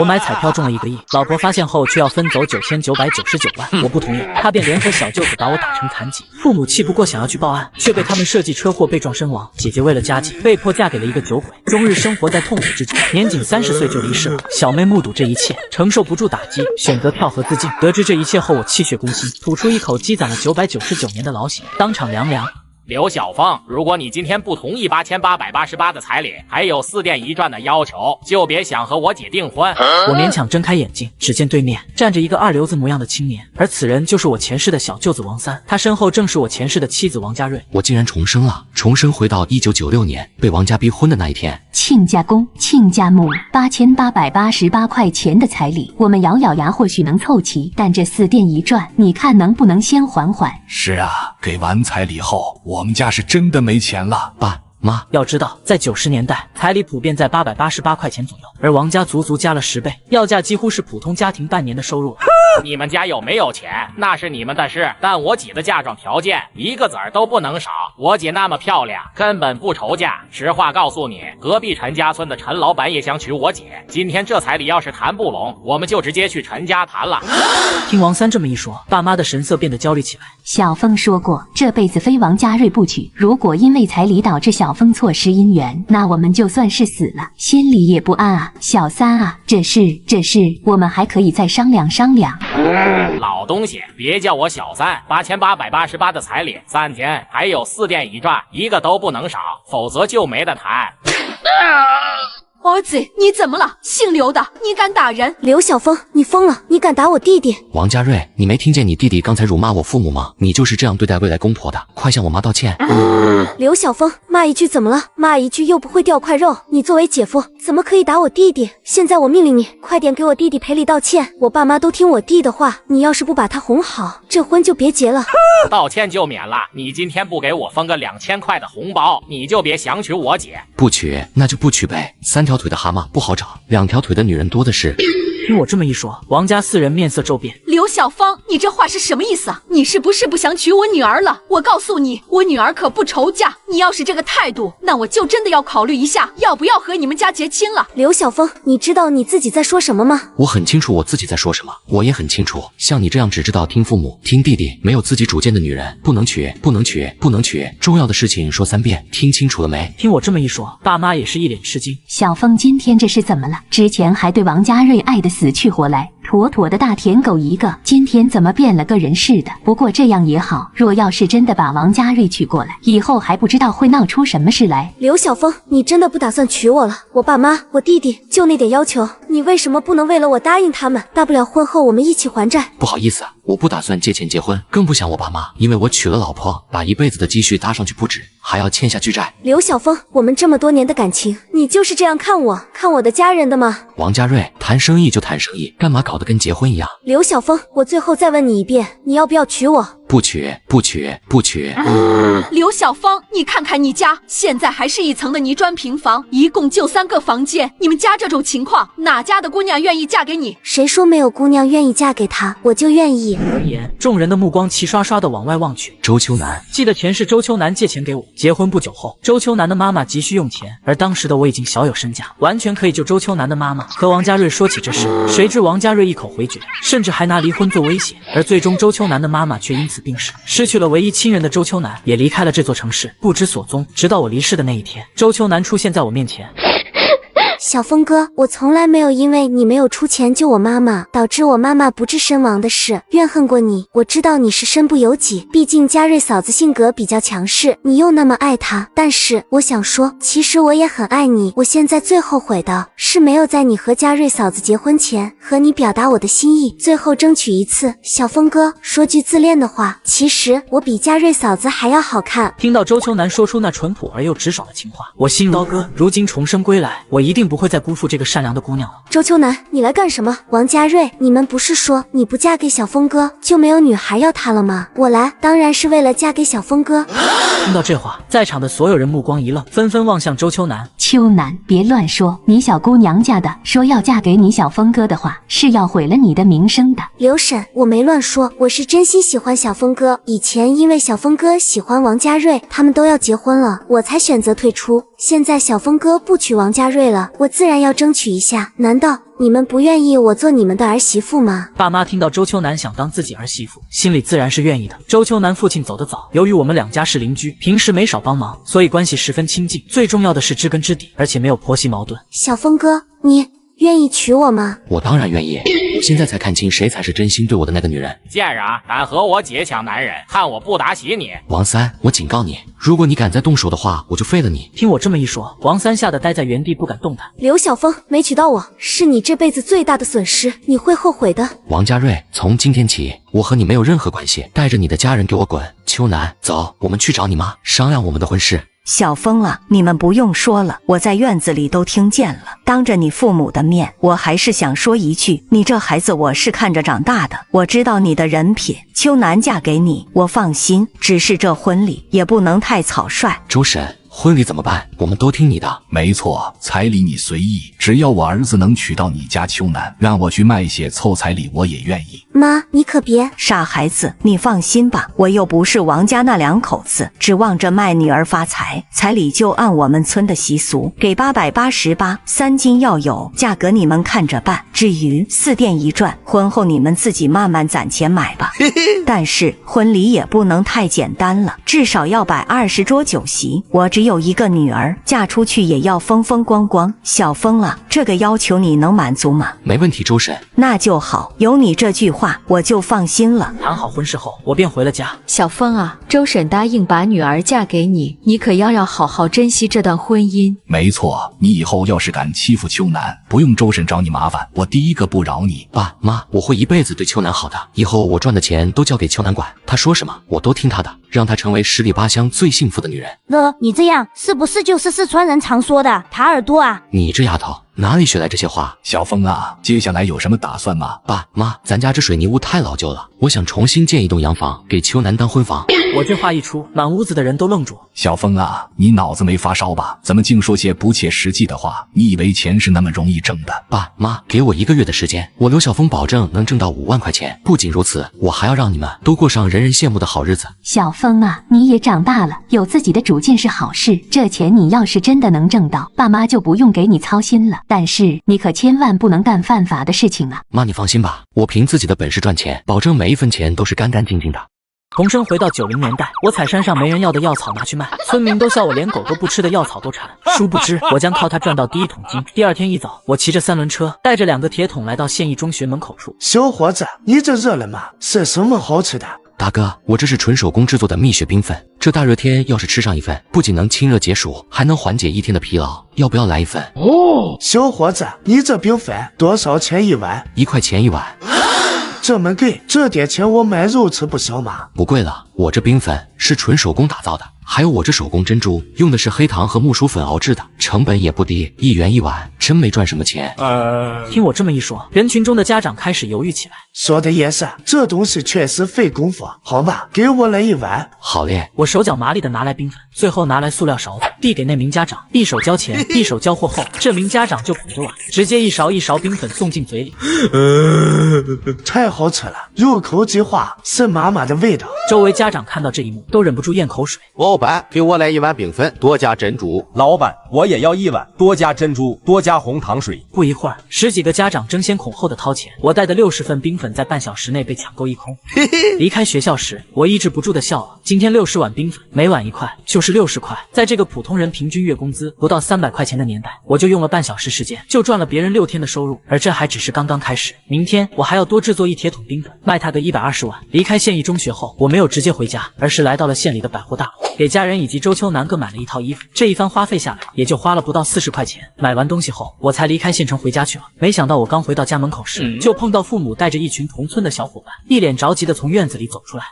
我买彩票中了1个亿，老婆发现后却要分走9999万，我不同意，她便联合小舅子把我打成残疾。父母气不过想要去报案，却被他们设计车祸被撞身亡。姐姐为了家计，被迫嫁给了一个酒鬼，终日生活在痛苦之中，年仅30岁就离世了。小妹目睹这一切，承受不住打击，选择跳河自尽。得知这一切后，我气血攻心，吐出一口积攒了999年的老血，当场凉凉。刘小凤，如果你今天不同意8888的彩礼，还有4殿一转的要求，就别想和我姐订婚。我勉强睁开眼睛，只见对面站着一个二流子模样的青年，而此人就是我前世的小舅子王三，他身后正是我前世的妻子王家瑞。我竟然重生了，重生回到1996年被王家逼婚的那一天。亲家公，亲家母，8888块钱的彩礼，我们咬咬牙或许能凑齐，但这4殿一转，你看能不能先缓缓？是啊，给完彩礼后，我们家是真的没钱了。爸妈，要知道，在90年代，彩礼普遍在888块钱左右，而王家足足加了10倍，要价几乎是普通家庭半年的收入了。你们家有没有钱，那是你们的事，但我姐的嫁妆条件一个子儿都不能少。我姐那么漂亮，根本不愁嫁。实话告诉你，隔壁陈家村的陈老板也想娶我姐。今天这彩礼要是谈不拢，我们就直接去陈家谈了。听王三这么一说，爸妈的神色变得焦虑起来。小峰说过，这辈子非王家瑞不娶。如果因为彩礼导致小峰错失姻缘，那我们就算是死了，心里也不安啊。小三啊，这事我们还可以再商量商量。老东西，别叫我小三，8888的彩礼3天，还有4殿一转，一个都不能少，否则就没得谈。儿子，你怎么了？姓刘的，你敢打人？刘小峰，你疯了！你敢打我弟弟？王家瑞，你没听见你弟弟刚才辱骂我父母吗？你就是这样对待未来公婆的，快向我妈道歉。刘小峰，骂一句怎么了？骂一句又不会掉块肉。你作为姐夫，怎么可以打我弟弟？现在我命令你，快点给我弟弟赔礼道歉。我爸妈都听我弟的话，你要是不把他哄好，这婚就别结了。道歉就免了，你今天不给我分个2000块的红包，你就别想娶我姐。不娶，那就不娶呗。3条腿的蛤蟆不好找，2条腿的女人多的是。听我这么一说，王家4人面色骤变。刘小芳，你这话是什么意思啊？你是不是不想娶我女儿了？我告诉你，我女儿可不愁嫁。你要是这个态度，那我就真的要考虑一下，要不要和你们家结亲了。刘小峰，你知道你自己在说什么吗？我很清楚我自己在说什么，我也很清楚，像你这样只知道听父母、听弟弟，没有自己主见的女人，不能娶，不能娶，不能娶。重要的事情说3遍，听清楚了没？听我这么一说，爸妈也是一脸吃惊。小峰今天这是怎么了？之前还对王家瑞爱得死去活来，妥妥的大舔狗一个，今天怎么变了个人似的？不过这样也好，若要是真的把王家瑞娶过来，以后还不知道会闹出什么事来。刘小峰，你真的不打算娶我了？我爸妈、我弟弟就那点要求，你为什么不能为了我答应他们？大不了婚后我们一起还债。不好意思，我不打算借钱结婚，更不想我爸妈因为我娶了老婆，把一辈子的积蓄搭上去不止，还要欠下巨债。刘小峰，我们这么多年的感情，你就是这样看我的家人的吗？王家瑞，谈生意就谈生意，干嘛搞得跟结婚一样？刘小峰，我最后再问你一遍，你要不要娶我？不娶，不娶，不娶。刘小芳，你看看你家，现在还是1层的泥砖平房，一共就3个房间。你们家这种情况，哪家的姑娘愿意嫁给你？谁说没有姑娘愿意嫁给他？我就愿意。而言，众人的目光齐刷刷地往外望去。周秋南，记得前世周秋南借钱给我，结婚不久后，周秋南的妈妈急需用钱，而当时的我已经小有身价，完全可以救周秋南的妈妈。和王家瑞说起这事，谁知王家瑞一口回绝，甚至还拿离婚做威胁，而最终周秋南的妈妈却因此病逝，失去了唯一亲人的周秋南也离开了这座城市，不知所踪。直到我离世的那一天，周秋南出现在我面前。小峰哥，我从来没有因为你没有出钱救我妈妈，导致我妈妈不治身亡的事怨恨过你。我知道你是身不由己，毕竟嘉瑞嫂子性格比较强势，你又那么爱她。但是我想说，其实我也很爱你。我现在最后悔的是没有在你和嘉瑞嫂子结婚前和你表达我的心意，最后争取一次。小峰哥，说句自恋的话，其实我比嘉瑞嫂子还要好看。听到周秋南说出那淳朴而又直爽的情话，我心如刀割。如今重生归来，我一定不会再辜负这个善良的姑娘了。周秋南，你来干什么？王家瑞，你们不是说你不嫁给小峰哥就没有女孩要他了吗？我来当然是为了嫁给小峰哥。听到这话，在场的所有人目光一愣，纷纷望向周秋南。秋南，别乱说，你小姑娘家的，说要嫁给你小峰哥的话，是要毁了你的名声的。刘婶，我没乱说，我是真心喜欢小峰哥。以前因为小峰哥喜欢王家瑞，他们都要结婚了，我才选择退出。现在小峰哥不娶王家瑞了，我我自然要争取一下。难道你们不愿意我做你们的儿媳妇吗？爸妈听到周秋楠想当自己儿媳妇，心里自然是愿意的。周秋楠父亲走得早，由于我们两家是邻居，平时没少帮忙，所以关系十分亲近。最重要的是知根知底，而且没有婆媳矛盾。小峰哥，你愿意娶我吗？我当然愿意，我现在才看清谁才是真心对我的那个女人。贱人啊，敢和我姐抢男人，看我不打死你！王三，我警告你，如果你敢再动手的话，我就废了你。听我这么一说，王三吓得待在原地不敢动弹。刘晓峰，没娶到我，是你这辈子最大的损失，你会后悔的。王家瑞，从今天起，我和你没有任何关系，带着你的家人给我滚！秋楠，走，我们去找你妈，商量我们的婚事。小峰啊，你们不用说了，我在院子里都听见了。当着你父母的面，我还是想说一句，你这孩子我是看着长大的，我知道你的人品。秋楠嫁给你，我放心，只是这婚礼也不能太草率。周婶，婚礼怎么办？我们都听你的。没错，彩礼你随意，只要我儿子能娶到你家秋楠，让我去卖血凑彩礼，我也愿意。妈，你可别。傻孩子，你放心吧，我又不是王家那两口子，指望着卖女儿发财。彩礼就按我们村的习俗，给888，3金要有，价格你们看着办。至于4店1转，婚后你们自己慢慢攒钱买吧。但是婚礼也不能太简单了，至少要摆20桌酒席。我只有一个女儿，嫁出去也要风风光光。小峰啊，这个要求你能满足吗？没问题，周婶。那就好，有你这句话我就放心了。谈好婚事后，我便回了家。小峰啊，周婶答应把女儿嫁给你，你可要好好珍惜这段婚姻。没错，你以后要是敢欺负秋楠，不用周婶找你麻烦，我第一个不饶你。爸妈，我会一辈子对秋楠好的，以后我赚的钱都交给秋楠管，她说什么我都听她的，让她成为10里8乡最幸福的女人。你这样是不是就是四川人常说的耙耳朵啊？你这丫头哪里学来这些话？小峰啊，接下来有什么打算吗？爸妈，咱家这水泥屋太老旧了，我想重新建一栋洋房，给秋楠当婚房。我这话一出，满屋子的人都愣住。小峰啊，你脑子没发烧吧？怎么净说些不切实际的话？你以为钱是那么容易挣的？爸妈，给我1个月的时间，我刘晓峰保证能挣到5万块钱。不仅如此，我还要让你们都过上人人羡慕的好日子。小峰啊，你也长大了，有自己的主见是好事。这钱你要是真的能挣到，爸妈就不用给你操心了。但是你可千万不能干犯法的事情啊！妈，你放心吧，我凭自己的本事赚钱，保证每一分钱都是干干净净的。童生回到90年代，我采山上没人要的药草拿去卖，村民都笑我连狗都不吃的药草都馋。殊不知，我将靠它赚到第1桶金。第2天一早，我骑着3轮车，带着2个铁桶来到县一中学门口处。小伙子，你这热了吗？是什么好吃的？大哥，我这是纯手工制作的蜜雪冰粉，这大热天要是吃上一份，不仅能清热解暑，还能缓解1天的疲劳。要不要来一份？哦，小伙子，你这冰粉多少钱一碗？1块钱一碗。这么贵，这点钱我买肉吃不消吗？不贵了，我这冰粉是纯手工打造的，还有我这手工珍珠，用的是黑糖和木薯粉熬制的，成本也不低，1元1碗，真没赚什么钱。听我这么一说，人群中的家长开始犹豫起来。说的也是，这东西确实费功夫。好吧，给我来1碗。好嘞。我手脚麻利的拿来冰粉，最后拿来塑料勺子，递给那名家长，一手交钱，一手交货后，这名家长就捧着碗，直接一勺一勺冰粉送进嘴里。太好吃了，入口即化，是妈妈的味道。周围家长看到这一幕，都忍不住咽口水。老板，给我来1碗冰粉，多加珍珠。老板，我也要1碗，多加珍珠，多加红糖水。不一会儿，10几个家长争先恐后的掏钱，我带的60份冰粉在半小时内被抢购一空。离开学校时，我抑制不住的笑了。今天60碗冰粉，每碗1块，就是60块。在这个普通人平均月工资不到300块钱的年代，我就用了半小时时间，就赚了别人6天的收入。而这还只是刚刚开始，明天我还要多制作1铁桶冰粉，卖它个120碗。离开县一中学后，我没有直接回家，而是来到了县里的百货大楼，给家人以及周秋楠各买了1套衣服。这一番花费下来，也就花了不到40块钱。买完东西后，我才离开县城回家去了。没想到我刚回到家门口时，就碰到父母带着一群同村的小伙伴，一脸着急的从院子里走出来。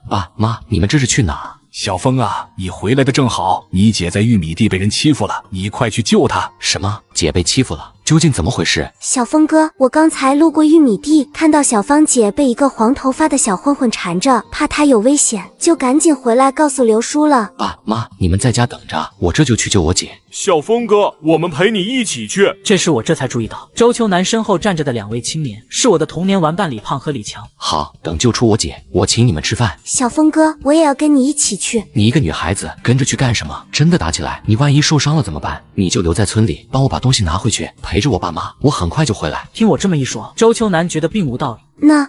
爸妈，你们这是去哪？小峰啊，你回来的正好，你姐在玉米地被人欺负了，你快去救她。什么？姐被欺负了？究竟怎么回事？小峰哥，我刚才路过玉米地，看到小芳姐被一个黄头发的小混混缠着，怕她有危险，就赶紧回来告诉刘叔了。爸妈，你们在家等着，我这就去救我姐。小峰哥，我们陪你一起去。这时我这才注意到，周秋南身后站着的2位青年是我的童年玩伴李胖和李强。好，等救出我姐，我请你们吃饭。小峰哥，我也要跟你一起去。你一个女孩子跟着去干什么？真的打起来，你万一受伤了怎么办？你就留在村里，帮我把东西拿回去，陪着我爸妈，我很快就回来。听我这么一说，周秋南觉得并无道理。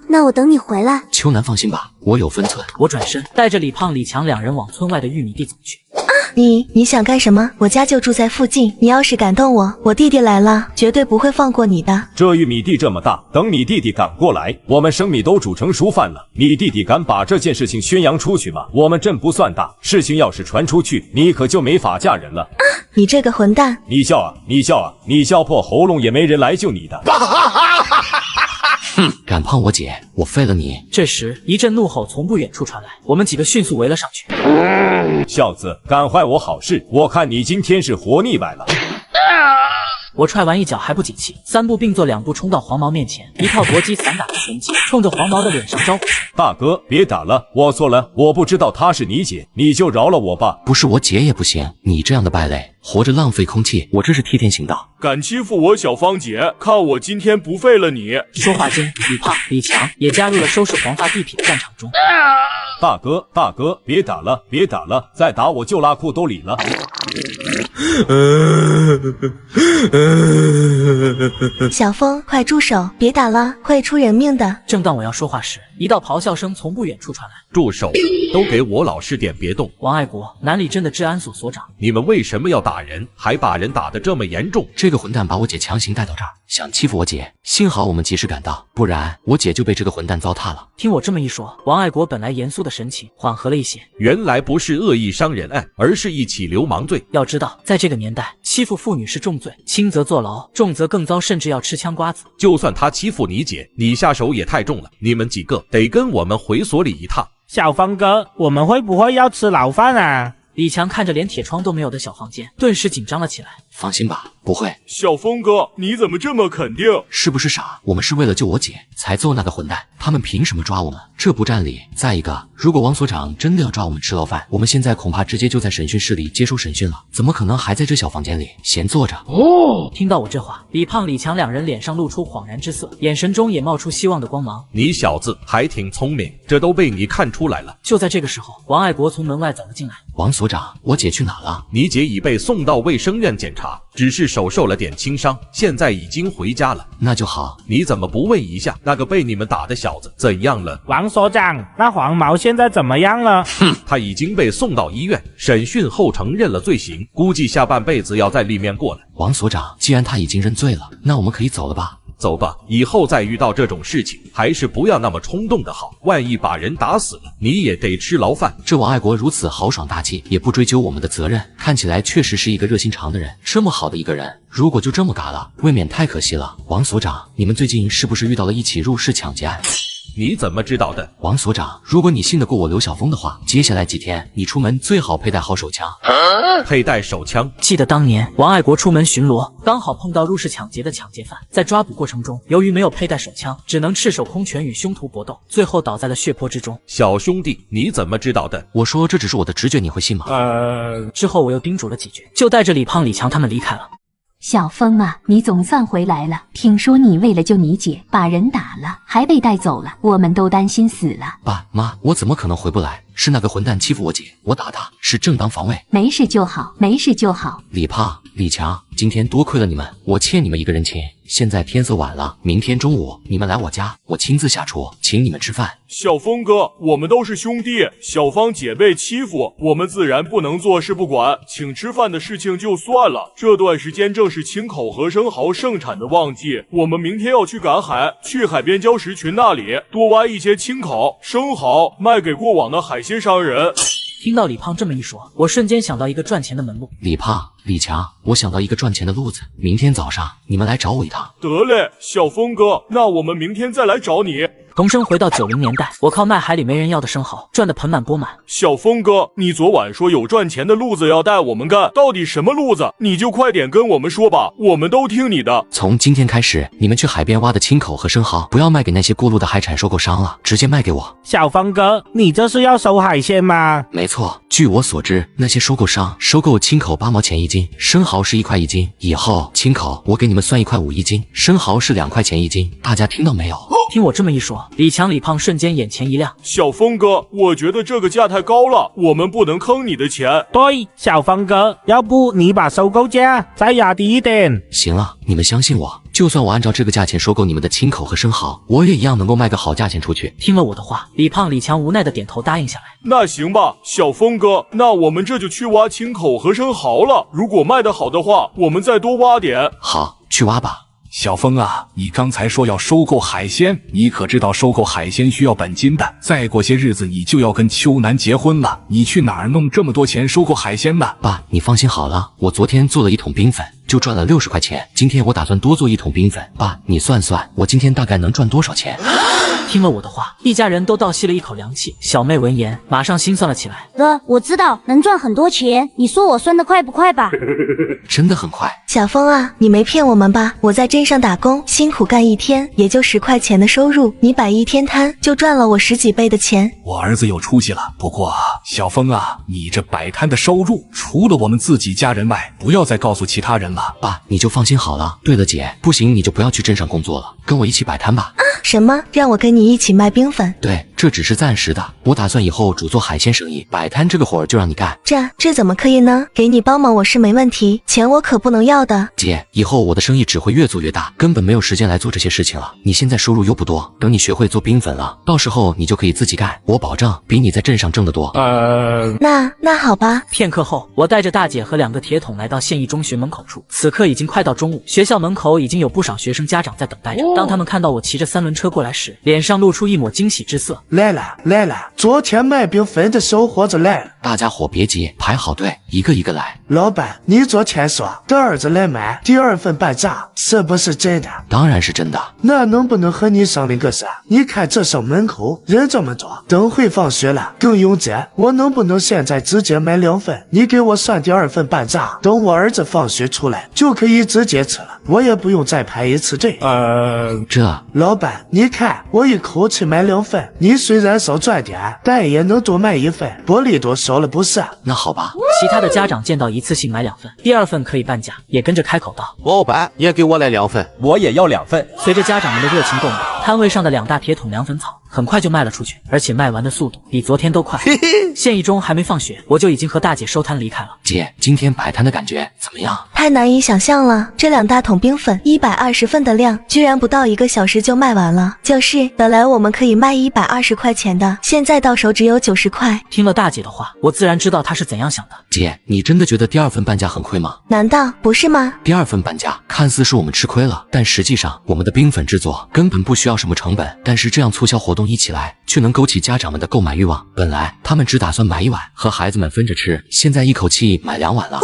那我等你回来。秋南放心吧，我有分寸。我转身带着李胖、李强2人往村外的玉米地走去。你想干什么？我家就住在附近，你要是敢动我弟弟来了，绝对不会放过你的。这玉米地这么大，等你弟弟赶过来，我们生米都煮成熟饭了。你弟弟敢把这件事情宣扬出去吗？我们镇不算大，事情要是传出去，你可就没法嫁人了。你这个混蛋！你笑啊，你笑破喉咙也没人来救你的。哼，敢碰我姐，我废了你！这时一阵怒吼从不远处传来，我们几个迅速围了上去。小子，敢坏我好事，我看你今天是活腻歪了。我踹完一脚还不解气，3步并作2步冲到黄毛面前，一套搏击散打的旋技，冲着黄毛的脸上招呼：“大哥，别打了，我错了，我不知道她是你姐，你就饶了我吧。”不是我姐也不行，你这样的败类，活着浪费空气，我这是替天行道。敢欺负我小芳姐，看我今天不废了你！说话间，李胖、李强也加入了收拾黄发地痞的战场中。大哥，别打了，再打我就拉裤兜里了。小峰，快住手！别打了，会出人命的。正当我要说话时，一道咆哮声从不远处传来。住手！都给我老实点，别动！王爱国，南里镇的治安所所长，你们为什么要打人？还把人打得这么严重？这个混蛋把我姐强行带到这儿，想欺负我姐，幸好我们及时赶到，不然我姐就被这个混蛋糟蹋了。听我这么一说，王爱国本来严肃的神情缓和了一些。原来不是恶意伤人案，而是一起流氓罪。要知道，在这个年代，欺负妇女是重罪，轻则坐牢，重则更糟，甚至要吃枪瓜子。就算他欺负你姐，你下手也太重了。你们几个得跟我们回所里一趟。小峰哥，我们会不会要吃牢饭啊？李强看着连铁窗都没有的小房间，顿时紧张了起来。放心吧，不会。小峰哥，你怎么这么肯定？是不是傻？我们是为了救我姐才揍那个混蛋，他们凭什么抓我们？这不占理。再一个，如果王所长真的要抓我们吃牢饭，我们现在恐怕直接就在审讯室里接受审讯了，怎么可能还在这小房间里闲坐着？听到我这话，李胖、李强2人脸上露出恍然之色，眼神中也冒出希望的光芒。你小子还挺聪明，这都被你看出来了。就在这个时候，王爱国从门外走了进来。王所长，我姐去哪了？你姐已被送到卫生院检查，只是手受了点轻伤，现在已经回家了。那就好。你怎么不问一下那个被你们打的小子怎样了？王所长，那黄毛现在怎么样了？他已经被送到医院，审讯后承认了罪行，估计下半辈子要在里面过了。王所长，既然他已经认罪了，那我们可以走了吧？走吧，以后再遇到这种事情，还是不要那么冲动的好。万一把人打死了，你也得吃牢饭。这王爱国如此豪爽大气，也不追究我们的责任，看起来确实是一个热心肠的人。这么好的一个人，如果就这么嘎了，未免太可惜了。王所长，你们最近是不是遇到了一起入室抢劫案？你怎么知道的？王所长，如果你信得过我刘晓峰的话，接下来几天你出门最好佩戴好手枪。佩戴手枪？记得当年王爱国出门巡逻，刚好碰到入室抢劫的抢劫犯，在抓捕过程中，由于没有佩戴手枪，只能赤手空拳与凶徒搏斗，最后倒在了血泊之中。小兄弟，你怎么知道的？我说这只是我的直觉，你会信吗？之后我又叮嘱了几句，就带着李胖、李强他们离开了。小峰啊，你总算回来了。听说你为了救你姐，把人打了，还被带走了，我们都担心死了。爸妈，我怎么可能回不来？是那个混蛋欺负我姐，我打他，是正当防卫。没事就好，没事就好。李胖、李强，今天多亏了你们，我欠你们一个人情。现在天色晚了，明天中午你们来我家，我亲自下厨，请你们吃饭。小峰哥，我们都是兄弟，小芳姐被欺负，我们自然不能坐视不管，请吃饭的事情就算了。这段时间正是青口和生蚝盛产的旺季，我们明天要去赶海，去海边礁石群那里多挖一些青口、生蚝，卖给过往的海鲜商人。听到李胖这么一说，我瞬间想到一个赚钱的门路。李胖、李强，我想到一个赚钱的路子，明天早上你们来找我一趟。得嘞，小峰哥，那我们明天再来找你。重生回到90年代，我靠卖海里没人要的生蚝赚得盆满钵满。小峰哥，你昨晚说有赚钱的路子要带我们干，到底什么路子？你就快点跟我们说吧，我们都听你的。从今天开始，你们去海边挖的青口和生蚝，不要卖给那些过路的海产收购商了，直接卖给我。小峰哥，你这是要收海鲜吗？没错，据我所知，那些收购商收购青口8毛钱一斤，生蚝是1块1斤，以后青口我给你们算1块5一斤，生蚝是2块钱一斤，大家听到没有？听我这么一说，李强、李胖瞬间眼前一亮。小峰哥，我觉得这个价太高了，我们不能坑你的钱。对，小峰哥，要不你把收购价再压低一点。行了，你们相信我，就算我按照这个价钱收购你们的青口和生蚝，我也一样能够卖个好价钱出去。听了我的话，李胖、李强无奈的点头答应下来。那行吧，小峰哥，那我们这就去挖青口和生蚝了。如果卖得好的话，我们再多挖点。好，去挖吧。小峰啊，你刚才说要收购海鲜，你可知道收购海鲜需要本金的？再过些日子你就要跟秋楠结婚了，你去哪儿弄这么多钱收购海鲜呢？爸，你放心好了，我昨天做了1桶冰粉，就赚了60块钱。今天我打算多做1桶冰粉，爸，你算算，我今天大概能赚多少钱？听了我的话，一家人都倒吸了一口凉气。小妹闻言，马上心算了起来。哥，我知道能赚很多钱，你说我算得快不快吧？真的很快。小峰啊，你没骗我们吧？我在镇上打工，辛苦干1天也就10块钱的收入，你摆1天摊就赚了我10几倍的钱。我儿子有出息了，不过小峰啊，你这摆摊的收入，除了我们自己家人外，不要再告诉其他人了。爸，你就放心好了。对了姐，不行你就不要去镇上工作了，跟我一起摆摊吧。什么？让我跟你一起卖冰粉？对，这只是暂时的，我打算以后主做海鲜生意，摆摊这个活儿就让你干。这怎么可以呢？给你帮忙我是没问题，钱我可不能要的。姐，以后我的生意只会越做越大，根本没有时间来做这些事情了。你现在收入又不多，等你学会做冰粉了，到时候你就可以自己干，我保证比你在镇上挣得多。那好吧。片刻后，我带着大姐和2个铁桶来到县一中学门口处。此刻已经快到中午，学校门口已经有不少学生家长在等待着。当他们看到我骑着3轮车过来时，脸上露出一抹惊喜之色。来了，昨天卖冰粉的小伙子来了。大家伙别急，排好队，一个一个来。老板，你昨天说的儿子来买第2份半价，是不是真的？当然是真的。那能不能和你商量个事？你看这上门口人这么多，等会放学了更拥挤，我能不能现在直接买2份？你给我算第2份半价，等我儿子放学出来就可以直接吃了，我也不用再排一次队。老板，你看我一口气买2份，你虽然少赚点，但也能多卖1份，薄利多销了不是？那好吧。其他的家长见到一次性买2份，第2份可以半价，也跟着开口道：老板也给我来2份，我也要2份。随着家长们的热情购买，摊位上的2大铁桶凉粉草很快就卖了出去，而且卖完的速度比昨天都快。县一中还没放学，我就已经和大姐收摊离开了。姐，今天摆摊的感觉怎么样？太难以想象了，这2大桶冰粉120份的量，居然不到1个小时就卖完了。就是本来我们可以卖120块钱的，现在到手只有90块。听了大姐的话，我自然知道她是怎样想的。姐，你真的觉得第2份半价很亏吗？难道不是吗？第2份半价看似是我们吃亏了，但实际上我们的冰粉制作根本不需要什么成本，但是这样促销活动一起来，却能勾起家长们的购买欲望。本来他们只打算买1碗和孩子们分着吃，现在一口气买2碗了。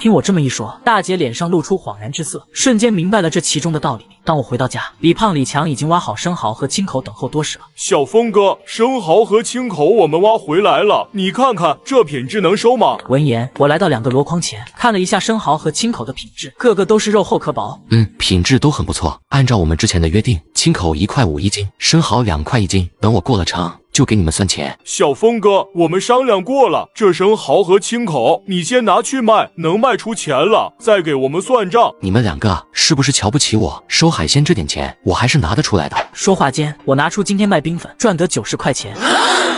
听我这么一说，大姐脸上露出恍然之色，瞬间明白了这其中的道理。当我回到家，李胖、李强已经挖好生蚝和青口等候多时了。小峰哥，生蚝和青口我们挖回来了，你看看这品质能收吗？闻言，我来到2个箩筐前，看了一下生蚝和青口的品质，个个都是肉厚壳薄。品质都很不错。按照我们之前的约定，青口1块5一斤，生蚝2块1斤。等我过了秤，就给你们算钱。小峰哥，我们商量过了，这生蚝和青口你先拿去卖，能卖出钱了再给我们算账。你们2个是不是瞧不起我？收海鲜这点钱我还是拿得出来的。说话间，我拿出今天卖冰粉赚得90块钱。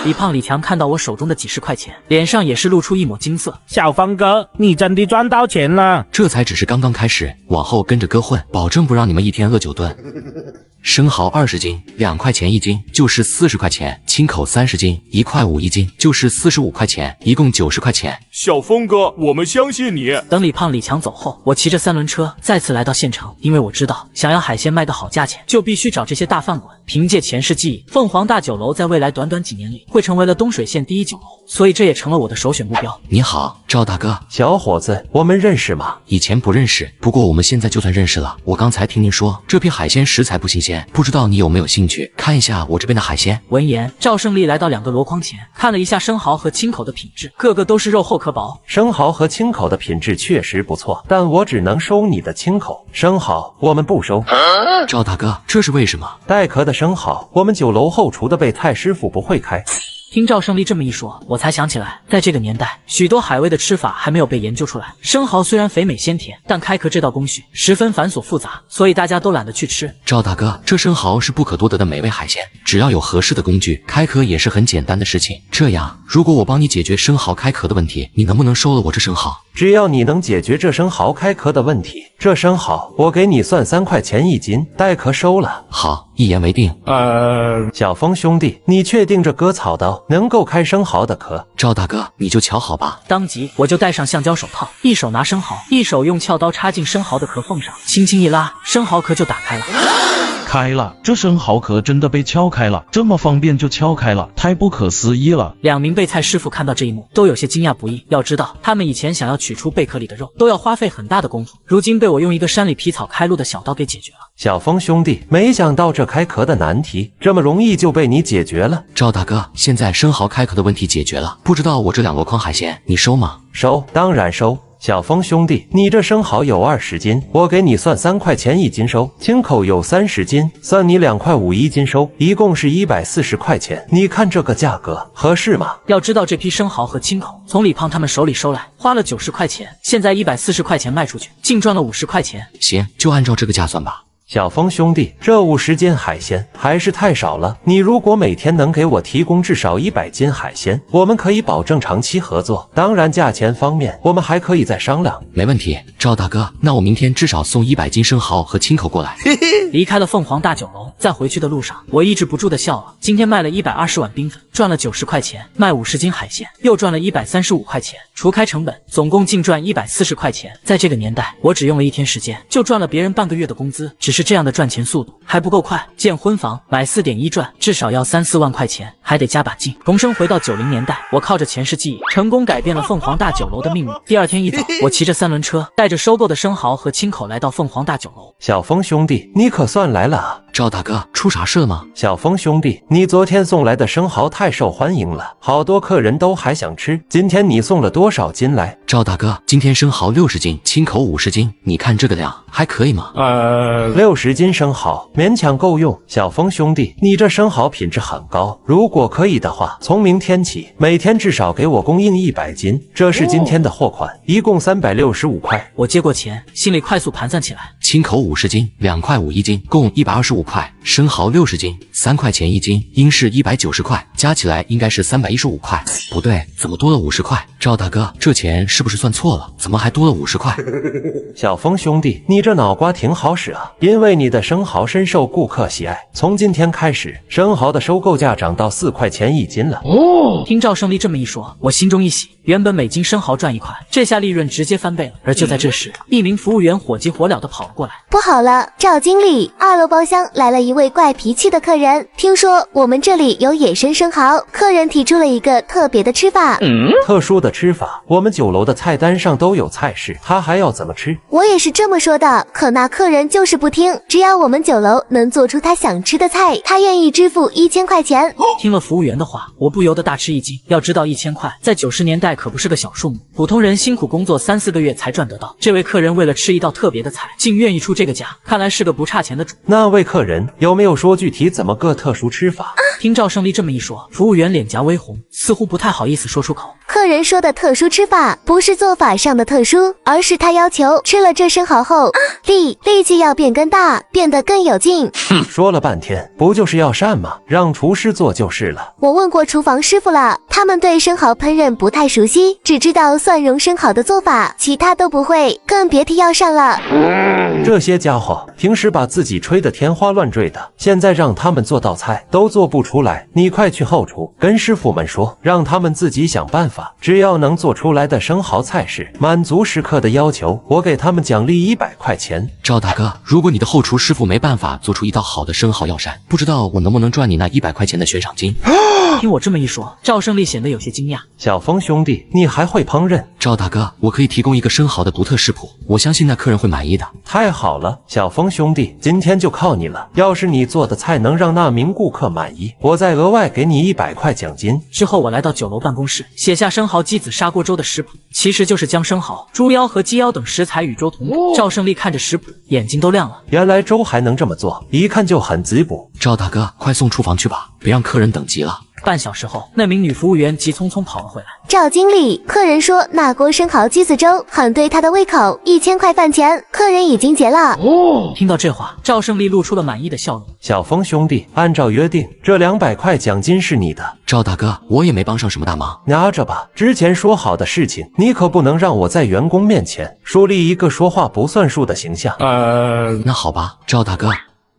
李胖、李强看到我手中的几十块钱，脸上也是露出一抹惊色。小峰哥，你真的赚到钱了！这才只是刚刚开始，往后跟着哥混，保证不让你们一天饿9顿。生蚝20斤，2块钱1斤，就是40块钱；青口30斤，1块5一斤，就是45块钱，一共90块钱。小峰哥，我们相信你。等李胖、李强走后，我骑着3轮车再次来到县城，因为我知道，想要海鲜卖个好价钱，就必须找这些大饭馆。凭借前世记忆，凤凰大酒楼在未来短短几年里会成为了东水县第1酒楼，所以这也成了我的首选目标。你好，赵大哥，小伙子，我们认识吗？以前不认识，不过我们现在就算认识了。我刚才听您说这批海鲜食材不新鲜，不知道你有没有兴趣看一下我这边的海鲜？闻言，赵胜利来到2个箩筐前，看了一下生蚝和青口的品质，个个都是肉厚壳薄。生蚝和青口的品质确实不错，但我只能收你的青口，生蚝我们不收。赵大哥，这是为什么？带壳的生蚝，我们酒楼后厨的备菜师傅不会开。听赵胜利这么一说，我才想起来，在这个年代，许多海味的吃法还没有被研究出来。生蚝虽然肥美鲜甜，但开壳这道工序十分繁琐复杂，所以大家都懒得去吃。赵大哥，这生蚝是不可多得的美味海鲜，只要有合适的工具，开壳也是很简单的事情。这样，如果我帮你解决生蚝开壳的问题，你能不能收了我这生蚝？只要你能解决这生蚝开壳的问题，这生蚝我给你算3块钱1斤，带壳收了。好，一言为定。小峰兄弟，你确定这割草刀能够开生蚝的壳？赵大哥，你就瞧好吧。当即我就戴上橡胶手套，一手拿生蚝，一手用鞘刀插进生蚝的壳缝上，轻轻一拉，生蚝壳就打开了。开了，这生蚝壳真的被敲开了，这么方便就敲开了，太不可思议了。2名备菜师傅看到这一幕，都有些惊讶不已。要知道，他们以前想要取出贝壳里的肉，都要花费很大的功夫，如今被我用一个山里皮草开路的小刀给解决了。小峰兄弟，没想到这开壳的难题这么容易就被你解决了。赵大哥，现在生蚝开壳的问题解决了，不知道我这2箩筐海鲜你收吗？收，当然收。小峰兄弟，你这生蚝有20斤，我给你算3块钱1斤收；青口有30斤，算你2块5一斤收，一共是140块钱。你看这个价格合适吗？要知道这批生蚝和青口从李胖他们手里收来，花了90块钱，现在140块钱卖出去，净赚了50块钱。行，就按照这个价算吧。小峰兄弟，这50斤海鲜还是太少了。你如果每天能给我提供至少100斤海鲜，我们可以保证长期合作。当然，价钱方面我们还可以再商量。没问题，赵大哥，那我明天至少送100斤生蚝和青口过来。离开了凤凰大酒楼，在回去的路上，我抑制不住的笑了。今天卖了120碗冰粉，赚了90块钱；卖50斤海鲜，又赚了135块钱。除开成本，总共净赚140块钱。在这个年代，我只用了1天时间，就赚了别人半个月的工资。只是这样的赚钱速度还不够快，建婚房买4.1转至少要3-4万块钱，还得加把劲。重生回到90年代，我靠着前世记忆，成功改变了凤凰大酒楼的命运。第2天一早，我骑着3轮车，带着收购的生蚝和青口来到凤凰大酒楼。小峰兄弟，你可算来了啊！赵大哥，出啥事了吗？小峰兄弟，你昨天送来的生蚝太受欢迎了，好多客人都还想吃。今天你送了多少斤来？赵大哥，今天生蚝60斤，青口50斤，你看这个量还可以吗？60斤生蚝勉强够用。小峰兄弟，你这生蚝品质很高，如果可以的话，从明天起每天至少给我供应100斤。这是今天的货款，一共365块。我接过钱，心里快速盘算起来。青口50斤，2块5一斤，共125块；生蚝60斤，3块钱1斤，应是190块，加起来应该是315块。不对，怎么多了50块？赵大哥，这钱是不是算错了？怎么还多了50块？小峰兄弟，你这脑瓜挺好使啊！因为你的生蚝深受顾客喜爱，从今天开始，生蚝的收购价涨到4块钱1斤了。听赵胜利这么一说，我心中一喜。原本每斤生蚝赚1块，这下利润直接翻倍了。而就在这时，一名服务员火急火燎地跑了过来。不好了，赵经理，2楼包厢来了一位怪脾气的客人，听说我们这里有野生生蚝，客人提出了一个特别的吃法。特殊的吃法，我们酒楼的菜单上都有菜式，他还要怎么吃？我也是这么说的，可那客人就是不听，只要我们酒楼能做出他想吃的菜，他愿意支付1000块钱。听了服务员的话，我不由得大吃一惊。要知道1000块在90年代可不是个小数目，普通人辛苦工作3-4个月才赚得到。这位客人为了吃一道特别的菜，竟愿意出这个价，看来是个不差钱的主。那位客人有没有说具体怎么个特殊吃法？听赵胜利这么一说，服务员脸颊微红，似乎不太好意思说出口。客人说的特殊吃法，不是做法上的特殊，而是他要求吃了这生蚝后，力气要变更大，变得更有劲。说了半天，不就是要膳吗？让厨师做就是了。我问过厨房师傅了，他们对生蚝烹饪不太熟悉，只知道蒜蓉生蚝的做法，其他都不会，更别提要膳了。这些家伙平时把自己吹得天花乱坠的，现在让他们做道菜都做不出来。你快去后厨跟师傅们说，让他们自己想办法只要能做出来的生蚝菜式满足食客的要求，我给他们奖励100块钱。赵大哥，如果你的后厨师傅没办法做出一道好的生蚝药膳，不知道我能不能赚你那100块钱的悬赏金？听我这么一说，赵胜利显得有些惊讶。小峰兄弟，你还会烹饪？赵大哥，我可以提供一个生蚝的独特食谱，我相信那客人会满意的。太好了，小峰兄弟，今天就靠你了。要是你做的菜能让那名顾客满意，我再额外给你100块奖金。之后我来到酒楼办公室，写下生蚝鸡子砂锅粥的食谱，其实就是将生蚝、猪腰和鸡腰等食材与粥同煮。赵胜利看着食谱，眼睛都亮了。原来粥还能这么做，一看就很滋补。赵大哥，快送厨房去吧，别让客人等急了。半小时后，那名女服务员急匆匆跑了回来。赵经理，客人说那锅生蚝鸡子粥很对他的胃口，1000块饭钱，客人已经结了。听到这话，赵胜利露出了满意的笑容。小峰兄弟，按照约定，这200块奖金是你的。赵大哥，我也没帮上什么大忙，拿着吧。之前说好的事情，你可不能让我在员工面前树立一个说话不算数的形象。那好吧，赵大哥。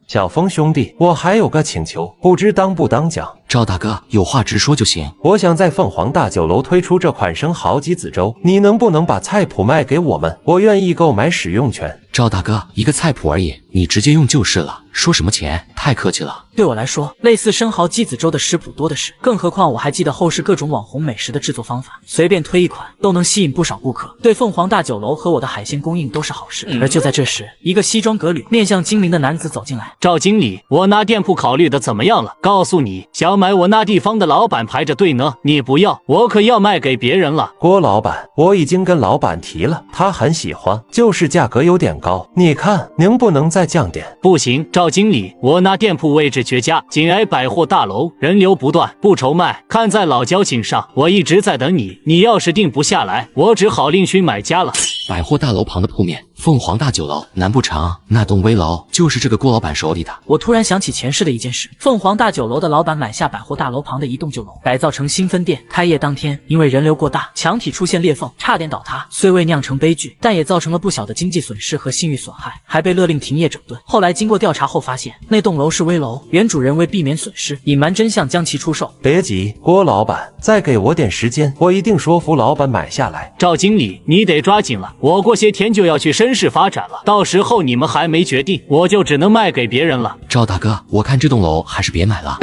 小峰兄弟，我还有个请求，不知当不当讲。赵大哥，有话直说就行。我想在凤凰大酒楼推出这款生蚝鸡子粥，你能不能把菜谱卖给我们？我愿意购买使用权。赵大哥，一个菜谱而已，你直接用就是了，说什么钱？太客气了。对我来说，类似生蚝鸡子粥的食谱多的是，更何况我还记得后世各种网红美食的制作方法，随便推一款都能吸引不少顾客，对凤凰大酒楼和我的海鲜供应都是好事。而就在这时，一个西装革履、面相精灵的男子走进来。赵经理，我那店铺考虑的怎么样了？告诉你，想买我那地方的老板排着队呢，你不要，我可要卖给别人了。郭老板，我已经跟老板提了，他很喜欢，就是价格有点高，你看能不能再降点？不行，赵经理，我那店铺位置绝佳，紧挨百货大楼，人流不断，不愁卖。看在老交情上，我一直在等你，你要是定不下来，我只好另寻买家了。百货大楼旁的铺面，凤凰大酒楼，难不成那栋危楼就是这个郭老板手里的？我突然想起前世的一件事，凤凰大酒楼的老板买下百货大楼旁的一栋旧楼，改造成新分店。开业当天，因为人流过大，墙体出现裂缝，差点倒塌。虽未酿成悲剧，但也造成了不小的经济损失和信誉损害，还被勒令停业整顿。后来经过调查后发现，那栋楼是危楼，原主人为避免损失，隐瞒真相将其出售。别急，郭老板，再给我点时间，我一定说服老板买下来。赵经理，你得抓紧了，我过些天就要去绅士发展了，到时候你们还没决定，我就只能卖给别人了。赵大哥，我看这栋楼还是别买了。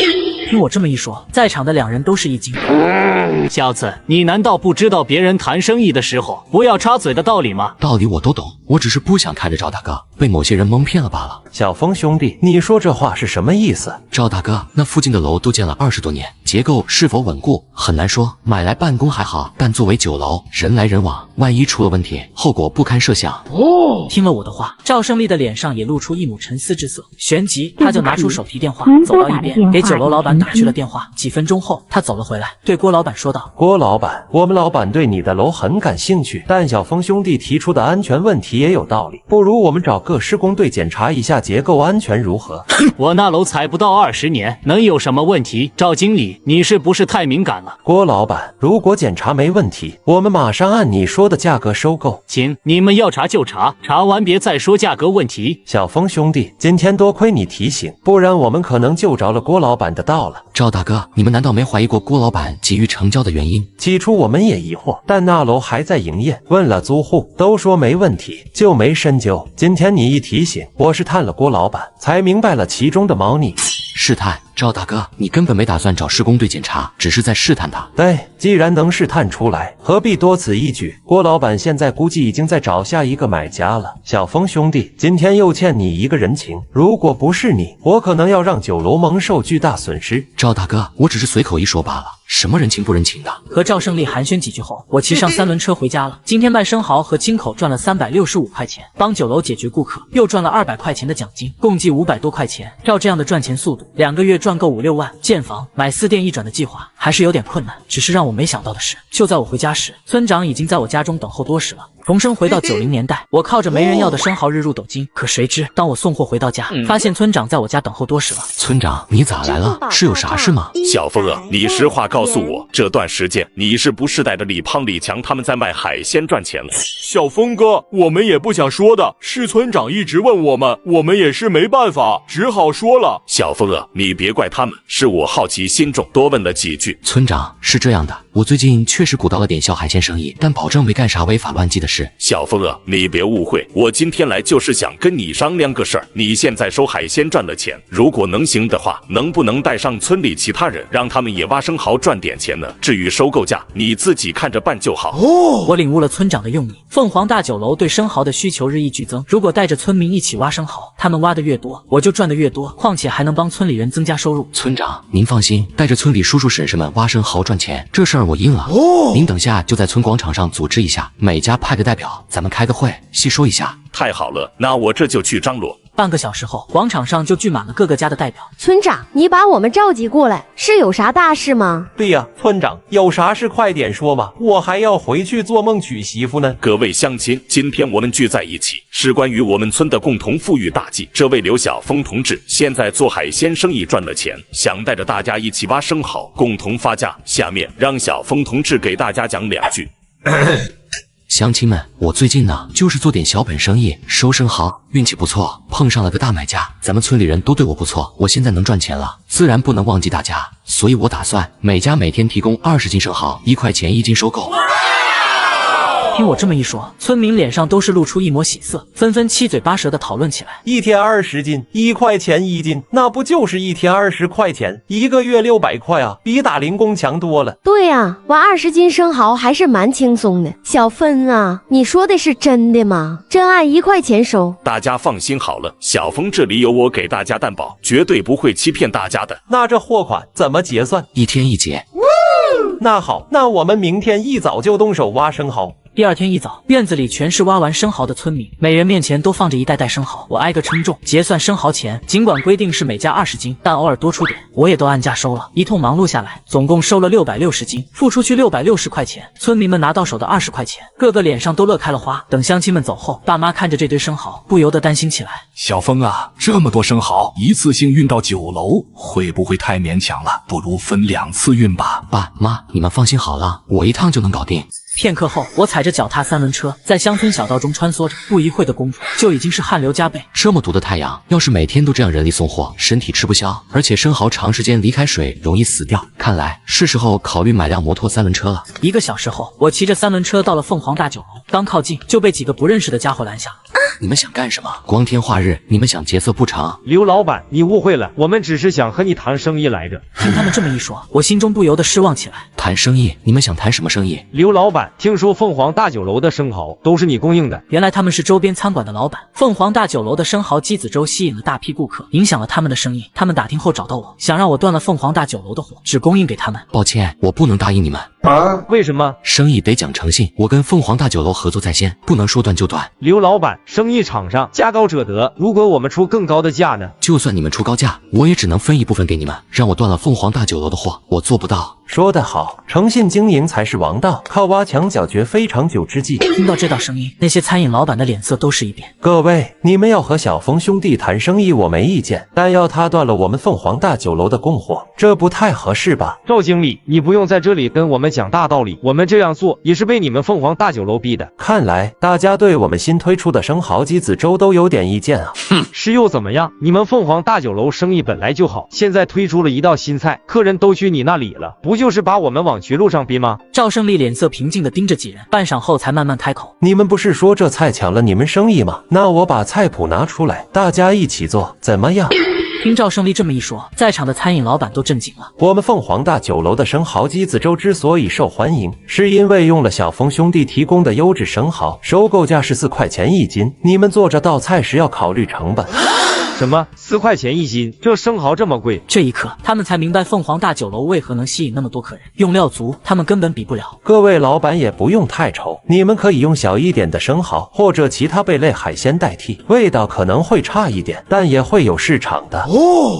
听我这么一说，在场的两人都是一惊。小子，你难道不知道别人谈生意的时候不要插嘴的道理吗？道理我都懂，我只是不想看着赵大哥被某些人蒙骗了罢了。小峰兄弟，你说这话是什么意思？赵大哥，那附近的楼都建了20多年，结构是否稳固很难说，买来办公还好，但作为酒楼，人来人往，万一出了问题，后果不堪设想。听了我的话，赵胜利的脸上也露出一抹沉思之色，旋即他就拿出手提电话，走到一边给酒楼老板打去了电话。几分钟后，他走了回来，对郭老板说道：郭老板，我们老板对你的楼很感兴趣，但小峰兄弟提出的安全问题也有道理，不如我们找个施工队检查一下结构安全如何？我那楼才不到20年，能有什么问题？赵经理，你是不是太敏感了？郭老板，如果检查没问题，我们马上按你说的价格收购。行，你们要查就查，查完别再说价格问题。小峰兄弟，今天多亏你提醒，不然我们可能就着了郭老板的道了。赵大哥，你们难道没怀疑过郭老板急于成交的原因？起初我们也疑惑，但那楼还在营业，问了租户都说没问题，就没深究。今天你一提醒，我是探了郭老板，才明白了其中的猫腻。试探？赵大哥，你根本没打算找施工队检查，只是在试探他。对，既然能试探出来，何必多此一举？郭老板现在估计已经在找下一个买家了。小峰兄弟，今天又欠你一个人情，如果不是你，我可能要让酒楼蒙受巨大损失。赵大哥，我只是随口一说罢了，什么人情不人情的。和赵胜利寒暄几句后，我骑上3轮车回家了。今天卖生蚝和清口赚了365块钱，帮酒楼解决顾客又赚了200块钱的奖金，共计500多块钱。照这样的赚钱速度，2个月赚够5、6万，建房买4店1转的计划还是有点困难。只是让我没想到的是，就在我回家时，村长已经在我家中等候多时了。重生回到90年代，我靠着没人要的生蚝日入斗金。可谁知，当我送货回到家，发现村长在我家等候多时了。村长，你咋来了？是有啥事吗？小峰啊，你实话告诉我，这段时间你是不是带着李胖、李强他们在卖海鲜赚钱了？小峰哥，我们也不想说的，是村长一直问我们也是没办法，只好说了。小峰啊，你别怪他们，是我好奇心重，多问了几句。村长，是这样的，我最近确实鼓捣了点小海鲜生意，但保证没干啥违法乱纪的事。小峰啊，你别误会，我今天来就是想跟你商量个事儿。你现在收海鲜赚了钱，如果能行的话，能不能带上村里其他人，让他们也挖生蚝赚点钱呢？至于收购价，你自己看着办就好。我领悟了村长的用意。凤凰大酒楼对生蚝的需求日益剧增，如果带着村民一起挖生蚝，他们挖的越多，我就赚的越多，况且还能帮村里人增加收入。村长，您放心，带着村里叔叔婶婶们挖生蚝赚钱，这事儿我应了。您等下就在村广场上组织一下，每家派个代表，咱们开个会，细说一下。太好了，那我这就去张罗。半个小时后，广场上就聚满了各个家的代表。村长，你把我们召集过来，是有啥大事吗？对呀，村长，有啥事快点说嘛，我还要回去做梦娶媳妇呢。各位乡亲，今天我们聚在一起，是关于我们村的共同富裕大计。这位刘晓峰同志现在做海鲜生意赚了钱，想带着大家一起挖生蚝，共同发家。下面让小峰同志给大家讲两句。乡亲们，我最近呢就是做点小本生意，收生蚝，运气不错，碰上了个大买家。咱们村里人都对我不错，我现在能赚钱了，自然不能忘记大家，所以我打算每家每天提供20斤生蚝，1块钱1斤收购。听我这么一说，村民脸上都是露出一抹喜色，纷纷七嘴八舌的讨论起来。一天20斤，1块钱1斤，那不就是一天20块钱，一个月600块啊，比打零工强多了。对呀，挖20斤生蚝还是蛮轻松的。小芬啊，你说的是真的吗？真按1块钱收？大家放心好了，小峰这里有我给大家担保，绝对不会欺骗大家的。那这货款怎么结算？1天1结。那好，那我们明天一早就动手挖生蚝。第二天一早，院子里全是挖完生蚝的村民，每人面前都放着一袋袋生蚝。我挨个称重，结算生蚝钱。尽管规定是每家20斤，但偶尔多出点，我也都按价收了。一通忙碌下来，总共收了660斤，付出去660块钱。村民们拿到手的20块钱，个个脸上都乐开了花。等乡亲们走后，爸妈看着这堆生蚝，不由得担心起来。小峰啊，这么多生蚝，一次性运到9楼，会不会太勉强了？不如分2次运吧。爸妈，你们放心好了，我一趟就能搞定。片刻后，我踩着脚踏3轮车，在乡村小道中穿梭着，不一会的功夫，就已经是汗流浃背。这么毒的太阳，要是每天都这样人力送货，身体吃不消，而且生蚝长时间离开水容易死掉。看来是时候考虑买辆摩托3轮车了。1个小时后，我骑着3轮车到了凤凰大酒楼，刚靠近就被几个不认识的家伙拦下。你们想干什么？光天化日，你们想劫色不成？刘老板，你误会了，我们只是想和你谈生意来着。听他们这么一说，我心中不由得失望起来。谈生意？你们想谈什么生意？刘老板，听说凤凰大酒楼的生蚝都是你供应的。原来他们是周边餐馆的老板。凤凰大酒楼的生蚝鸡子粥吸引了大批顾客，影响了他们的生意。他们打听后找到我，想让我断了凤凰大酒楼的货，只供应给他们。抱歉，我不能答应你们。为什么？生意得讲诚信，我跟凤凰大酒楼合作在先，不能说断就断。刘老板，生意场上价高者得，如果我们出更高的价呢？就算你们出高价，我也只能分一部分给你们，让我断了凤凰大酒楼的货，我做不到。说得好，诚信经营才是王道，靠挖墙脚绝非长久之计。听到这道声音，那些餐饮老板的脸色都是一变。各位，你们要和小峰兄弟谈生意，我没意见，但要他断了我们凤凰大酒楼的供货，这不太合适吧？赵经理，你不用在这里跟我们讲大道理，我们这样做也是被你们凤凰大酒楼逼的。看来大家对我们新推出的生蚝鸡子粥都有点意见啊。是又怎么样？你们凤凰大酒楼生意本来就好，现在推出了一道新菜，客人都去你那里了，不就是把我们往绝路上逼吗？赵胜利脸色平静地盯着几人，半晌后才慢慢开口：你们不是说这菜抢了你们生意吗？那我把菜谱拿出来，大家一起做，怎么样？听赵胜利这么一说，在场的餐饮老板都震惊了。我们凤凰大酒楼的生蚝鸡子粥之所以受欢迎，是因为用了小峰兄弟提供的优质生蚝，收购价是4块钱1斤。你们做这道菜时要考虑成本。什么4块钱1斤？这生蚝这么贵？这一刻，他们才明白凤凰大酒楼为何能吸引那么多客人。用料足，他们根本比不了。各位老板也不用太愁，你们可以用小一点的生蚝或者其他贝类海鲜代替，味道可能会差一点，但也会有市场的。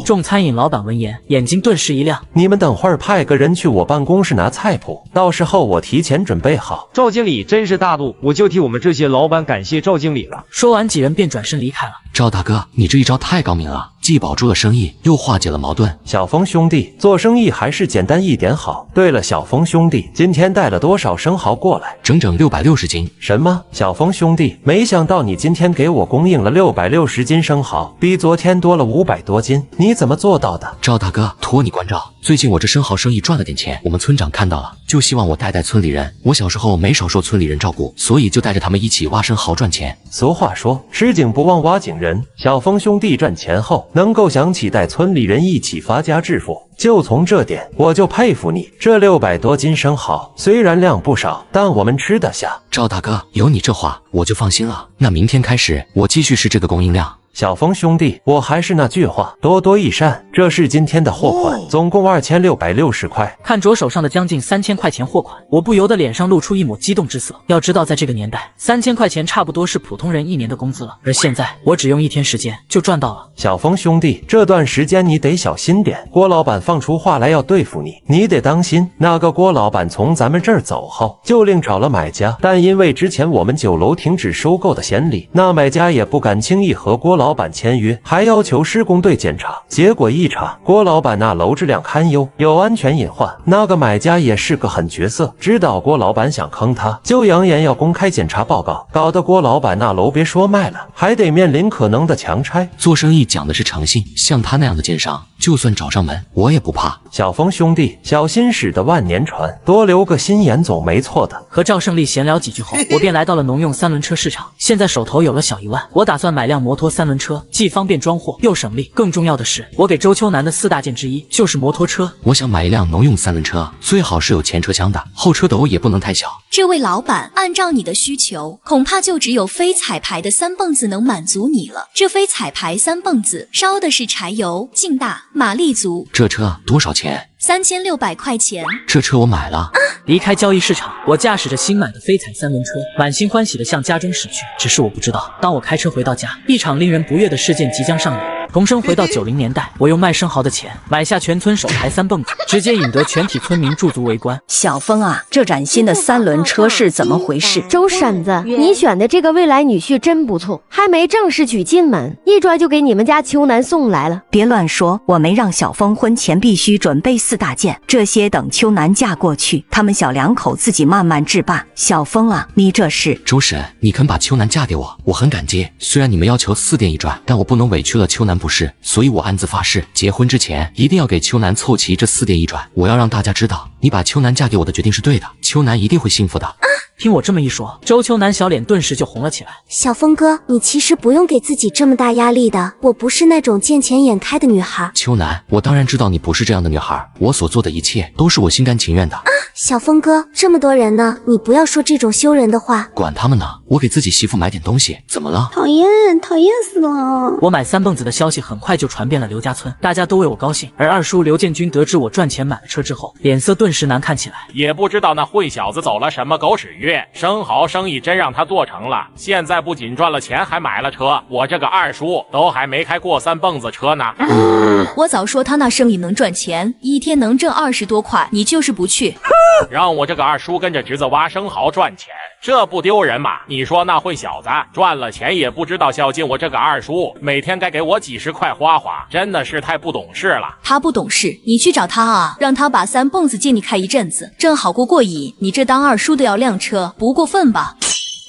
众餐饮老板闻言，眼睛顿时一亮。你们等会儿派个人去我办公室拿菜谱，到时候我提前准备好。赵经理真是大度，我就替我们这些老板感谢赵经理了。说完，几人便转身离开了。赵大哥，你这一招太高明了，既保住了生意，又化解了矛盾。小峰兄弟，做生意还是简单一点好。对了，小峰兄弟，今天带了多少生蚝过来？整整660斤。什么？小峰兄弟，没想到你今天给我供应了660斤生蚝，比昨天多了500多斤，你怎么做到的？赵大哥，托你关照，最近我这生蚝生意赚了点钱，我们村长看到了，就希望我带带村里人。我小时候没少受村里人照顾，所以就带着他们一起挖生蚝赚钱。俗话说，吃井不忘挖井人。小峰兄弟赚钱后，能够想起带村里人一起发家致富，就从这点我就佩服你。这600多斤生蚝虽然量不少，但我们吃得下。赵大哥，有你这话我就放心了。那明天开始，我继续是这个供应量。小峰兄弟，我还是那句话，多多益善。这是今天的货款，总共2660块。看着手上的将近3000块钱货款，我不由得脸上露出一抹激动之色。要知道，在这个年代，3000块钱差不多是普通人1年的工资了，而现在我只用1天时间就赚到了。小峰兄弟，这段时间你得小心点，郭老板放出话来要对付你，你得当心。那个郭老板从咱们这儿走后，就另找了买家，但因为之前我们酒楼停止收购的先例，那买家也不敢轻易和郭老板签约，还要求施工队检查。结果一查，郭老板那楼质量堪忧，有安全隐患。那个买家也是个狠角色，知道郭老板想坑他，就扬言要公开检查报告，搞得郭老板那楼别说卖了，还得面临可能的强拆。做生意讲的是诚信，像他那样的奸商，就算找上门，我也不怕。小峰兄弟，小心驶得万年船，多留个心眼总没错的。和赵胜利闲聊几句后，我便来到了农用3轮车市场。现在手头有了小1万，我打算买辆摩托3轮车，既方便装货又省力。更重要的是，我给周秋楠的4大件之一就是摩托车。我想买一辆农用3轮车，最好是有前车厢的，后车斗也不能太小。这位老板，按照你的需求，恐怕就只有非彩牌的3蹦子能满足你了。这非彩牌3蹦子烧的是柴油，劲大，马力足。这车多少钱？3600块钱。这车我买了。离开交易市场，我驾驶着新买的非彩3轮车，满心欢喜地向家中驶去。只是我不知道，当我开车回到家，一场令人不悦的事件即将上演。重生回到90年代，我用卖生蚝的钱买下全村首台3蹦子，直接引得全体村民驻足围观。小峰啊，这崭新的3轮车是怎么回事？周婶子，你选的这个未来女婿真不错，还没正式娶进门，一拽就给你们家秋楠送来了。别乱说，我没让小峰婚前必须准备4大件，这些等秋楠嫁过去，他们小2口自己慢慢置办。小峰啊，你这是……周婶，你肯把秋楠嫁给我，我很感激。虽然你们要求4店1转，但我不能委屈了秋楠不是，所以我暗自发誓，结婚之前一定要给秋楠凑齐这4店1转。我要让大家知道，你把秋楠嫁给我的决定是对的，秋楠一定会幸福的。听我这么一说，周秋楠小脸顿时就红了起来。小峰哥，你其实不用给自己这么大压力的，我不是那种见钱眼开的女孩。秋楠，我当然知道你不是这样的女孩，我所做的一切都是我心甘情愿的。小峰哥，这么多人呢，你不要说这种羞人的话。管他们呢，我给自己媳妇买点东西，怎么了？讨厌死了！我买3蹦子的消息很快就传遍了刘家村，大家都为我高兴。而二叔刘建军得知我赚钱买了车之后，脸色顿时难看起来。也不知道那混小子走了什么狗屎运，生蚝生意真让他做成了，现在不仅赚了钱，还买了车。我这个二叔都还没开过3蹦子车呢。我早说他那生意能赚钱，一天能挣20多块，你就是不去。让我这个二叔跟着侄子挖生蚝赚钱，这不丢人吗？你说那混小子赚了钱也不知道孝敬我这个二叔，每天该给我几10块花花，真的是太不懂事了。他不懂事，你去找他啊，让他把3蹦子借你开一阵子，正好过瘾。你这当二叔的要辆车，不过分吧？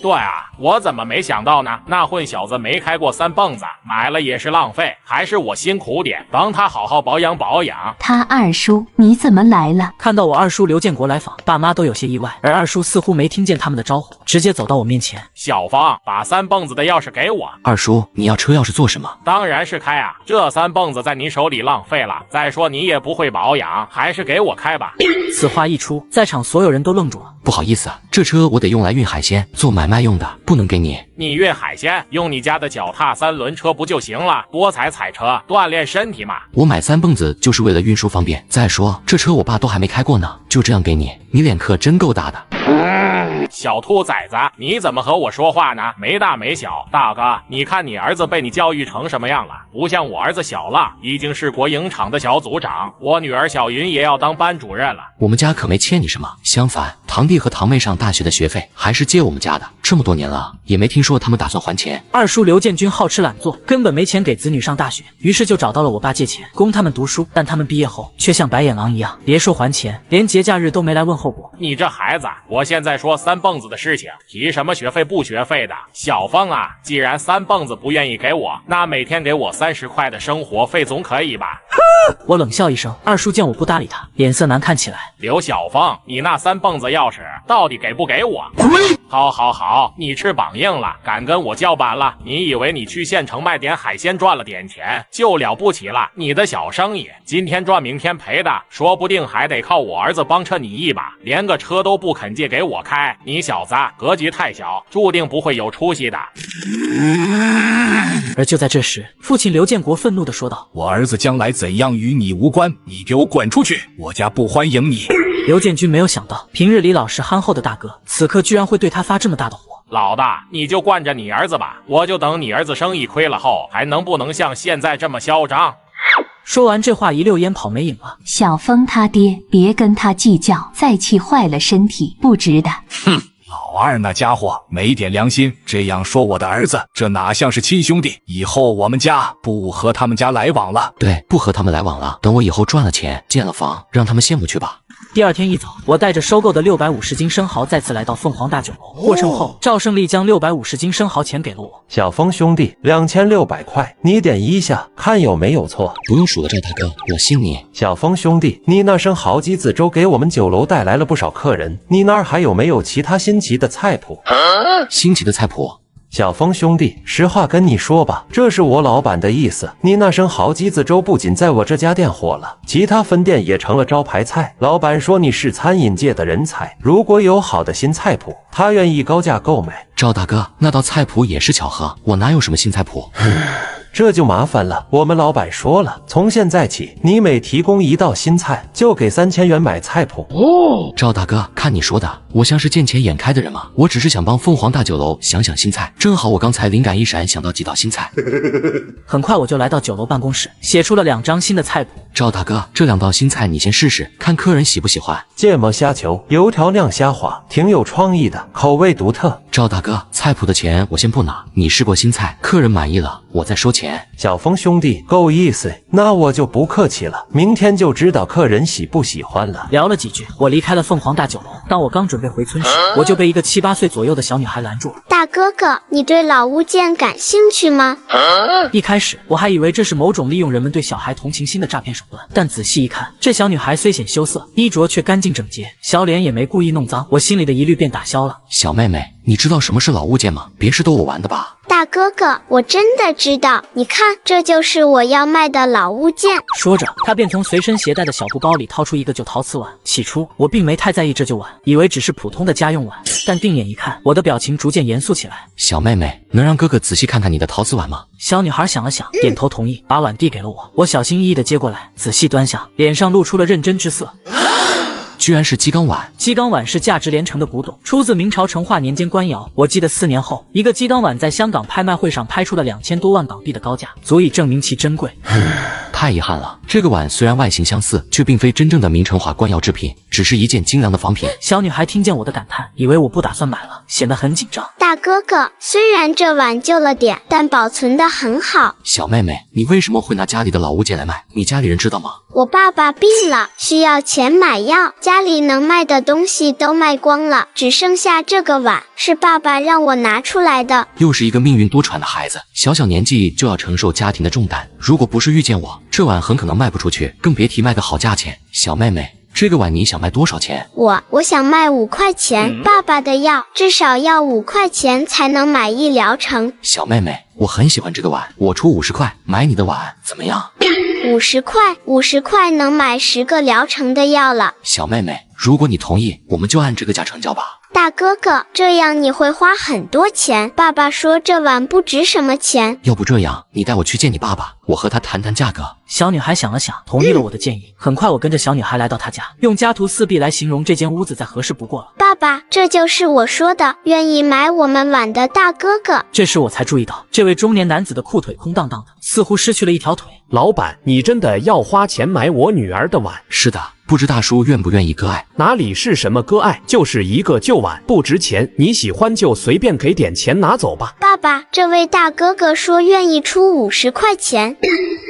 对啊，我怎么没想到呢？那混小子没开过3蹦子，买了也是浪费，还是我辛苦点，帮他好好保养保养。他二叔，你怎么来了？看到我二叔刘建国来访，爸妈都有些意外，而二叔似乎没听见他们的招呼，直接走到我面前。小芳，把3蹦子的钥匙给我。二叔，你要车钥匙做什么？当然是开啊，这3蹦子在你手里浪费了。再说你也不会保养，还是给我开吧。此话一出，在场所有人都愣住了。不好意思啊，这车我得用来运海鲜，做买卖用的，不能给你。你运海鲜，用你家的脚踏3轮车不就行了？多踩踩车，锻炼身体嘛。我买3蹦子就是为了运输方便。再说这车我爸都还没开过呢，就这样给你，你脸可真够大的。小兔崽子，你怎么和我说话呢？没大没小。大哥，你看你儿子被你教育成什么样了？不像我儿子小浪，已经是国营厂的小组长，我女儿小云也要当班主任了。我们家可没欠你什么，相反，堂弟和堂妹上大学的学费还是借我们家的，这么多年了，也没听说他们打算还钱。二叔刘建军好吃懒做，根本没钱给子女上大学，于是就找到了我爸借钱供他们读书，但他们毕业后却像白眼狼一样，别说还钱，连节假日都没来问候过。你这孩子，我现在说3蹦子的事情，提什么学费不学费的？小芳啊，既然3蹦子不愿意给我，那每天给我30块的生活费总可以吧？我冷笑一声，二叔见我不搭理他，脸色难看起来。刘小峰，你那3蹦子钥匙到底给不给我？好，你翅膀硬了，敢跟我叫板了？你以为你去县城卖点海鲜赚了点钱就了不起了？你的小生意今天赚明天赔的，说不定还得靠我儿子帮衬你一把，连个车都不肯借给我开。你小子格局太小，注定不会有出息的。而就在这时，父亲刘建国愤怒地说道：“我儿子将来怎样与你无关，你给我滚出去！我家不欢迎你！”刘建军没有想到，平日里老实憨厚的大哥，此刻居然会对他发这么大的火。老大，你就惯着你儿子吧，我就等你儿子生意亏了后，还能不能像现在这么嚣张？说完这话，一溜烟跑没影了。小峰他爹，别跟他计较，再气坏了身体，不值得。哼！老二那家伙没点良心，这样说我的儿子，这哪像是亲兄弟？以后我们家不和他们家来往了。对，不和他们来往了。等我以后赚了钱，建了房，让他们羡慕去吧。第二天一早，我带着收购的650斤生蚝再次来到凤凰大酒楼。过程后，赵胜利将650斤生蚝钱给了我。小峰兄弟，2600块，你点一下，看有没有错。不用数了，赵大哥，我信你。小峰兄弟，你那生蚝鸡子粥给我们酒楼带来了不少客人，你那儿还有没有其他新奇的菜谱？新奇的菜谱？小峰兄弟，实话跟你说吧，这是我老板的意思。你那生蚝鸡子粥不仅在我这家店火了，其他分店也成了招牌菜。老板说你是餐饮界的人才，如果有好的新菜谱，他愿意高价购买。赵大哥，那道菜谱也是巧合，我哪有什么新菜谱？这就麻烦了，我们老板说了，从现在起，你每提供一道新菜，就给3000元买菜谱。哦，赵大哥，看你说的，我像是见钱眼开的人吗？我只是想帮凤凰大酒楼想新菜，正好我刚才灵感一闪，想到几道新菜。很快我就来到酒楼办公室，写出了2张新的菜谱。赵大哥，这2道新菜你先试试，看客人喜不喜欢。芥末虾球、油条酿虾滑，挺有创意的，口味独特。赵大哥，菜谱的钱我先不拿，你试过新菜，客人满意了，我再收钱。小峰兄弟，够意思，那我就不客气了，明天就知道客人喜不喜欢了。聊了几句，我离开了凤凰大酒楼。当我刚准备回村时，我就被一个7、8岁左右的小女孩拦住了。大哥哥，你对老物件感兴趣吗？一开始我还以为这是某种利用人们对小孩同情心的诈骗手段，但仔细一看，这小女孩虽显羞涩，衣着却干净整洁，小脸也没故意弄脏，我心里的疑虑便打消了。小妹妹，你知道什么是老物件吗？别是逗我玩的吧？大哥哥，我真的知道，你看，这就是我要卖的老物件。说着，他便从随身携带的小布包里掏出一个旧陶瓷碗。起初我并没太在意这旧碗，以为只是普通的家用碗，但定眼一看，我的表情逐渐严肃起来。小妹妹，能让哥哥仔细看看你的陶瓷碗吗？小女孩想了想，点头同意，把碗递给了我。我小心翼翼地接过来，仔细端详，脸上露出了认真之色。居然是鸡缸碗！鸡缸碗是价值连城的古董，出自明朝成化年间官窑。我记得4年后，一个鸡缸碗在香港拍卖会上拍出了2000多万港币的高价，足以证明其珍贵。太遗憾了，这个碗虽然外形相似，却并非真正的明成化官窑制品，只是一件精良的仿品。小女孩听见我的感叹，以为我不打算买了，显得很紧张。大哥哥，虽然这碗旧了点，但保存得很好。小妹妹，你为什么会拿家里的老物件来卖？你家里人知道吗？我爸爸病了，需要钱买药，家里能卖的东西都卖光了，只剩下这个碗，是爸爸让我拿出来的。又是一个命运多舛的孩子，小年纪就要承受家庭的重担。如果不是遇见我，这碗很可能卖不出去，更别提卖个好价钱。小妹妹，这个碗你想卖多少钱？我想卖5块钱，爸爸的药至少要5块钱才能买1疗程。小妹妹，我很喜欢这个碗，我出50块买你的碗，怎么样？50块能买10个疗程的药了。小妹妹，如果你同意，我们就按这个价成交吧。大哥哥，这样你会花很多钱。爸爸说这碗不值什么钱。要不这样，你带我去见你爸爸，我和他谈谈价格。小女孩想了想，同意了我的建议。很快，我跟着小女孩来到她家，用家徒四壁来形容这间屋子再合适不过了。爸爸，这就是我说的愿意买我们碗的大哥哥。这时我才注意到，这位中年男子的裤腿空荡荡的，似乎失去了一条腿。老板，你真的要花钱买我女儿的碗？是的，不知大叔愿不愿意割爱？哪里是什么割爱，就是一个旧碗，不值钱，你喜欢就随便给点钱拿走吧。爸爸，这位大哥哥说愿意出50块钱。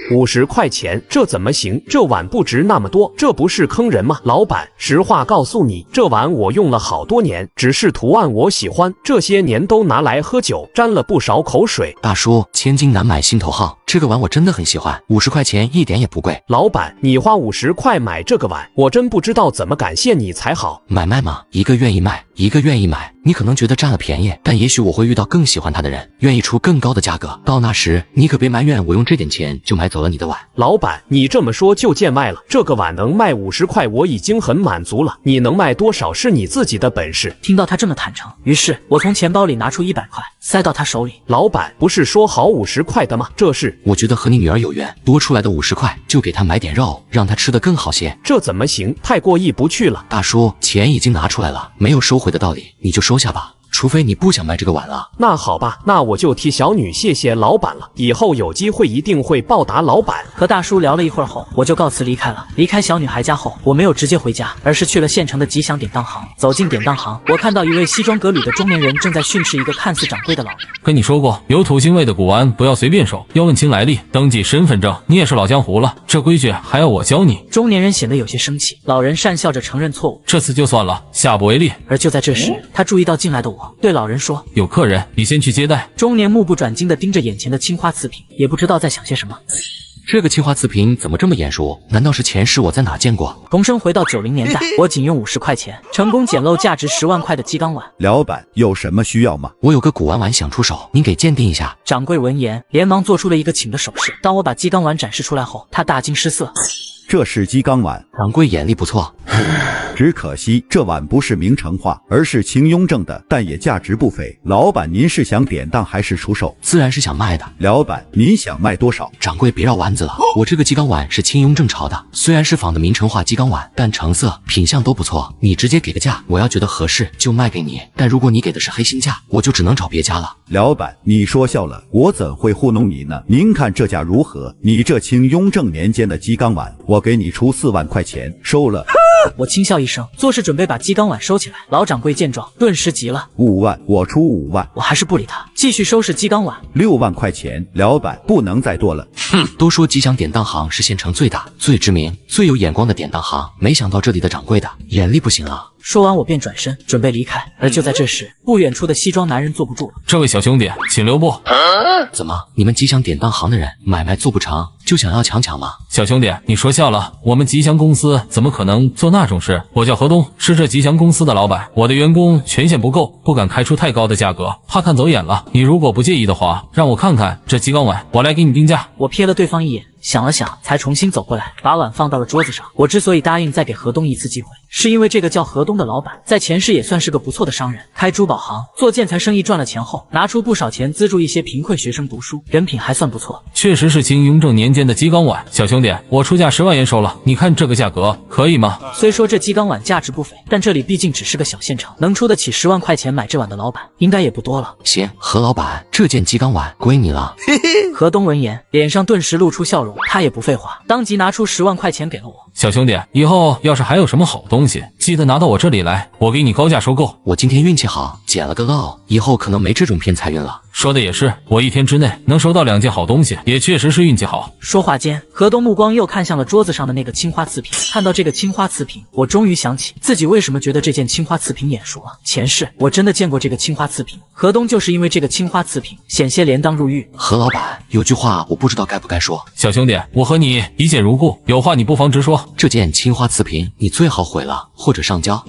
50块钱，这怎么行？这碗不值那么多，这不是坑人吗？老板，实话告诉你，这碗我用了好多年，只是图案我喜欢，这些年都拿来喝酒，沾了不少口水。大叔，千金难买心头好，这个碗我真的很喜欢，50块钱一点也不贵。老板，你花50块买这个碗，我真不知道怎么感谢你才好。买卖嘛，一个愿意卖，一个愿意买。你可能觉得占了便宜，但也许我会遇到更喜欢它的人，愿意出更高的价格。到那时，你可别埋怨我用这点钱就买走了你的碗。老板，你这么说就贱卖了。这个碗能卖50块，我已经很满足了。你能卖多少是你自己的本事。听到他这么坦诚，于是我从钱包里拿出100块，塞到他手里。老板，不是说好50块的吗？这是……我觉得和你女儿有缘，多出来的50块就给她买点肉，让她吃得更好些。这怎么行？太过意不去了。大叔，钱已经拿出来了，没有收回的道理，你就收下吧。除非你不想卖这个碗了。那好吧，那我就替小女谢谢老板了，以后有机会一定会报答老板。和大叔聊了一会儿后，我就告辞离开了。离开小女孩家后，我没有直接回家，而是去了县城的吉祥典当行。走进典当行，我看到一位西装革履的中年人正在训斥一个看似掌柜的老人。跟你说过，有土腥味的古玩不要随便收，要问清来历，登记身份证。你也是老江湖了，这规矩还要我教你？中年人显得有些生气，老人讪笑着承认错误。这次就算了，下不为例。而就在这时，他注意到进来的我，对老人说：“有客人，你先去接待。”中年目不转睛地盯着眼前的青花瓷瓶，也不知道在想些什么。这个青花瓷瓶怎么这么眼熟？难道是前世我在哪见过？重生回到90年代，我仅用50块钱，成功捡漏价值10万块的鸡缸碗。老板有什么需要吗？我有个古玩碗想出手，您给鉴定一下。掌柜闻言，连忙做出了一个请的手势。当我把鸡缸碗展示出来后，他大惊失色。这是鸡缸碗，掌柜眼力不错。只可惜这碗不是明成画，而是清雍正的，但也价值不菲。老板，您是想典当还是出售？自然是想卖的。老板，您想卖多少？掌柜别绕弯子了，我这个鸡缸碗是清雍正朝的，虽然是仿的明成画鸡缸碗，但成色品相都不错。你直接给个价，我要觉得合适就卖给你。但如果你给的是黑心价，我就只能找别家了。老板，你说笑了，我怎会糊弄你呢？您看这价如何？你这清雍正年间的鸡缸碗，我给你出4万块钱，收了。我轻笑一声，做事准备把鸡缸碗收起来。老掌柜见状，顿时急了：“5万，我出5万。”我还是不理他，继续收拾鸡缸碗。6万块钱，老板不能再多了。哼，都说吉祥典当行是县城最大、最知名、最有眼光的典当行，没想到这里的掌柜的眼力不行啊。说完，我便转身准备离开，而就在这时，不远处的西装男人坐不住了：“这位小兄弟，请留步。”怎么，你们吉祥典当行的人买卖做不成，就想要强抢吗？小兄弟，你说笑了，我们吉祥公司怎么可能做那种事？我叫何东，是这吉祥公司的老板，我的员工权限不够，不敢开出太高的价格，怕看走眼了。你如果不介意的话，让我看看这鸡缸碗，我来给你定价。我瞥了对方一眼，想了想，才重新走过来，把碗放到了桌子上。我之所以答应再给何东一次机会，是因为这个叫何东的老板在前世也算是个不错的商人，开珠宝行、做建材生意赚了钱后，拿出不少钱资助一些贫困学生读书，人品还算不错。确实是清雍正年间的鸡缸碗，小兄弟，我出价10万元收了，你看这个价格可以吗？虽说这鸡缸碗价值不菲，但这里毕竟只是个小县城，能出得起10万块钱买这碗的老板，应该也不多了。行，何老板，这件鸡缸碗归你了。何东闻言，脸上顿时露出笑容，他也不废话，当即拿出10万块钱给了我。小兄弟，以后要是还有什么好东西，记得拿到我这里来，我给你高价收购。我今天运气好，捡了个漏，以后可能没这种偏财运了。说的也是，我1天之内能收到2件好东西，也确实是运气好。说话间，何东目光又看向了桌子上的那个青花瓷瓶。看到这个青花瓷瓶，我终于想起自己为什么觉得这件青花瓷瓶眼熟了。前世我真的见过这个青花瓷瓶，何东就是因为这个青花瓷瓶险些连当入狱。何老板，有句话我不知道该不该说。小兄弟，我和你一见如故，有话你不妨直说。这件青花瓷瓶你最好毁了，或者上交。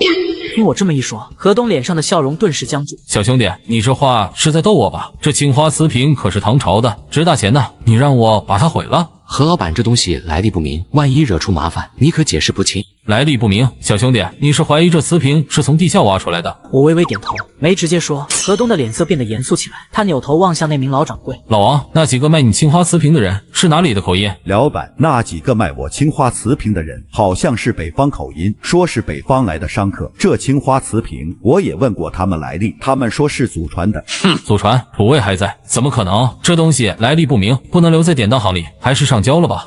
听我这么一说，何东脸上的笑容顿时僵住。小兄弟，你这话是在逗我吧？这青花瓷瓶可是唐朝的，值大钱呢，你让我把它毁了？何老板，这东西来历不明，万一惹出麻烦，你可解释不清。来历不明，小兄弟，你是怀疑这瓷瓶是从地下挖出来的？我微微点头，没直接说。何东的脸色变得严肃起来，他扭头望向那名老掌柜：“老王，那几个卖你青花瓷瓶的人是哪里的口音？”老板，那几个卖我青花瓷瓶的人好像是北方口音，说是北方来的商客。这青花瓷瓶我也问过他们来历，他们说是祖传的。哼，祖传，土味还在，怎么可能？这东西来历不明，不能留在典当行里，还是上交了吧。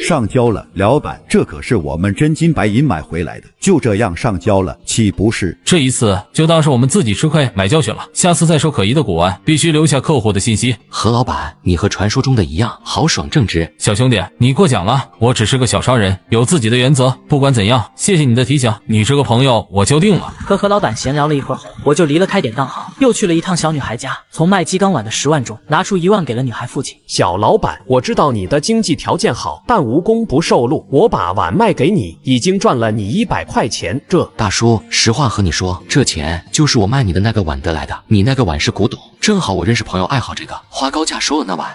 上交了，老板，这可是我们真金白银买回来的，就这样上交了，岂不是？这一次就当是我们自己吃亏买教训了，下次再收可疑的古玩，必须留下客户的信息。何老板，你和传说中的一样，豪爽正直。小兄弟，你过奖了，我只是个小商人，有自己的原则。不管怎样，谢谢你的提醒，你这个朋友我就定了。和老板闲聊了一会儿后，我就离了开典当行，又去了一趟小女孩家，从卖鸡缸碗的10万中拿出1万给了女孩父亲。小老板，我知道你的经济条件好，但无功不受禄。我把碗卖给你，已经赚了你100块钱。这大叔，实话和你说，这钱就是我卖你的那个碗得来的。你那个碗是古董，正好我认识朋友爱好这个，花高价收了那碗。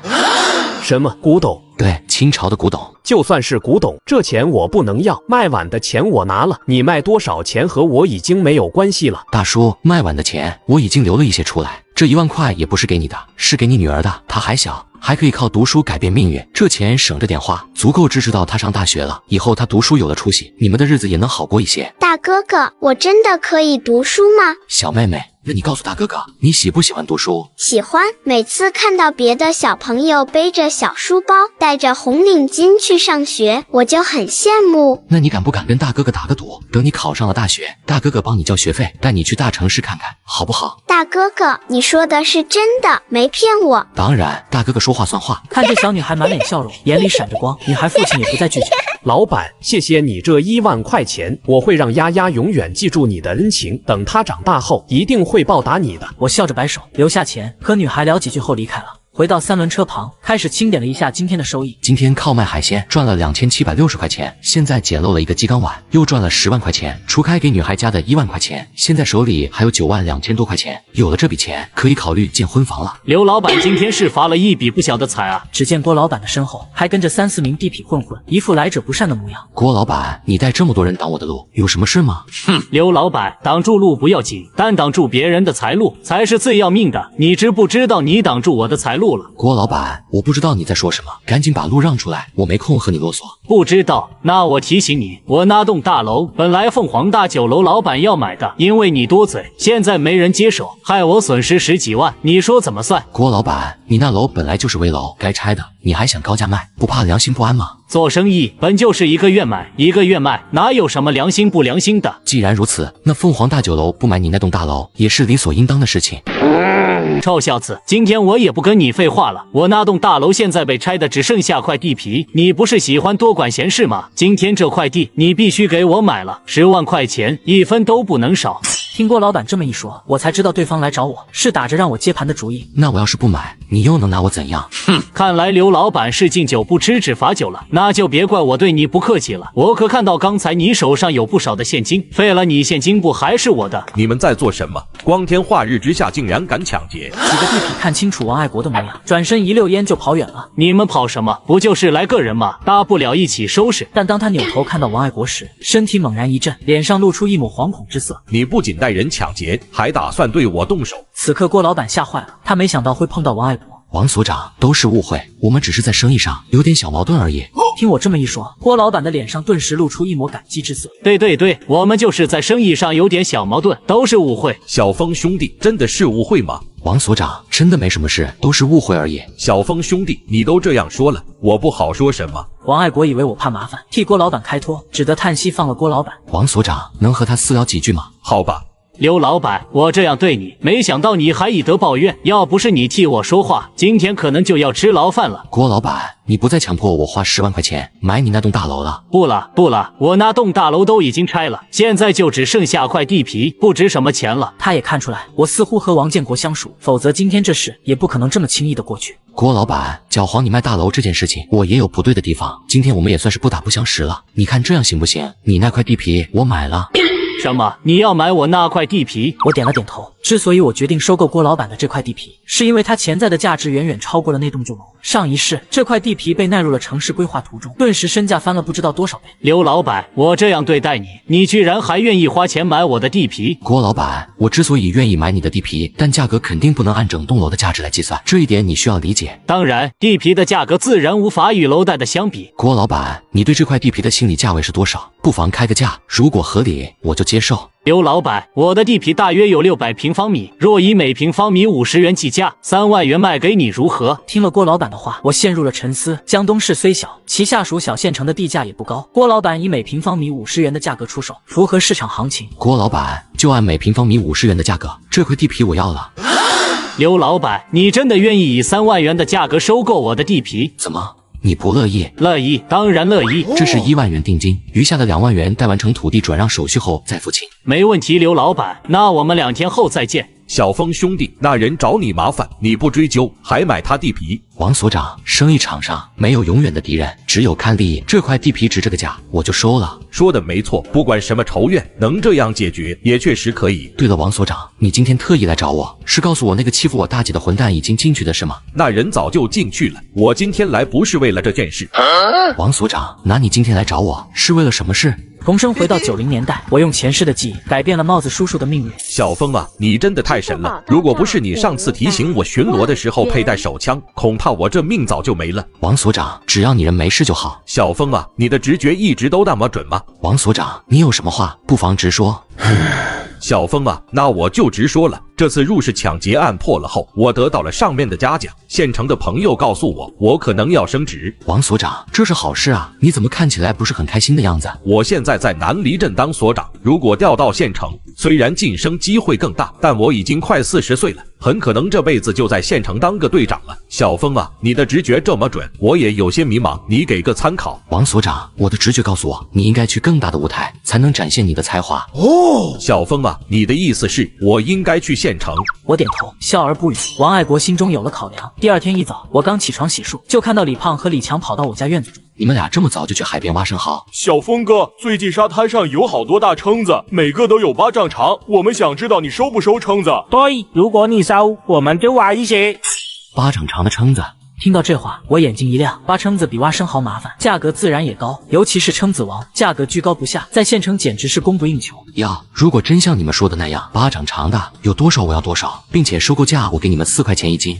什么古董？对，清朝的古董。就算是古董，这钱我不能要，卖碗的钱我拿了，你卖多少钱和我已经没有关系了。大叔，卖碗的钱我已经留了一些出来，这1万块也不是给你的，是给你女儿的，她还小，还可以靠读书改变命运，这钱省着点花，足够支持到她上大学了，以后她读书有了出息，你们的日子也能好过一些。大哥哥，我真的可以读书吗？小妹妹，那你告诉大哥哥，你喜不喜欢读书？喜欢，每次看到别的小朋友背着小书包，带着红领巾去上学，我就很羡慕。那你敢不敢跟大哥哥打个赌？等你考上了大学，大哥哥帮你交学费，带你去大城市看看，好不好？大哥哥，你说的是真的，没骗我。当然，大哥哥说话算话。看着小女孩满脸笑容，眼里闪着光，女孩父亲也不再拒绝。老板，谢谢你这1万块钱，我会让丫丫永远记住你的恩情，等她长大后一定会报答你的。我笑着摆手，留下钱，和女孩聊几句后离开了。回到3轮车旁，开始清点了一下今天的收益。今天靠卖海鲜赚了2760块钱，现在捡漏了一个鸡缸碗，又赚了10万块钱，除开给女孩家的1万块钱，现在手里还有9万2000多块钱。有了这笔钱，可以考虑建婚房了。刘老板今天是发了一笔不小的财啊！只见郭老板的身后还跟着3、4名地痞混混，一副来者不善的模样。郭老板，你带这么多人挡我的路，有什么事吗？哼，刘老板，挡住路不要紧，但挡住别人的财路才是最要命的。你知不知道你挡住我的财路了？郭老板，我不知道你在说什么，赶紧把路让出来，我没空和你啰嗦。不知道，那我提醒你，我那栋大楼本来凤凰大酒楼老板要买的，因为你多嘴，现在没人接手，害我损失10几万，你说怎么算？郭老板，你那楼本来就是危楼，该拆的，你还想高价卖，不怕良心不安吗？做生意本就是一个愿买一个愿卖，哪有什么良心不良心的？既然如此，那凤凰大酒楼不买你那栋大楼也是理所应当的事情。臭小子，今天我也不跟你废话了，我那栋大楼现在被拆的只剩下块地皮，你不是喜欢多管闲事吗？今天这块地你必须给我买了，10万块钱，1分都不能少。听郭老板这么一说，我才知道对方来找我是打着让我接盘的主意。那我要是不买，你又能拿我怎样？哼，看来刘老板是敬酒不吃只罚酒了，那就别怪我对你不客气了。我可看到刚才你手上有不少的现金，废了你现金不还是我的？你们在做什么？光天化日之下竟然敢抢劫！几个地痞看清楚王爱国的模样，转身一溜烟就跑远了。你们跑什么？不就是来个人吗？大不了一起收拾。但当他扭头看到王爱国时，身体猛然一震，脸上露出一抹惶恐之色。你不仅带人抢劫，还打算对我动手？此刻郭老板吓坏了，他没想到会碰到王爱国。王所长，都是误会，我们只是在生意上有点小矛盾而已。听我这么一说，郭老板的脸上顿时露出一抹感激之色。对，我们就是在生意上有点小矛盾，都是误会。小峰兄弟，真的是误会吗？王所长，真的没什么事，都是误会而已。小峰兄弟，你都这样说了，我不好说什么。王爱国以为我怕麻烦，替郭老板开脱，只得叹息放了郭老板。王所长，能和他私聊几句吗？好吧。刘老板，我这样对你，没想到你还以德报怨。要不是你替我说话，今天可能就要吃牢饭了。郭老板，你不再强迫我花10万块钱买你那栋大楼了？不了，我那栋大楼都已经拆了，现在就只剩下块地皮，不值什么钱了。他也看出来我似乎和王建国相熟，否则今天这事也不可能这么轻易的过去。郭老板，搅黄你卖大楼这件事情，我也有不对的地方。今天我们也算是不打不相识了，你看这样行不行？你那块地皮我买了。什么？你要买我那块地皮？我点了点头。之所以我决定收购郭老板的这块地皮，是因为它潜在的价值远远超过了那栋旧楼。上一世，这块地皮被纳入了城市规划图中，顿时身价翻了不知道多少倍。刘老板，我这样对待你，你居然还愿意花钱买我的地皮？郭老板，我之所以愿意买你的地皮，但价格肯定不能按整栋楼的价值来计算，这一点你需要理解。当然，地皮的价格自然无法与楼带的相比。郭老板，你对这块地皮的心理价位是多少？不妨开个价，如果合理，我就接受。刘老板，我的地皮大约有600平方米，若以每平方米50元计价，3万元卖给你如何？听了郭老板的话，我陷入了沉思。江东市虽小，其下属小县城的地价也不高。郭老板以每平方米50元的价格出手，符合市场行情。郭老板就按每平方米50元的价格，这块地皮我要了。刘老板，你真的愿意以3万元的价格收购我的地皮？怎么？你不乐意？乐意，当然乐意。这是1万元定金，余下的2万元待完成土地转让手续后再付清。没问题，刘老板，那我们2天后再见。小峰兄弟，那人找你麻烦，你不追究，还买他地皮。王所长，生意场上没有永远的敌人，只有看利益。这块地皮值这个价，我就收了。说的没错，不管什么仇怨，能这样解决，也确实可以。对了，王所长，你今天特意来找我，是告诉我那个欺负我大姐的混蛋已经进去的是吗？那人早就进去了，我今天来不是为了这件事。王所长，那你今天来找我是为了什么事？重生回到90年代，我用前世的记忆改变了帽子叔叔的命运。小峰啊，你真的太神了！如果不是你上次提醒我巡逻的时候佩戴手枪，恐怕我这命早就没了。王所长，只要你人没事就好。小峰啊，你的直觉一直都那么准吗？王所长，你有什么话不妨直说。小峰啊，那我就直说了。这次入室抢劫案破了后，我得到了上面的嘉奖。县城的朋友告诉我，我可能要升职。王所长，这是好事啊！你怎么看起来不是很开心的样子？我现在在南离镇当所长，如果调到县城，虽然晋升机会更大，但我已经快40岁了，很可能这辈子就在县城当个队长了。小峰啊，你的直觉这么准，我也有些迷茫，你给个参考。王所长，我的直觉告诉我，你应该去更大的舞台，才能展现你的才华。小峰啊，你的意思是我应该去县城？我点头，笑而不语。王爱国心中有了考量。第2天一早，我刚起床洗漱，就看到李胖和李强跑到我家院子中。你们俩这么早就去海边挖生蚝？小峰哥，最近沙滩上有好多大蛏子，每个都有8丈长，我们想知道你收不收蛏子？对，如果你收，我们就挖一些。8丈长的蛏子。听到这话，我眼睛一亮。挖蛏子比挖生蚝麻烦，价格自然也高，尤其是蛏子王，价格居高不下，在县城简直是供不应求。如果真像你们说的那样，8丈长的有多少我要多少，并且收购价我给你们4块钱一斤。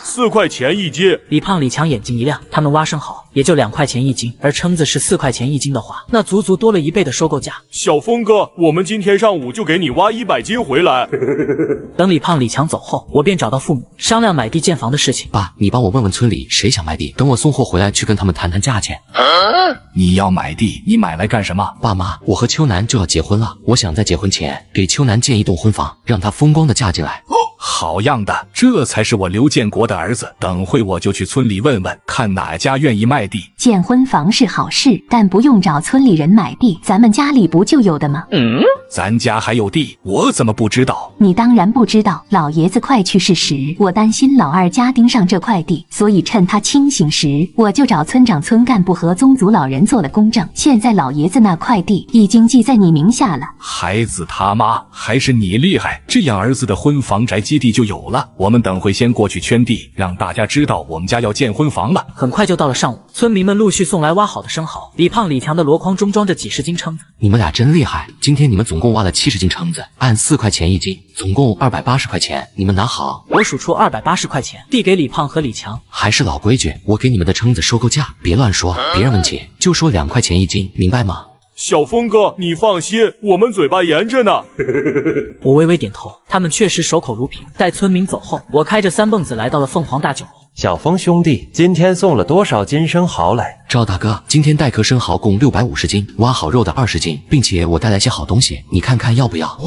4块钱一斤。李胖、李强眼睛一亮，他们挖生蚝也就2块钱一斤，而蛏子是4块钱一斤的话，那足足多了1倍的收购价。小峰哥，我们今天上午就给你挖100斤回来。等李胖、李强走后，我便找到父母商量买地建房的事情。爸，你帮我问问村里谁想卖地，等我送货回来去跟他们谈谈价钱。你要买地，你买来干什么？爸妈，我和秋楠就要结婚了，我想在结婚前给秋楠建一栋婚房，让她风光的嫁进来。好样的，这才是我刘建国的儿子。等会我就去村里问问，看哪家愿意卖地。建婚房是好事，但不用找村里人买地，咱们家里不就有的吗？咱家还有地，我怎么不知道？你当然不知道，老爷子快去世时，我担心老二家盯上这块地，所以趁他清醒时，我就找村长、村干部和宗族老人做了公证。现在老爷子那块地已经记在你名下了。孩子他妈，还是你厉害，这样儿子的婚房宅基地就有了。我们等会先过去圈地，让大家知道我们家要建婚房了。很快就到了上午，村民们陆续送来挖好的生蚝，李胖、李强的箩筐中装着几十斤蛏子。你们俩真厉害，今天你们总共挖了70斤蛏子，按4块钱一斤，总共280块钱，你们拿好。我数出280块钱，递给李胖和李强。还是老规矩，我给你们的蛏子收购价，别乱说，别人问起就说2块钱一斤，明白吗？小峰哥，你放心，我们嘴巴严着呢。我微微点头，他们确实守口如瓶。待村民走后，我开着3蹦子来到了凤凰大酒楼。小峰兄弟，今天送了多少斤生蚝来？赵大哥，今天待客生蚝共650斤，挖好肉的20斤，并且我带来些好东西，你看看要不要？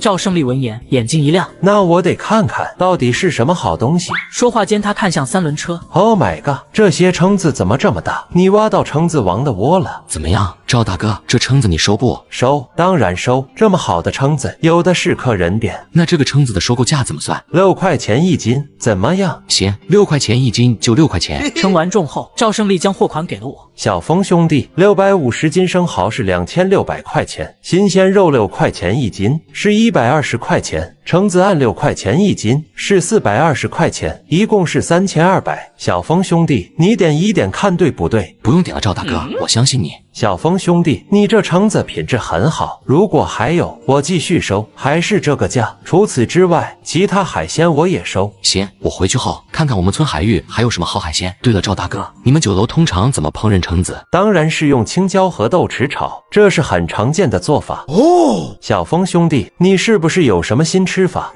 赵胜利闻言眼睛一亮，那我得看看到底是什么好东西。说话间，他看向3轮车。Oh my god， 这些蛏子怎么这么大？你挖到蛏子王的窝了？怎么样，赵大哥，这蛏子你收不？收，当然收。这么好的蛏子，有的是客人点。那这个蛏子的收购价怎么算？6块钱一斤，怎么样？行，6块钱一斤就6块钱。称完重后，赵胜利将货款给了我。小峰兄弟，650斤生蚝是2600块钱，新鲜肉6块钱一斤是120块钱，蛏子按6块钱一斤是420块钱，一共是3200。小峰兄弟，你点一点看对不对？不用点了，赵大哥，我相信你。小峰兄弟，你这橙子品质很好，如果还有，我继续收，还是这个价。除此之外，其他海鲜我也收。行，我回去后看看我们村海域还有什么好海鲜。对了，赵大哥，你们酒楼通常怎么烹饪橙子？当然是用青椒和豆豉炒，这是很常见的做法。哦，小峰兄弟，你是不是有什么新吃法？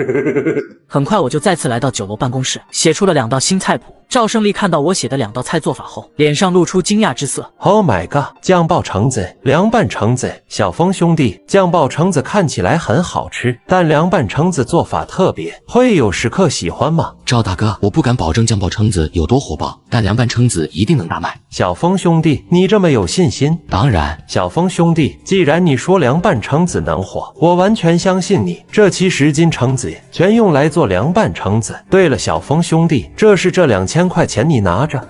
很快我就再次来到酒楼办公室，写出了2道新菜谱。赵胜利看到我写的2道菜做法后，脸上露出惊讶之色。Oh my god！ 酱爆橙子、凉拌橙子，小峰兄弟，酱爆橙子看起来很好吃，但凉拌橙子做法特别，会有食客喜欢吗？赵大哥，我不敢保证酱爆橙子有多火爆，但凉拌橙子一定能大卖。小峰兄弟，你这么有信心？当然。小峰兄弟，既然你说凉拌橙子能火，我完全相信你。这期10斤橙子全用来做凉拌橙子。对了，小峰兄弟，这是这2000块钱你拿着。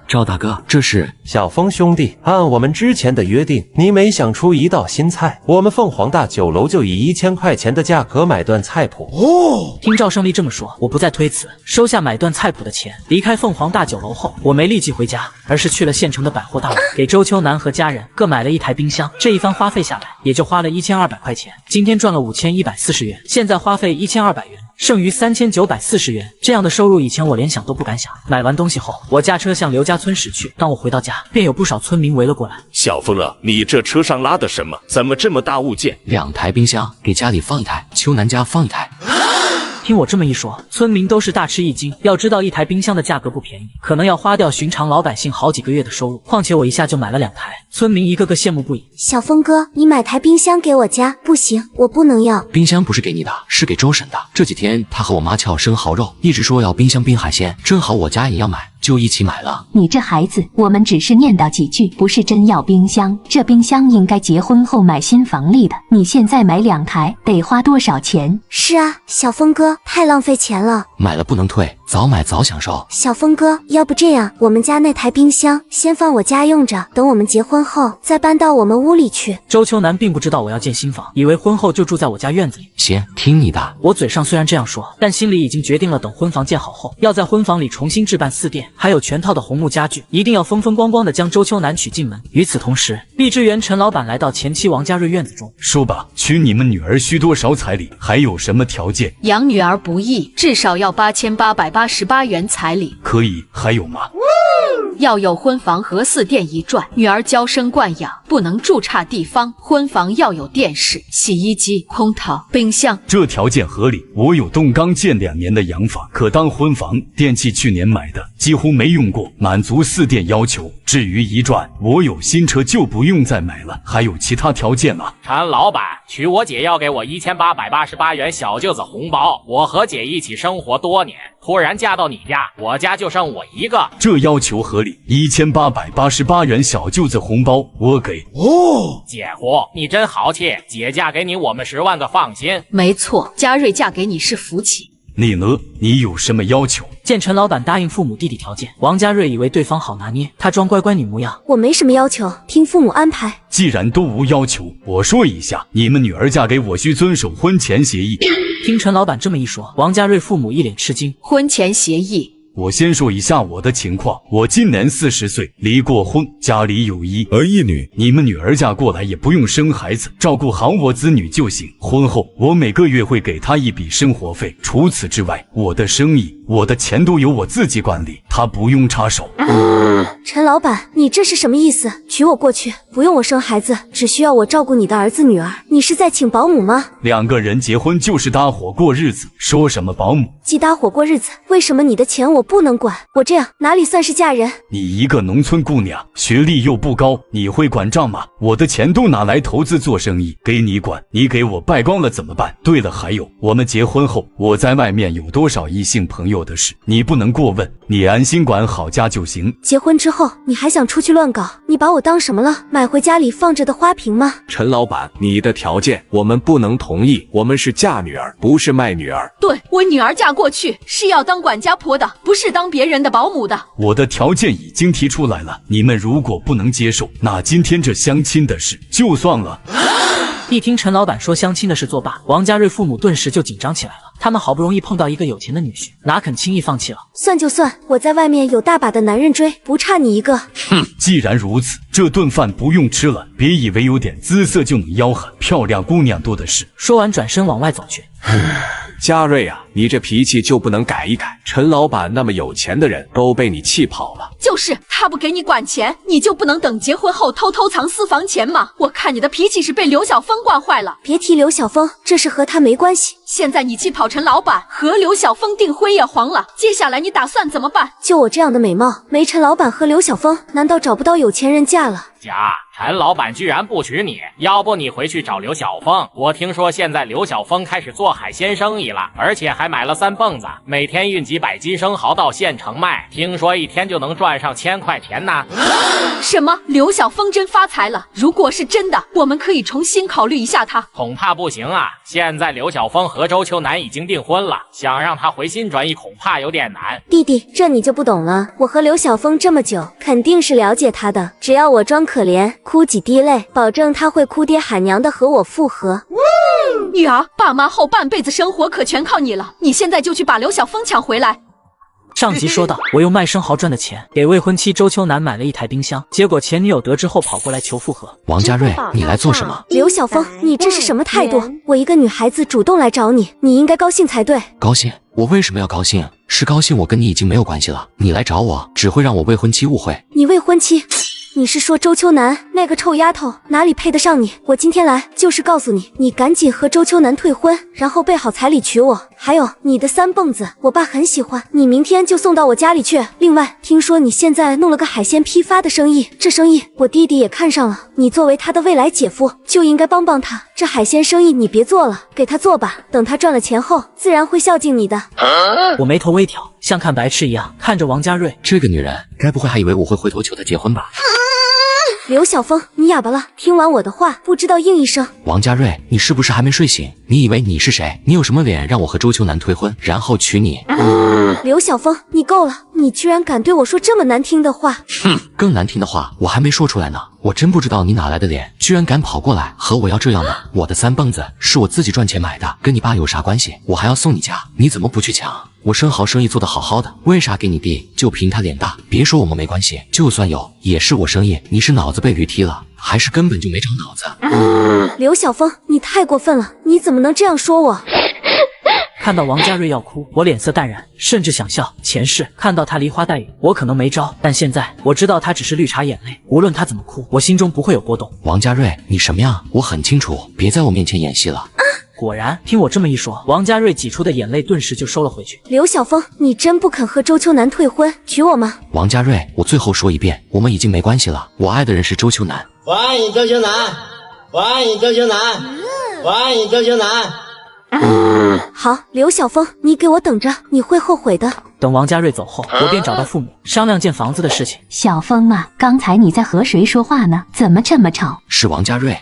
赵大哥，这是……小峰兄弟，按我们之前的约定，你每想出1道新菜，我们凤凰大酒楼就以1000块钱的价格买断菜谱。哦，听赵胜利这么说，我不再推辞，收下买断菜谱的钱。离开凤凰大酒楼后，我没立即回家，而是去了县城的百货大楼，给周秋楠和家人各买了1台冰箱。这一番花费下来，也就花了1200块钱。今天赚了5140元，现在花费1200元。剩余3940元，这样的收入以前我连想都不敢想。买完东西后，我驾车向刘家村驶去。当我回到家，便有不少村民围了过来。小峰啊，你这车上拉的什么？怎么这么大物件？2台冰箱，给家里放1台，秋楠家放1台。听我这么一说，村民都是大吃一惊。要知道1台冰箱的价格不便宜，可能要花掉寻常老百姓好几个月的收入。况且我一下就买了2台，村民一个个羡慕不已。小峰哥，你买台冰箱给我家。不行，我不能要。冰箱不是给你的，是给周婶的。这几天她和我妈撬生蚝肉，一直说要冰箱冰海鲜，正好我家也要买，就一起买了。你这孩子，我们只是念叨几句，不是真要冰箱。这冰箱应该结婚后买新房里的。你现在买2台，得花多少钱？是啊，小峰哥，太浪费钱了。买了不能退，早买早享受。小峰哥，要不这样，我们家那台冰箱先放我家用着，等我们结婚后再搬到我们屋里去。周秋楠并不知道我要建新房，以为婚后就住在我家院子里。行，听你的。我嘴上虽然这样说，但心里已经决定了，等婚房建好后，要在婚房里重新置办4殿，还有全套的红木家具，一定要风风光光的将周秋楠娶进门。与此同时，荔枝园陈老板来到前妻王家瑞院子中，说吧，娶你们女儿需多少彩礼？还有什么条件？养女儿不易，至少要8888元彩礼。可以，还有吗？要有婚房和4殿一转，女儿娇生惯养，不能住差地方。婚房要有电视、洗衣机、空调、冰箱。这条件合理。我有栋刚建2年的洋房，可当婚房，电器去年买的，几乎没用过，满足4殿要求。至于一转，我有新车就不用再买了。还有其他条件吗？陈老板，娶我姐要给我1888元小舅子红包。我和姐一起生活多年，突然嫁到你家，我家就剩我一个。这要求合理。1888元小舅子红包我给。哦，姐夫，你真豪气，姐嫁给你，我们10万个放心。没错，嘉瑞嫁给你是福气。你呢？你有什么要求？见陈老板答应父母弟弟条件，王家瑞以为对方好拿捏，他装乖乖女模样。我没什么要求，听父母安排。既然都无要求，我说一下，你们女儿嫁给我需遵守婚前协议。听陈老板这么一说，王家瑞父母一脸吃惊。婚前协议？我先说一下我的情况，我今年40岁，离过婚，家里有1儿1女。你们女儿嫁过来也不用生孩子，照顾好我子女就行。婚后我每个月会给她一笔生活费，除此之外，我的生意、我的钱都由我自己管理，她不用插手。陈老板，你这是什么意思？娶我过去，不用我生孩子，只需要我照顾你的儿子女儿，你是在请保姆吗？2个人结婚就是搭伙过日子，说什么保姆？既搭伙过日子，为什么你的钱我不能管？我这样哪里算是嫁人？你一个农村姑娘，学历又不高，你会管账吗？我的钱都拿来投资做生意，给你管，你给我败光了怎么办？对了，还有，我们结婚后，我在外面有多少异性朋友的事，你不能过问，你安心管好家就行。结婚之后，你还想出去乱搞？你把我当什么了？买回家里放着的花瓶吗？陈老板，你的条件我们不能同意，我们是嫁女儿，不是卖女儿。对，我女儿嫁过去是要当管家婆的，不是当别人的保姆的。我的条件已经提出来了，你们如果不能接受，那今天这相亲的事就算了。一听陈老板说相亲的事作罢，王家瑞父母顿时就紧张起来了。他们好不容易碰到一个有钱的女婿，哪肯轻易放弃了？算就算，我在外面有大把的男人追，不差你一个。哼，既然如此，这顿饭不用吃了。别以为有点姿色就能吆喝，漂亮姑娘多的是。说完转身往外走去。嘉瑞啊，你这脾气就不能改一改？陈老板那么有钱的人都被你气跑了。就是他不给你管钱，你就不能等结婚后偷偷藏私房钱吗？我看你的脾气是被刘晓峰惯坏了。别提刘晓峰，这事和他没关系。现在你气跑陈老板，和刘晓峰订婚也黄了，接下来你打算怎么办？就我这样的美貌，没陈老板和刘晓峰，难道找不到有钱人嫁了？陈老板居然不娶你，要不你回去找刘晓峰。我听说现在刘晓峰开始做海鲜生意了，而且还买了3蹦子，每天运几百斤生蚝到县城卖，听说一天就能赚上1000块钱呢。什么？刘晓峰真发财了？如果是真的，我们可以重新考虑一下他。恐怕不行啊，现在刘晓峰和周秋楠已经订婚了，想让他回心转意恐怕有点难。弟弟，这你就不懂了，我和刘晓峰这么久，肯定是了解他的，只要我装可怜，哭几滴泪，保证他会哭爹喊娘的和我复合。女儿，爸妈后半辈子生活可全靠你了，你现在就去把刘晓峰抢回来。上集说到，我用卖生蚝赚的钱给未婚妻周秋楠买了一台冰箱，结果前女友得知后跑过来求复合。王家瑞，你来做什么？刘晓峰，你这是什么态度？我一个女孩子主动来找你，你应该高兴才对。高兴？我为什么要高兴？是高兴我跟你已经没有关系了，你来找我只会让我未婚妻误会。你未婚妻？你是说周秋楠那个臭丫头哪里配得上你？我今天来就是告诉你，你赶紧和周秋楠退婚，然后备好彩礼娶我。还有你的3蹦子，我爸很喜欢，你明天就送到我家里去。另外，听说你现在弄了个海鲜批发的生意，这生意我弟弟也看上了，你作为他的未来姐夫，就应该帮帮他。这海鲜生意你别做了，给他做吧，等他赚了钱后，自然会孝敬你的。我眉头微挑，像看白痴一样看着王家瑞。这个女人该不会还以为我会回头求她结婚吧？刘晓峰，你哑巴了？听完我的话，不知道应一声。王家瑞，你是不是还没睡醒？你以为你是谁？你有什么脸让我和周秋楠退婚，然后娶你？刘晓峰，你够了！你居然敢对我说这么难听的话！哼，更难听的话我还没说出来呢。我真不知道你哪来的脸，居然敢跑过来和我要这样的。我的3蹦子是我自己赚钱买的，跟你爸有啥关系？我还要送你家，你怎么不去抢？我生蚝生意做得好好的，为啥给你弟？就凭他脸大？别说我们没关系，就算有，也是我生意。你是脑子被驴踢了，还是根本就没长脑子？刘晓峰，你太过分了，你怎么能这样说我？看到王家瑞要哭，我脸色淡然，甚至想笑。前世看到他梨花带雨，我可能没招，但现在我知道他只是绿茶眼泪，无论他怎么哭，我心中不会有波动。王家瑞，你什么样？我很清楚，别在我面前演戏了。果然，听我这么一说，王家瑞挤出的眼泪顿时就收了回去。刘晓峰，你真不肯和周秋楠退婚，娶我吗？王家瑞，我最后说一遍，我们已经没关系了。我爱的人是周秋楠。我爱你，周秋楠，我爱你，周秋楠，我爱你，周秋楠。好，刘晓峰，你给我等着，你会后悔的。等王家瑞走后，我便找到父母商量建房子的事情。小峰啊，刚才你在和谁说话呢？怎么这么吵？是王家瑞。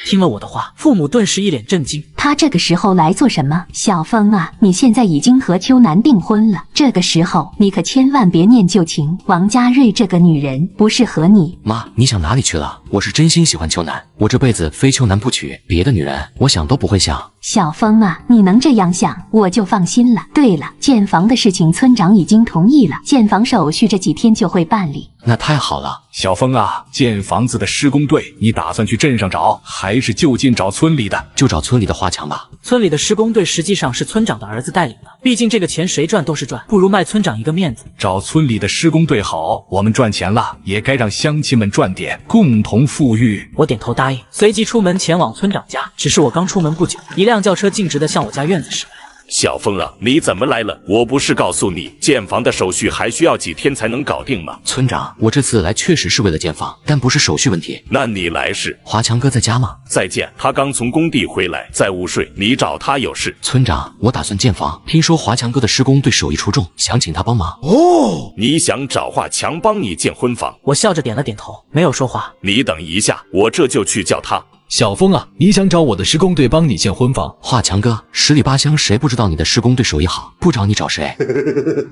听了我的话，父母顿时一脸震惊。他这个时候来做什么？小峰啊，你现在已经和秋楠订婚了，这个时候你可千万别念旧情。王家瑞这个女人不适合你。妈，你想哪里去了？我是真心喜欢秋楠，我这辈子非秋楠不娶，别的女人我想都不会想。小峰啊，你能这样想，我就放心了。对了，建房的事情村长已经同意了，建房手续这几天就会办理。那太好了。小峰啊，建房子的施工队，你打算去镇上找，还是就近找村里的？就找村里的华强吧。村里的施工队实际上是村长的儿子带领的，毕竟这个钱谁赚都是赚，不如卖村长一个面子。找村里的施工队好，我们赚钱了，也该让乡亲们赚点，共同富裕。我点头答应，随即出门前往村长家。只是我刚出门不久，一辆轿车径直的向我家院子驶来。小峰啊，你怎么来了？我不是告诉你，建房的手续还需要几天才能搞定吗？村长，我这次来确实是为了建房，但不是手续问题。那你来是？华强哥在家吗？再见，他刚从工地回来，在午睡。你找他有事？村长，我打算建房，听说华强哥的施工队手艺出众，想请他帮忙。哦，你想找华强帮你建婚房？我笑着点了点头，没有说话。你等一下，我这就去叫他。小峰啊，你想找我的施工队帮你建婚房？华强哥，十里八乡谁不知道你的施工队手艺好？不找你找谁？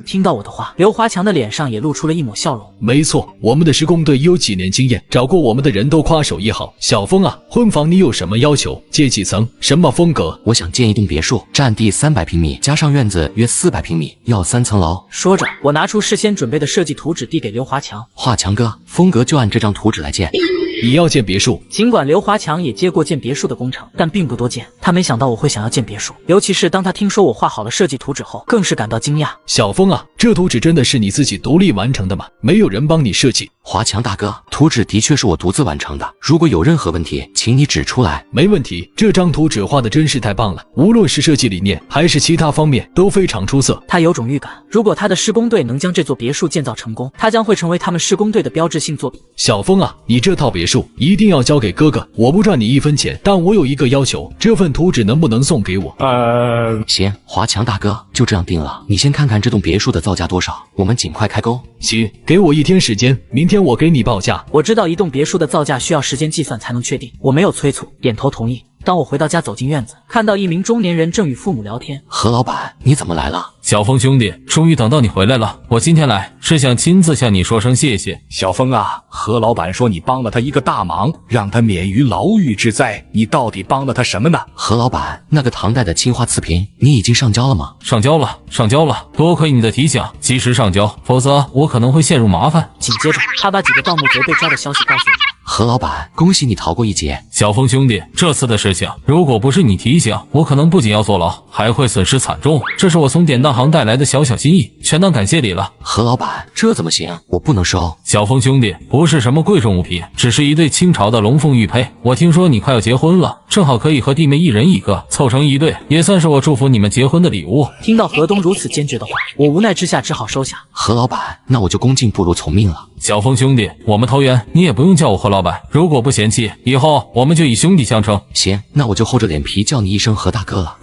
听到我的话，刘华强的脸上也露出了一抹笑容。没错，我们的施工队有几年经验，找过我们的人都夸手艺好。小峰啊，婚房你有什么要求？建几层？什么风格？我想建一栋别墅，占地300平米，加上院子约400平米，要3层楼。说着，我拿出事先准备的设计图纸递给刘华强。华强哥，风格就按这张图纸来建。你要建别墅？尽管刘华强也接过建别墅的工程，但并不多见。他没想到我会想要建别墅，尤其是当他听说我画好了设计图纸后，更是感到惊讶。小峰啊，这图纸真的是你自己独立完成的吗？没有人帮你设计？华强大哥，图纸的确是我独自完成的，如果有任何问题，请你指出来。没问题，这张图纸画的真是太棒了，无论是设计理念还是其他方面都非常出色。他有种预感，如果他的施工队能将这座别墅建造成功，他将会成为他们施工队的标志性作品。小峰啊，你这套别墅一定要交给哥哥，我不赚你1分钱，但我有一个要求，这份图纸能不能送给我？行，华强大哥，就这样定了。你先看看这栋别墅的造价多少，我们尽快开工。行，给我1天时间，明天我给你报价。我知道一栋别墅的造价需要时间计算才能确定，我没有催促，点头同意。当我回到家，走进院子，看到一名中年人正与父母聊天。何老板，你怎么来了？小峰兄弟，终于等到你回来了。我今天来是想亲自向你说声谢谢。小峰啊，何老板说你帮了他一个大忙，让他免于牢狱之灾，你到底帮了他什么呢？何老板，那个唐代的青花瓷瓶，你已经上交了吗？上交了，上交了。多亏你的提醒，及时上交，否则我可能会陷入麻烦。紧接着，他把几个盗墓贼被抓的消息告诉我。何老板，恭喜你逃过一劫。小峰兄弟，这次的事情，如果不是你提醒，我可能不仅要坐牢，还会损失惨重。这是我从典当行带来的小小心意，全当感谢礼了。何老板，这怎么行？我不能收。小峰兄弟，不是什么贵重物品，只是一对清朝的龙凤玉佩。我听说你快要结婚了，正好可以和弟妹一人一个，凑成一对，也算是我祝福你们结婚的礼物。听到何东如此坚决的话，我无奈之下只好收下。何老板，那我就恭敬不如从命了。小峰兄弟，我们投缘，你也不用叫我何老板，如果不嫌弃，以后我们就以兄弟相称。行，那我就厚着脸皮叫你一声何大哥了。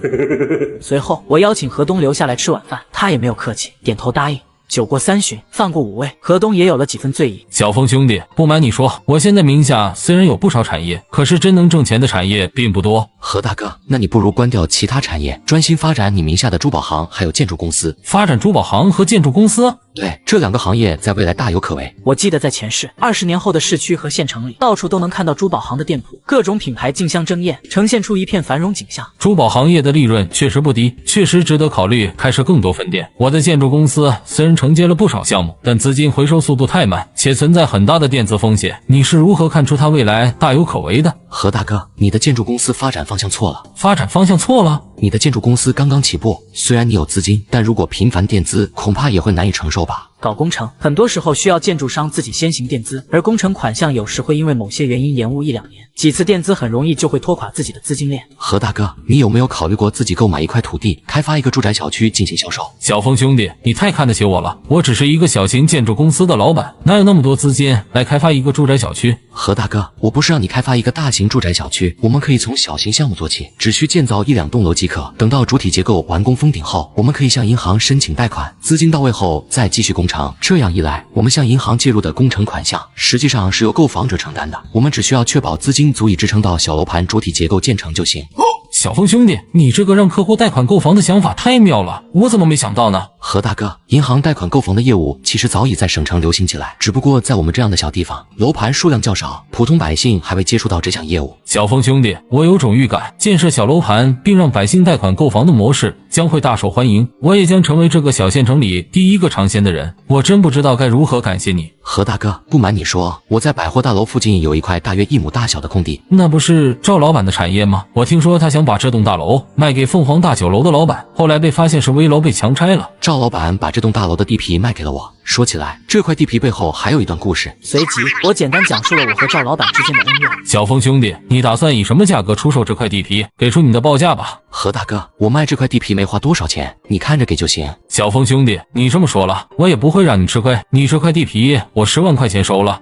随后，我邀请何东留下来吃晚饭，他也没有客气，点头答应。酒过3巡，饭过5味，何东也有了几分醉意。小峰兄弟，不瞒你说，我现在名下虽然有不少产业，可是真能挣钱的产业并不多。何大哥，那你不如关掉其他产业，专心发展你名下的珠宝行还有建筑公司。发展珠宝行和建筑公司？对，这2个行业在未来大有可为。我记得在前世，20年后的市区和县城里，到处都能看到珠宝行的店铺，各种品牌竞相争艳，呈现出一片繁荣景象。珠宝行业的利润确实不低，确实值得考虑开设更多分店。我的建筑公司虽然承接了不少项目，但资金回收速度太慢，且存在很大的垫资风险。你是如何看出它未来大有可为的？何大哥，你的建筑公司发展方向错了。发展方向错了？你的建筑公司刚刚起步，虽然你有资金，但如果频繁垫资，恐怕也会难以承受吧。搞工程很多时候需要建筑商自己先行垫资，而工程款项有时会因为某些原因延误1-2年，几次垫资很容易就会拖垮自己的资金链。何大哥，你有没有考虑过自己购买一块土地，开发一个住宅小区进行销售？小峰兄弟，你太看得起我了，我只是一个小型建筑公司的老板，哪有那么多资金来开发一个住宅小区？何大哥，我不是让你开发一个大型住宅小区，我们可以从小型项目做起，只需建造1-2栋楼即可。等到主体结构完工封顶后，我们可以向银行申请贷款，资金到位后再继续工程。这样一来，我们向银行介入的工程款项实际上是由购房者承担的，我们只需要确保资金足以支撑到小楼盘主体结构建成就行。小峰兄弟，你这个让客户贷款购房的想法太妙了，我怎么没想到呢？何大哥，银行贷款购房的业务其实早已在省城流行起来，只不过在我们这样的小地方，楼盘数量较少，普通百姓还未接触到这项业务。小峰兄弟，我有种预感，建设小楼盘并让百姓贷款购房的模式将会大受欢迎，我也将成为这个小县城里第一个尝鲜的人。我真不知道该如何感谢你。何大哥，不瞒你说，我在百货大楼附近有一块大约1亩大小的空地。那不是赵老板的产业吗？我听说他想把这栋大楼卖给凤凰大酒楼的老板，后来被发现是危楼被强拆了。赵老板把这栋大楼的地皮卖给了我。说起来，这块地皮背后还有一段故事。随即，我简单讲述了我和赵老板之间的恩怨。小峰兄弟，你打算以什么价格出售这块地皮？给出你的报价吧。何大哥，我卖这块地皮没花多少钱，你看着给就行。小峰兄弟，你这么说了，我也不会让你吃亏。你这块地皮，我10万块钱收了。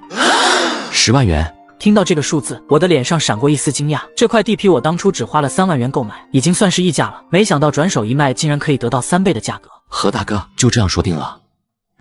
10万元。听到这个数字，我的脸上闪过一丝惊讶。这块地皮我当初只花了3万元购买，已经算是溢价了，没想到转手一卖，竟然可以得到3倍的价格。何大哥，就这样说定了。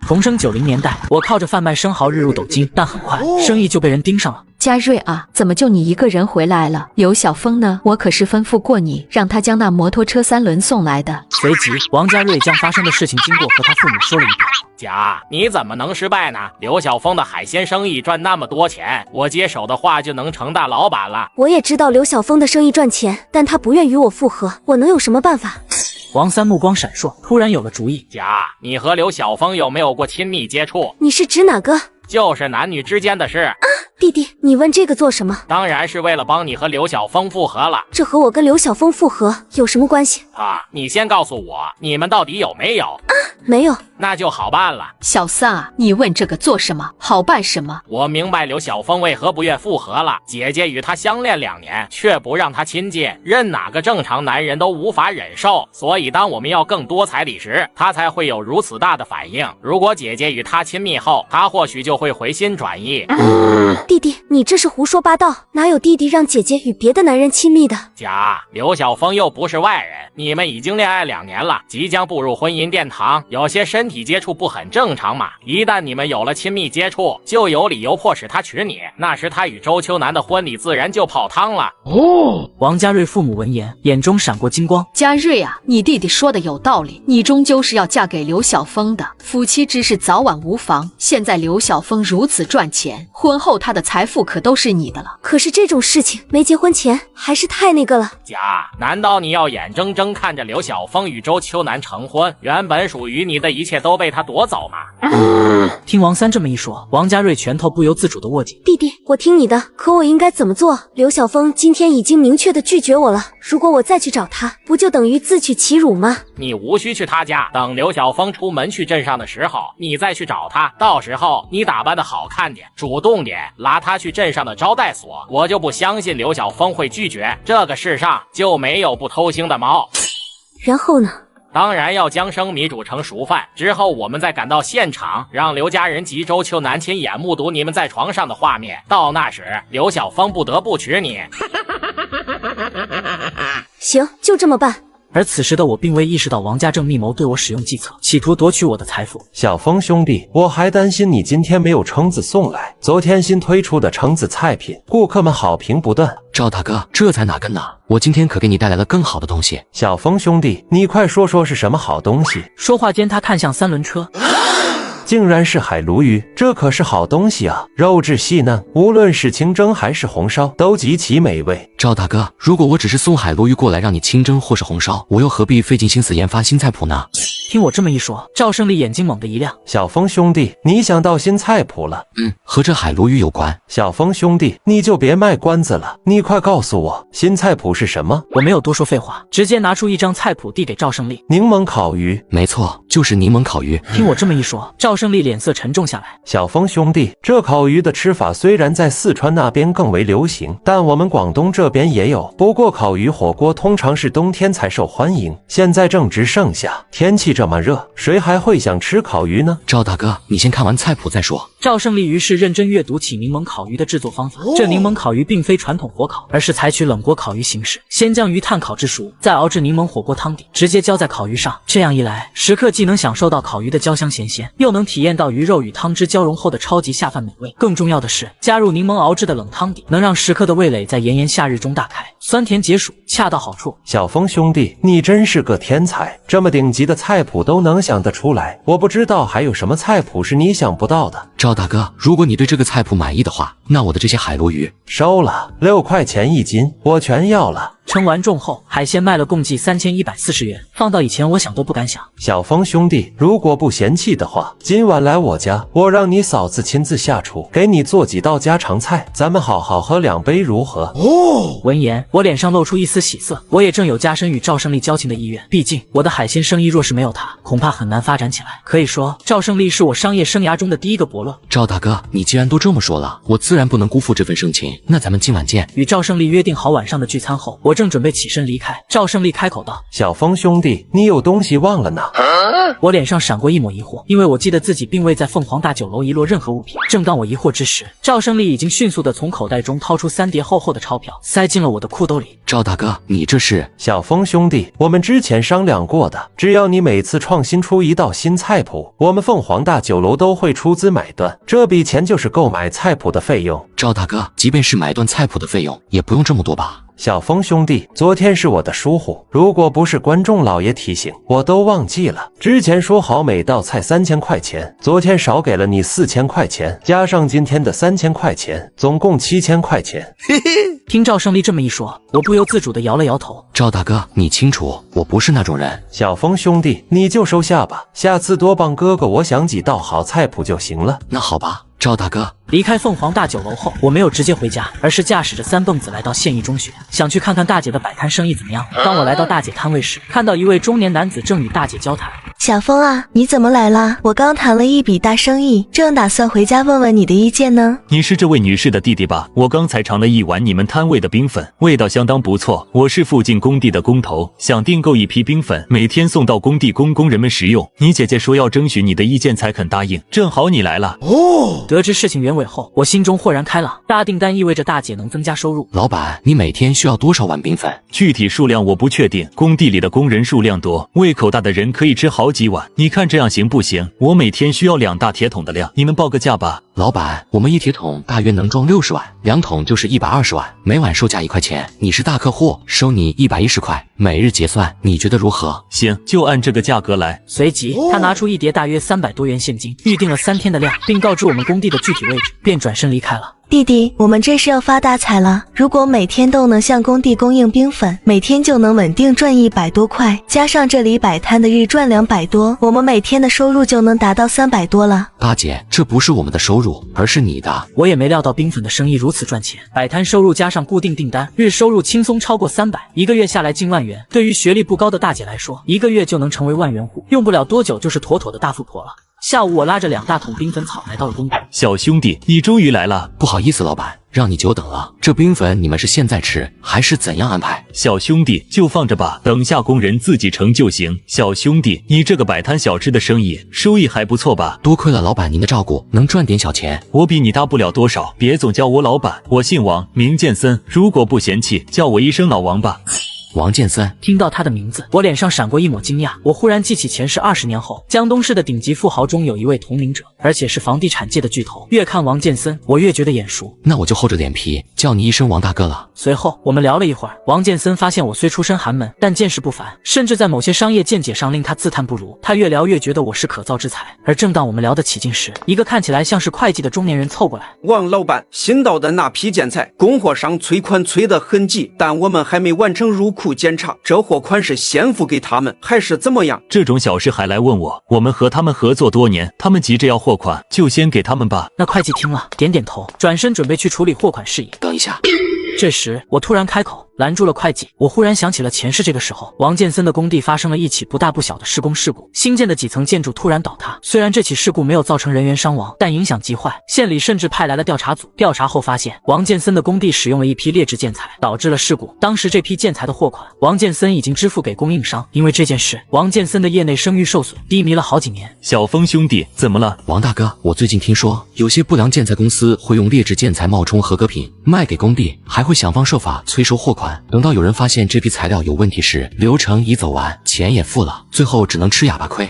重生90年代，我靠着贩卖生蚝日入斗金，但很快生意就被人盯上了。嘉瑞啊，怎么就你一个人回来了？刘晓峰呢？我可是吩咐过你，让他将那摩托车3轮送来的。随即，王家瑞将发生的事情经过和他父母说了一遍。甲，你怎么能失败呢？刘晓峰的海鲜生意赚那么多钱，我接手的话就能成大老板了。我也知道刘晓峰的生意赚钱，但他不愿与我复合，我能有什么办法？王三目光闪烁，突然有了主意。甲，你和刘晓峰有没有过亲密接触？你是指哪个？就是男女之间的事。弟弟，你问这个做什么？当然是为了帮你和刘晓峰复合了。这和我跟刘晓峰复合有什么关系？你先告诉我，你们到底有没有？没有。那就好办了。小三啊，你问这个做什么？好办什么？我明白刘晓峰为何不愿复合了。姐姐与他相恋2年，却不让他亲近，任哪个正常男人都无法忍受。所以当我们要更多彩礼时，他才会有如此大的反应。如果姐姐与他亲密后，他或许就会回心转意。弟弟，你这是胡说八道，哪有弟弟让姐姐与别的男人亲密的？甲，刘晓峰又不是外人，你们已经恋爱2年了，即将步入婚姻殿堂，有些身体接触不很正常嘛？一旦你们有了亲密接触，就有理由迫使他娶你，那时他与周秋楠的婚礼自然就泡汤了。王家瑞父母闻言，眼中闪过金光。嘉瑞啊，你弟弟说的有道理，你终究是要嫁给刘晓峰的，夫妻之事早晚无妨。现在刘晓峰如此赚钱，婚后他的财富可都是你的了。可是这种事情没结婚前还是太那个了。甲，难道你要眼睁睁看着刘晓峰与周秋楠成婚，原本属于你的一切都被他夺走吗？听王三这么一说，王家瑞拳头不由自主地握紧。弟弟，我听你的，可我应该怎么做？刘晓峰今天已经明确地拒绝我了，如果我再去找他，不就等于自取其辱吗？你无需去他家，等刘晓峰出门去镇上的时候，你再去找他。到时候你打扮得好看点，主动点，拉他去镇上的招待所，我就不相信刘晓峰会拒绝。这个世上就没有不偷腥的猫。然后呢？当然要将生米煮成熟饭，之后我们再赶到现场，让刘家人及周秋楠亲眼目睹你们在床上的画面。到那时，刘晓峰不得不娶你。行，就这么办。而此时的我并未意识到王家正密谋对我使用计策，企图夺取我的财富。小峰兄弟，我还担心你今天没有橙子送来。昨天新推出的橙子菜品，顾客们好评不断。赵大哥，这才哪根呢？我今天可给你带来了更好的东西。小峰兄弟，你快说说是什么好东西？说话间，他看向3轮车。竟然是海鲈鱼，这可是好东西啊！肉质细嫩，无论是清蒸还是红烧，都极其美味。赵大哥，如果我只是送海鲈鱼过来让你清蒸或是红烧，我又何必费尽心思研发新菜谱呢？听我这么一说，赵胜利眼睛猛地一亮。小峰兄弟，你想到新菜谱了？和这海鲈鱼有关。小峰兄弟，你就别卖关子了，你快告诉我新菜谱是什么？我没有多说废话，直接拿出一张菜谱递给赵胜利。柠檬烤鱼，没错，就是柠檬烤鱼。听我这么一说，赵胜利脸色沉重下来。小峰兄弟，这烤鱼的吃法虽然在四川那边更为流行，但我们广东这边也有。不过烤鱼火锅通常是冬天才受欢迎，现在正值盛夏，天气这么热，谁还会想吃烤鱼呢？赵大哥，你先看完菜谱再说。赵胜利于是认真阅读起柠檬烤鱼的制作方法。这柠檬烤鱼并非传统火烤，而是采取冷锅烤鱼形式，先将鱼炭烤至熟，再熬制柠檬火锅汤底，直接浇在烤鱼上。这样一来，食客既能享受到烤鱼的焦香咸鲜，又能体验到鱼肉与汤汁交融后的超级下饭美味。更重要的是，加入柠檬熬制的冷汤底，能让食客的味蕾在炎炎夏日中大开，酸甜解暑，恰到好处。小峰兄弟，你真是个天才，这么顶级的菜谱都能想得出来。我不知道还有什么菜谱是你想不到的。赵大哥，如果你对这个菜谱满意的话，那我的这些海鲈鱼收了，6块钱1斤，我全要了。称完重后，海鲜卖了共计3140元，放到以前我想都不敢想。小峰兄弟，如果不嫌弃的话，今晚来我家，我让你嫂子亲自下厨，给你做几道家常菜，咱们好好喝2杯如何？闻言，我脸上露出一丝喜色，我也正有加深与赵胜利交情的意愿。毕竟我的海鲜生意若是没有他，恐怕很难发展起来。可以说，赵胜利是我商业生涯中的第一个伯乐。赵大哥，你既然都这么说了，我自然不能辜负这份盛情。那咱们今晚见。与赵胜利约定好晚上的聚餐后，我正正准备起身离开，赵胜利开口道：“小峰兄弟，你有东西忘了呢。”我脸上闪过一抹疑惑，因为我记得自己并未在凤凰大酒楼遗落任何物品。正当我疑惑之时，赵胜利已经迅速地从口袋中掏出3叠厚厚的钞票，塞进了我的裤兜里。赵大哥，你这是？小峰兄弟，我们之前商量过的，只要你每次创新出一道新菜谱，我们凤凰大酒楼都会出资买断，这笔钱就是购买菜谱的费用。赵大哥，即便是买断菜谱的费用，也不用这么多吧？小峰兄弟，昨天是我的疏忽，如果不是观众老爷提醒，我都忘记了。之前说好每道菜3000块钱，昨天少给了你4000块钱，加上今天的3000块钱，总共7000块钱。听赵胜利这么一说，我不由自主地摇了摇头。赵大哥，你清楚，我不是那种人。小峰兄弟，你就收下吧，下次多帮哥哥我想几道好菜谱就行了。那好吧，赵大哥。离开凤凰大酒楼后，我没有直接回家，而是驾驶着3蹦子来到县艺中学，想去看看大姐的摆摊生意怎么样。当我来到大姐摊位时，看到一位中年男子正与大姐交谈。小峰啊，你怎么来了？我刚谈了一笔大生意，正打算回家问问你的意见呢。你是这位女士的弟弟吧？我刚才尝了一碗你们摊位的冰粉，味道相当不错。我是附近工地的工头，想订购一批冰粉，每天送到工地供工人们食用。你姐姐说要征询你的意见才肯答应，正好你来了。得知事情原委后，我心中豁然开朗，大订单意味着大姐能增加收入。老板，你每天需要多少碗冰粉？具体数量我不确定，工地里的工人数量多，胃口大的人可以吃好几碗。你看这样行不行？我每天需要2大铁桶的量，你们报个价吧。老板，我们1铁桶大约能装60碗，2桶就是120碗，每碗售价1块钱。你是大客户，收你110块，每日结算，你觉得如何？行，就按这个价格来。随即，他拿出一叠大约300多元现金，预定了3天的量，并告知我们工地的具体位置，便转身离开了。弟弟，我们这是要发大财了！如果每天都能向工地供应冰粉，每天就能稳定赚100多块，加上这里摆摊的日赚200多，我们每天的收入就能达到300多了。大姐，这不是我们的收入，而是你的。我也没料到冰粉的生意如此赚钱，摆摊收入加上固定订单，日收入轻松超过300，一个月下来近万元。对于学历不高的大姐来说，一个月就能成为万元户，用不了多久就是妥妥的大富婆了。下午，我拉着2大桶冰粉草来到了工地。小兄弟，你终于来了。不好意思，老板，让你久等了。这冰粉你们是现在吃，还是怎样安排？小兄弟，就放着吧，等下工人自己盛就行。小兄弟，你这个摆摊小吃的生意，收益还不错吧？多亏了老板您的照顾，能赚点小钱。我比你大不了多少，别总叫我老板。我姓王，名剑森，如果不嫌弃，叫我一声老王吧。王剑森。听到他的名字，我脸上闪过一抹惊讶。我忽然记起前世20年后，江东市的顶级富豪中有一位同龄者，而且是房地产界的巨头。越看王剑森，我越觉得眼熟。那我就厚着脸皮叫你一声王大哥了。随后我们聊了一会儿，王剑森发现我虽出身寒门，但见识不凡，甚至在某些商业见解上令他自叹不如。他越聊越觉得我是可造之材。而正当我们聊得起劲时，一个看起来像是会计的中年人凑过来。王老板，新到的那批建材，供货商催款催得很急，但我们还没完成入库检查，这货款是先付给他们，还是怎么样？这种小事还来问我？我们和他们合作多年，他们急着要货款，就先给他们吧。那会计听了，点点头，转身准备去处理货款事宜。等一下。这时，我突然开口拦住了会计。我忽然想起了前世这个时候，王剑森的工地发生了一起不大不小的施工事故，新建的几层建筑突然倒塌。虽然这起事故没有造成人员伤亡，但影响极坏。县里甚至派来了调查组，调查后发现，王剑森的工地使用了一批劣质建材，导致了事故。当时这批建材的货款，王剑森已经支付给供应商。因为这件事，王剑森的业内声誉受损，低迷了好几年。小峰兄弟，怎么了？王大哥，我最近听说有些不良建材公司会用劣质建材冒充合格品卖给工地，还会想方设法催收货款。等到有人发现这批材料有问题时，流程已走完，钱也付了，最后只能吃哑巴亏。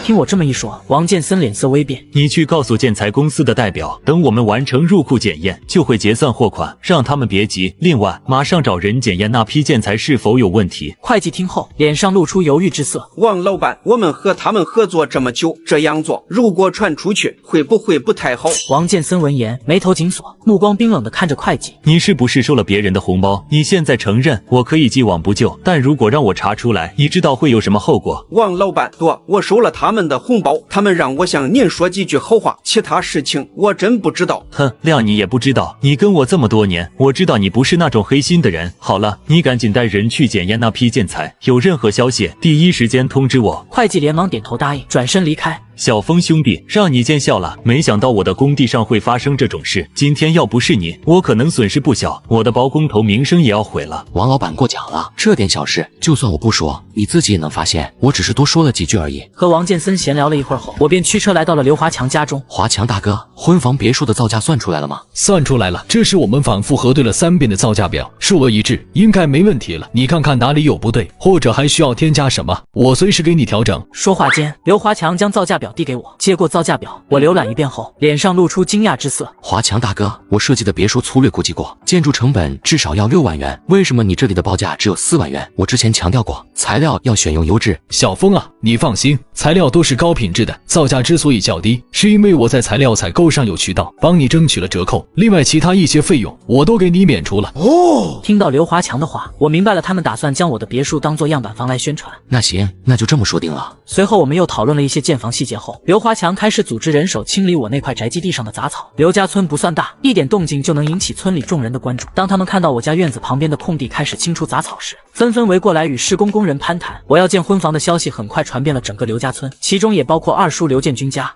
听我这么一说，王剑森脸色微变。你去告诉建材公司的代表，等我们完成入库检验，就会结算货款，让他们别急。另外，马上找人检验那批建材是否有问题。会计听后，脸上露出犹豫之色。王老板，我们和他们合作这么久，这样做如果传出去，会不会不太好？王剑森闻言，眉头紧锁，目光冰冷地看着会计。你是不是收了别人的红包？你现在承认，我可以既往不咎，但如果让我查出来，你知道会有什么后果？王老板，我收了他们的红包，他们让我向您说几句好话，其他事情我真不知道。哼，谅你也不知道，你跟我这么多年，我知道你不是那种黑心的人。好了，你赶紧带人去检验那批建材，有任何消息第一时间通知我。会计连忙点头答应，转身离开。小峰兄弟，让你见笑了。没想到我的工地上会发生这种事。今天要不是你，我可能损失不小，我的包工头名声也要毁了。王老板过奖了，这点小事，就算我不说，你自己也能发现。我只是多说了几句而已。和王建森闲聊了一会儿后，我便驱车来到了刘华强家中。华强大哥，婚房别墅的造价算出来了吗？算出来了，这是我们反复核对了3遍的造价表，数额一致，应该没问题了。你看看哪里有不对，或者还需要添加什么，我随时给你调整。说话间，刘华强将造价表递给我，接过造价表，我浏览一遍后，脸上露出惊讶之色。华强大哥，我设计的别墅粗略估计过，建筑成本至少要6万元，为什么你这里的报价只有4万元？我之前强调过，材料要选用优质。小峰啊，你放心，材料都是高品质的，造价之所以较低，是因为我在材料采购上有渠道，帮你争取了折扣。另外其他一些费用我都给你免除了。哦，听到刘华强的话，我明白了，他们打算将我的别墅当作样板房来宣传。那行，那就这么说定了。随后我们又讨论了一些建房细节后，刘华强开始组织人手清理我那块宅基地上的杂草。刘家村不算大，一点动静就能引起村里众人的关注。当他们看到我家院子旁边的空地开始清除杂草时，纷纷围过来与施工工人攀谈。我要建婚房的消息很快传遍了整个刘家村，其中也包括二叔刘建军家。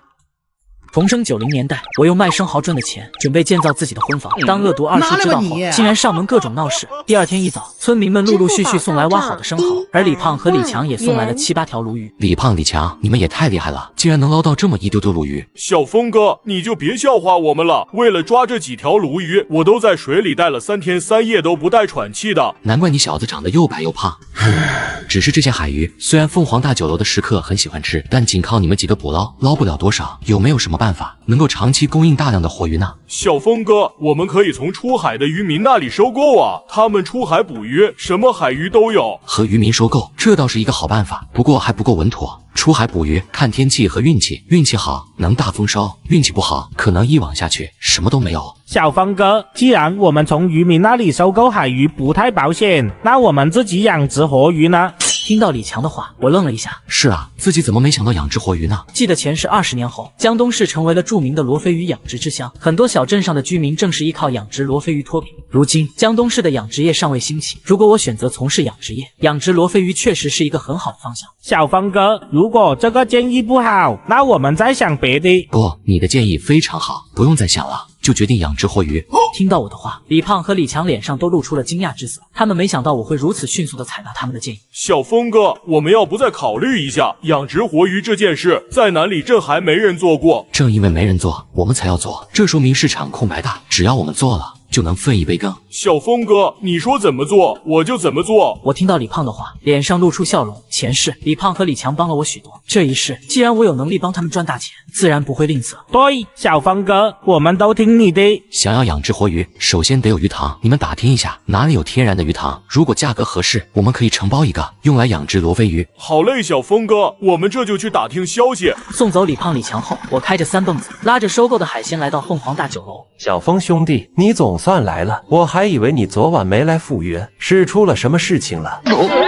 重生90年代，我用卖生蚝赚的钱准备建造自己的婚房。当恶毒二叔知道后，竟然上门各种闹事。第二天一早，村民们陆陆续续送来挖好的生蚝，而李胖和李强也送来了7、8条鲈鱼。李胖、李强，你们也太厉害了，竟然能捞到这么一丢丢鲈鱼。小峰哥，你就别笑话我们了。为了抓这几条鲈鱼，我都在水里待了3天3夜都不带喘气的。难怪你小子长得又白又胖。只是这些海鱼，虽然凤凰大酒楼的食客很喜欢吃，但仅靠你们几个捕捞，捞不了多少。有没有什么办法能够长期供应大量的活鱼呢？小峰哥，我们可以从出海的渔民那里收购啊，他们出海捕鱼，什么海鱼都有。和渔民收购，这倒是一个好办法，不过还不够稳妥。出海捕鱼看天气和运气，运气好能大丰收，运气不好可能一网下去什么都没有。小峰哥，既然我们从渔民那里收购海鱼不太保险，那我们自己养殖活鱼呢？听到李强的话，我愣了一下。是啊，自己怎么没想到养殖活鱼呢？记得前世20年后，江东市成为了著名的罗非鱼养殖之乡，很多小镇上的居民正是依靠养殖罗非鱼脱贫。如今江东市的养殖业尚未兴起，如果我选择从事养殖业，养殖罗非鱼确实是一个很好的方向。小峰哥，如果这个建议不好，那我们再想别的。不，你的建议非常好，不用再想了，就决定养殖活鱼。听到我的话，李胖和李强脸上都露出了惊讶之色，他们没想到我会如此迅速地采纳他们的建议。小峰哥，我们要不再考虑一下养殖活鱼这件事？在南里镇还没人做过，正因为没人做，我们才要做，这说明市场空白大，只要我们做了，就能分一杯羹。小峰哥，你说怎么做，我就怎么做。我听到李胖的话，脸上露出笑容。前世李胖和李强帮了我许多，这一世既然我有能力帮他们赚大钱，自然不会吝啬。对，小峰哥，我们都听你的。想要养殖活鱼，首先得有鱼塘，你们打听一下哪里有天然的鱼塘，如果价格合适，我们可以承包一个，用来养殖罗非鱼。好嘞，小峰哥，我们这就去打听消息。送走李胖李强后，我开着3蹦子，拉着收购的海鲜来到凤凰大酒楼。小峰兄弟，你总算来了，我还以为你昨晚没来赴约，是出了什么事情了？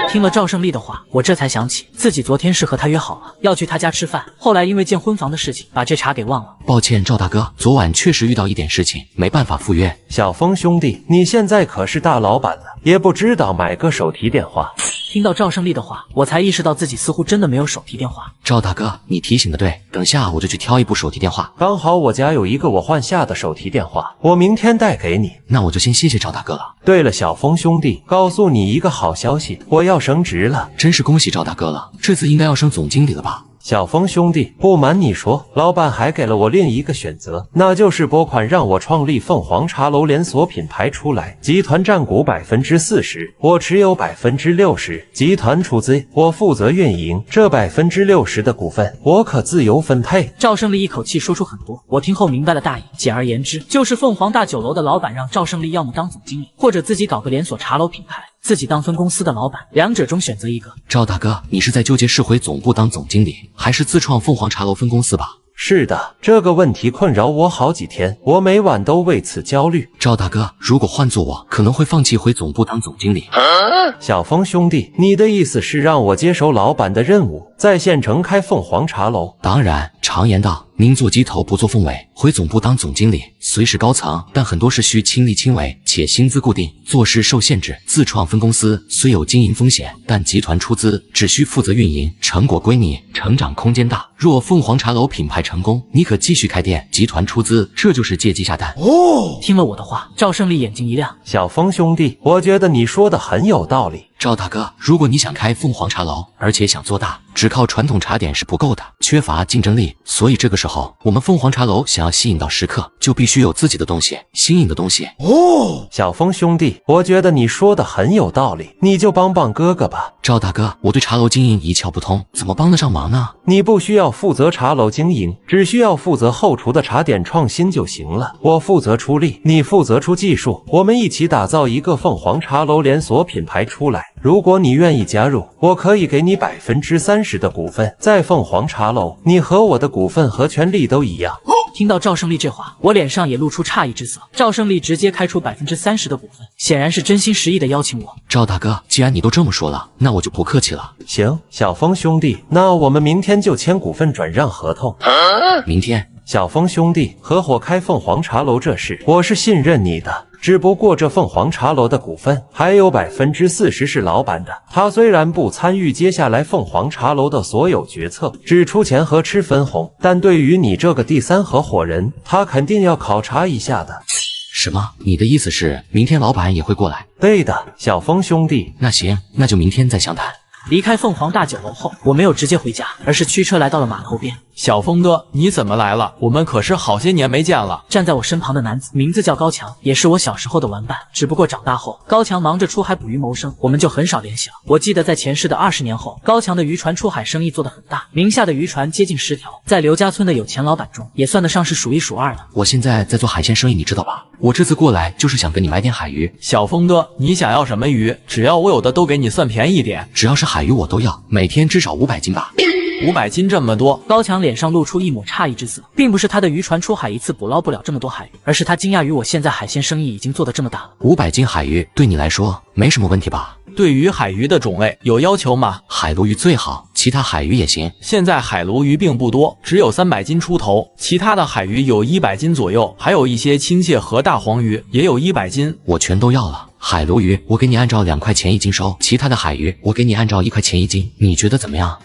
听了赵胜利的话，我这才想起自己昨天是和他约好了要去他家吃饭，后来因为建婚房的事情把这茬给忘了。抱歉，赵大哥，昨晚确实遇到一点事情，没办法赴约。小峰兄弟，你现在可是大老板了，也不知道买个手提电话。听到赵胜利的话，我才意识到自己似乎真的没有手提电话。赵大哥，你提醒的对，等下我就去挑一部手提电话。刚好我家有一个我换下的手提电话，我明天带给你。那我就先谢谢赵大哥了。对了，小峰兄弟，告诉你一个好消息，我要升职了。真是恭喜赵大哥了，这次应该要升总经理了吧？小峰兄弟，不瞒你说，老板还给了我另一个选择，那就是拨款让我创立凤凰茶楼连锁品牌出来，集团占股40%，我持有60%，集团出资，我负责运营，这60%的股份我可自由分配。赵胜利一口气说出很多，我听后明白了大意。简而言之，就是凤凰大酒楼的老板让赵胜利要么当总经理，或者自己搞个连锁茶楼品牌，自己当分公司的老板，两者中选择一个。赵大哥，你是在纠结是回总部当总经理，还是自创凤凰茶楼分公司吧？是的，这个问题困扰我好几天，我每晚都为此焦虑。赵大哥，如果换做我，可能会放弃回总部当总经理。小峰兄弟，你的意思是让我接手老板的任务，在县城开凤凰茶楼？当然，常言道，宁做鸡头不做凤尾，回总部当总经理，虽是高层，但很多事需亲力亲为，且薪资固定，做事受限制。自创分公司虽有经营风险，但集团出资，只需负责运营，成果归你，成长空间大。若凤凰茶楼品牌成功，你可继续开店，集团出资，这就是借鸡下蛋。听了我的话，赵胜利眼睛一亮。小峰兄弟，我觉得你说的很有道理。赵大哥，如果你想开凤凰茶楼，而且想做大，只靠传统茶点是不够的，缺乏竞争力。所以这个时候，我们凤凰茶楼想要吸引到食客，就必须有自己的东西，新颖的东西。小峰兄弟，我觉得你说的很有道理，你就帮帮哥哥吧。赵大哥，我对茶楼经营一窍不通，怎么帮得上忙呢？你不需要负责茶楼经营，只需要负责后厨的茶点创新就行了。我负责出力，你负责出技术，我们一起打造一个凤凰茶楼连锁品牌出来。如果你愿意加入，我可以给你30%的股份，在凤凰茶楼，你和我的股份和权利都一样。听到赵胜利这话，我脸上也露出诧异之色。赵胜利直接开出30%的股份，显然是真心实意的邀请我。赵大哥，既然你都这么说了，那我就不客气了。行，小峰兄弟，那我们明天就签股份转让合同。明天？小峰兄弟，合伙开凤凰茶楼这事，我是信任你的。只不过这凤凰茶楼的股份还有40%是老板的，他虽然不参与接下来凤凰茶楼的所有决策，只出钱和吃分红，但对于你这个第三合伙人，他肯定要考察一下的。什么？你的意思是明天老板也会过来？对的，小峰兄弟。那行，那就明天再详谈。离开凤凰大酒楼后，我没有直接回家，而是驱车来到了码头边。小峰哥，你怎么来了？我们可是好些年没见了。站在我身旁的男子名字叫高强，也是我小时候的玩伴。只不过长大后，高强忙着出海捕鱼谋生，我们就很少联系了。我记得在前世的20年后，高强的渔船出海生意做得很大，名下的渔船接近10条，在刘家村的有钱老板中，也算得上是数一数二的。我现在在做海鲜生意，你知道吧？我这次过来就是想跟你买点海鱼。小峰哥，你想要什么鱼？只要我有的都给你算便宜点。只要是海鱼我都要，每天至少500斤吧。500斤这么多？高强脸上露出一抹诧异之色，并不是他的渔船出海一次捕捞不了这么多海鱼，而是他惊讶于我现在海鲜生意已经做得这么大了。500斤海鱼对你来说没什么问题吧？对于海鱼的种类有要求吗？海鲈鱼最好，其他海鱼也行。现在海鲈鱼并不多，只有300斤出头，其他的海鱼有100斤左右，还有一些亲切和大黄鱼也有100斤。我全都要了。海鲈鱼我给你按照2块钱一斤收，其他的海鱼我给你按照1块钱一斤，你觉得怎么样？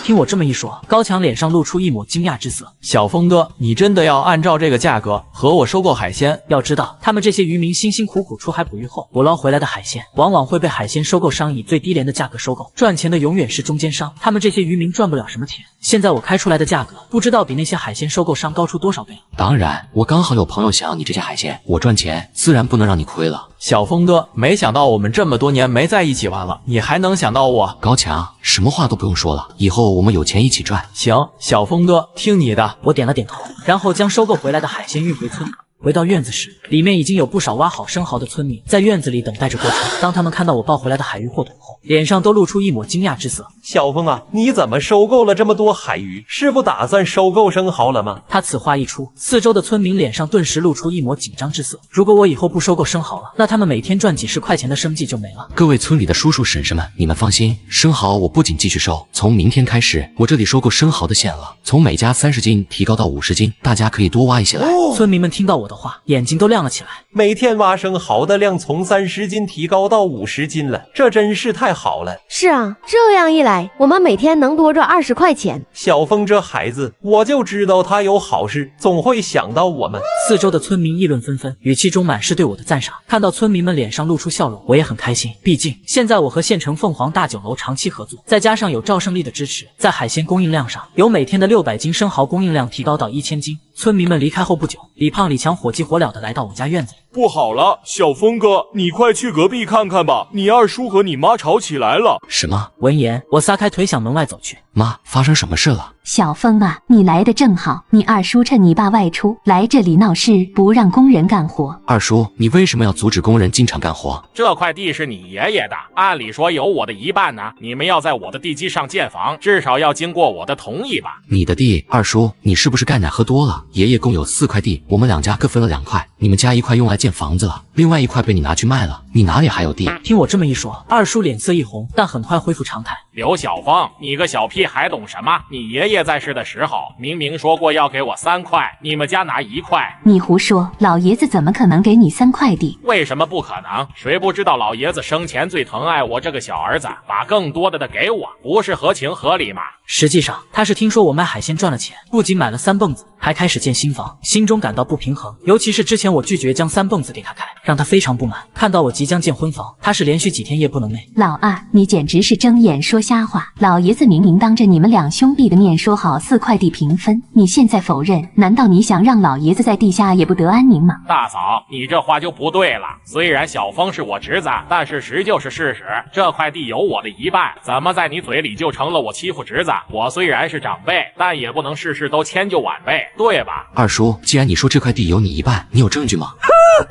听我这么一说，高强脸上露出一抹惊讶之色。小峰哥，你真的要按照这个价格和我收购海鲜？要知道，他们这些渔民辛辛苦苦出海捕鱼后捕捞回来的海鲜，往往会被海鲜收购商以最低廉的价格收购，赚钱的永远是中间商，他们这些渔民赚不了什么钱。现在我开出来的价格，不知道比那些海鲜收购商高出多少倍了。当然，我刚好有朋友想要你这些海鲜，我赚钱自然不能让你亏了。小峰哥，没想到我们这么多年没在一起玩了，你还能想到我？高强，什么话都不用说了，以后我们有钱一起赚。行，小峰哥，听你的。我点了点头，然后将收购回来的海鲜运回村里。回到院子时，里面已经有不少挖好生蚝的村民在院子里等待着过船。当他们看到我抱回来的海鱼货桶后，脸上都露出一抹惊讶之色。小峰啊，你怎么收购了这么多海鱼？是不打算收购生蚝了吗？他此话一出，四周的村民脸上顿时露出一抹紧张之色。如果我以后不收购生蚝了，那他们每天赚几十块钱的生计就没了。各位村里的叔叔婶婶们，你们放心，生蚝我不仅继续收，从明天开始，我这里收购生蚝的限额从每家30斤提高到50斤，大家可以多挖一些来。村民们听到我的话，眼睛都亮了起来。每天挖生蚝的量从30斤提高到50斤了，这真是太好了。是啊，这样一来，我们每天能多赚20块钱。小峰这孩子，我就知道他有好事，总会想到我们。四周的村民议论纷纷，语气中满是对我的赞赏。看到村民们脸上露出笑容，我也很开心。毕竟现在我和县城凤凰大酒楼长期合作，再加上有赵胜利的支持，在海鲜供应量上，由每天的600斤生蚝供应量提高到1000斤。村民们离开后不久，李胖、李强火急火燎地来到我家院子里。不好了，小峰哥，你快去隔壁看看吧，你二叔和你妈吵起来了。什么？闻言，我撒开腿向门外走去。妈，发生什么事了？小峰啊，你来的正好，你二叔趁你爸外出来这里闹事，不让工人干活。二叔，你为什么要阻止工人进场干活？这块地是你爷爷的，按理说有我的一半呢。你们要在我的地基上建房，至少要经过我的同意吧？你的地，二叔，你是不是钙奶喝多了？爷爷共有4块地，我们2家各分了2块，你们家1块用来建房子了，另外1块被你拿去卖了，你哪里还有地？听我这么一说，二叔脸色一红，但很快恢复常态。刘小峰，你个小屁孩懂什么？你爷爷在世的时候明明说过要给我3块，你们家拿1块。你胡说，老爷子怎么可能给你3块地？为什么不可能？谁不知道老爷子生前最疼爱我这个小儿子，把更多的给我，不是合情合理吗？实际上，他是听说我卖海鲜赚了钱，不仅买了3蹦子，还开始建新房，心中感到不平衡。尤其是之前我拒绝将3蹦子给他开，让他非常不满。看到我即将建婚房，他是连续几天夜不能寐。老二，你简直是睁眼说瞎话！老爷子明明当着你们2兄弟的面说好4块地平分，你现在否认，难道你想让老爷子在地下也不得安宁吗？大嫂，你这话就不对了。虽然小峰是我侄子，但事实就是事实，这块地有我的1半，怎么在你嘴里就成了我欺负侄子？我虽然是长辈，但也不能事事都迁就晚辈，对吧？二叔，既然你说这块地有你1半，你有证据吗？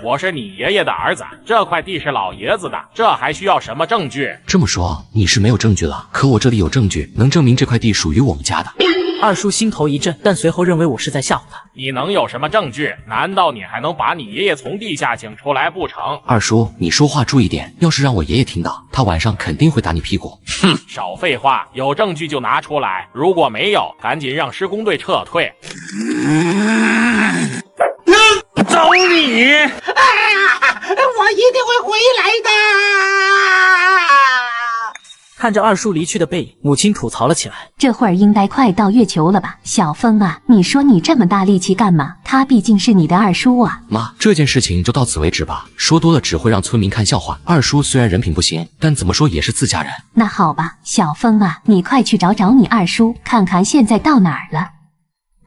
我是你爷爷的儿子，这块地是老爷子的，这还需要什么证据？这么说你是没有证据了，可我这里有证据，能证明这块地属于我们家的。二叔心头一震，但随后认为我是在吓唬他。你能有什么证据？难道你还能把你爷爷从地下请出来不成？二叔，你说话注意点，要是让我爷爷听到，他晚上肯定会打你屁股。哼，少废话，有证据就拿出来，如果没有，赶紧让施工队撤退。走你！我一定会回来的。看着二叔离去的背影，母亲吐槽了起来。这会儿应该快到月球了吧？小峰啊，你说你这么大力气干嘛？他毕竟是你的二叔啊。妈，这件事情就到此为止吧，说多了只会让村民看笑话。二叔虽然人品不行，但怎么说也是自家人。那好吧，小峰啊，你快去找找你二叔，看看现在到哪儿了。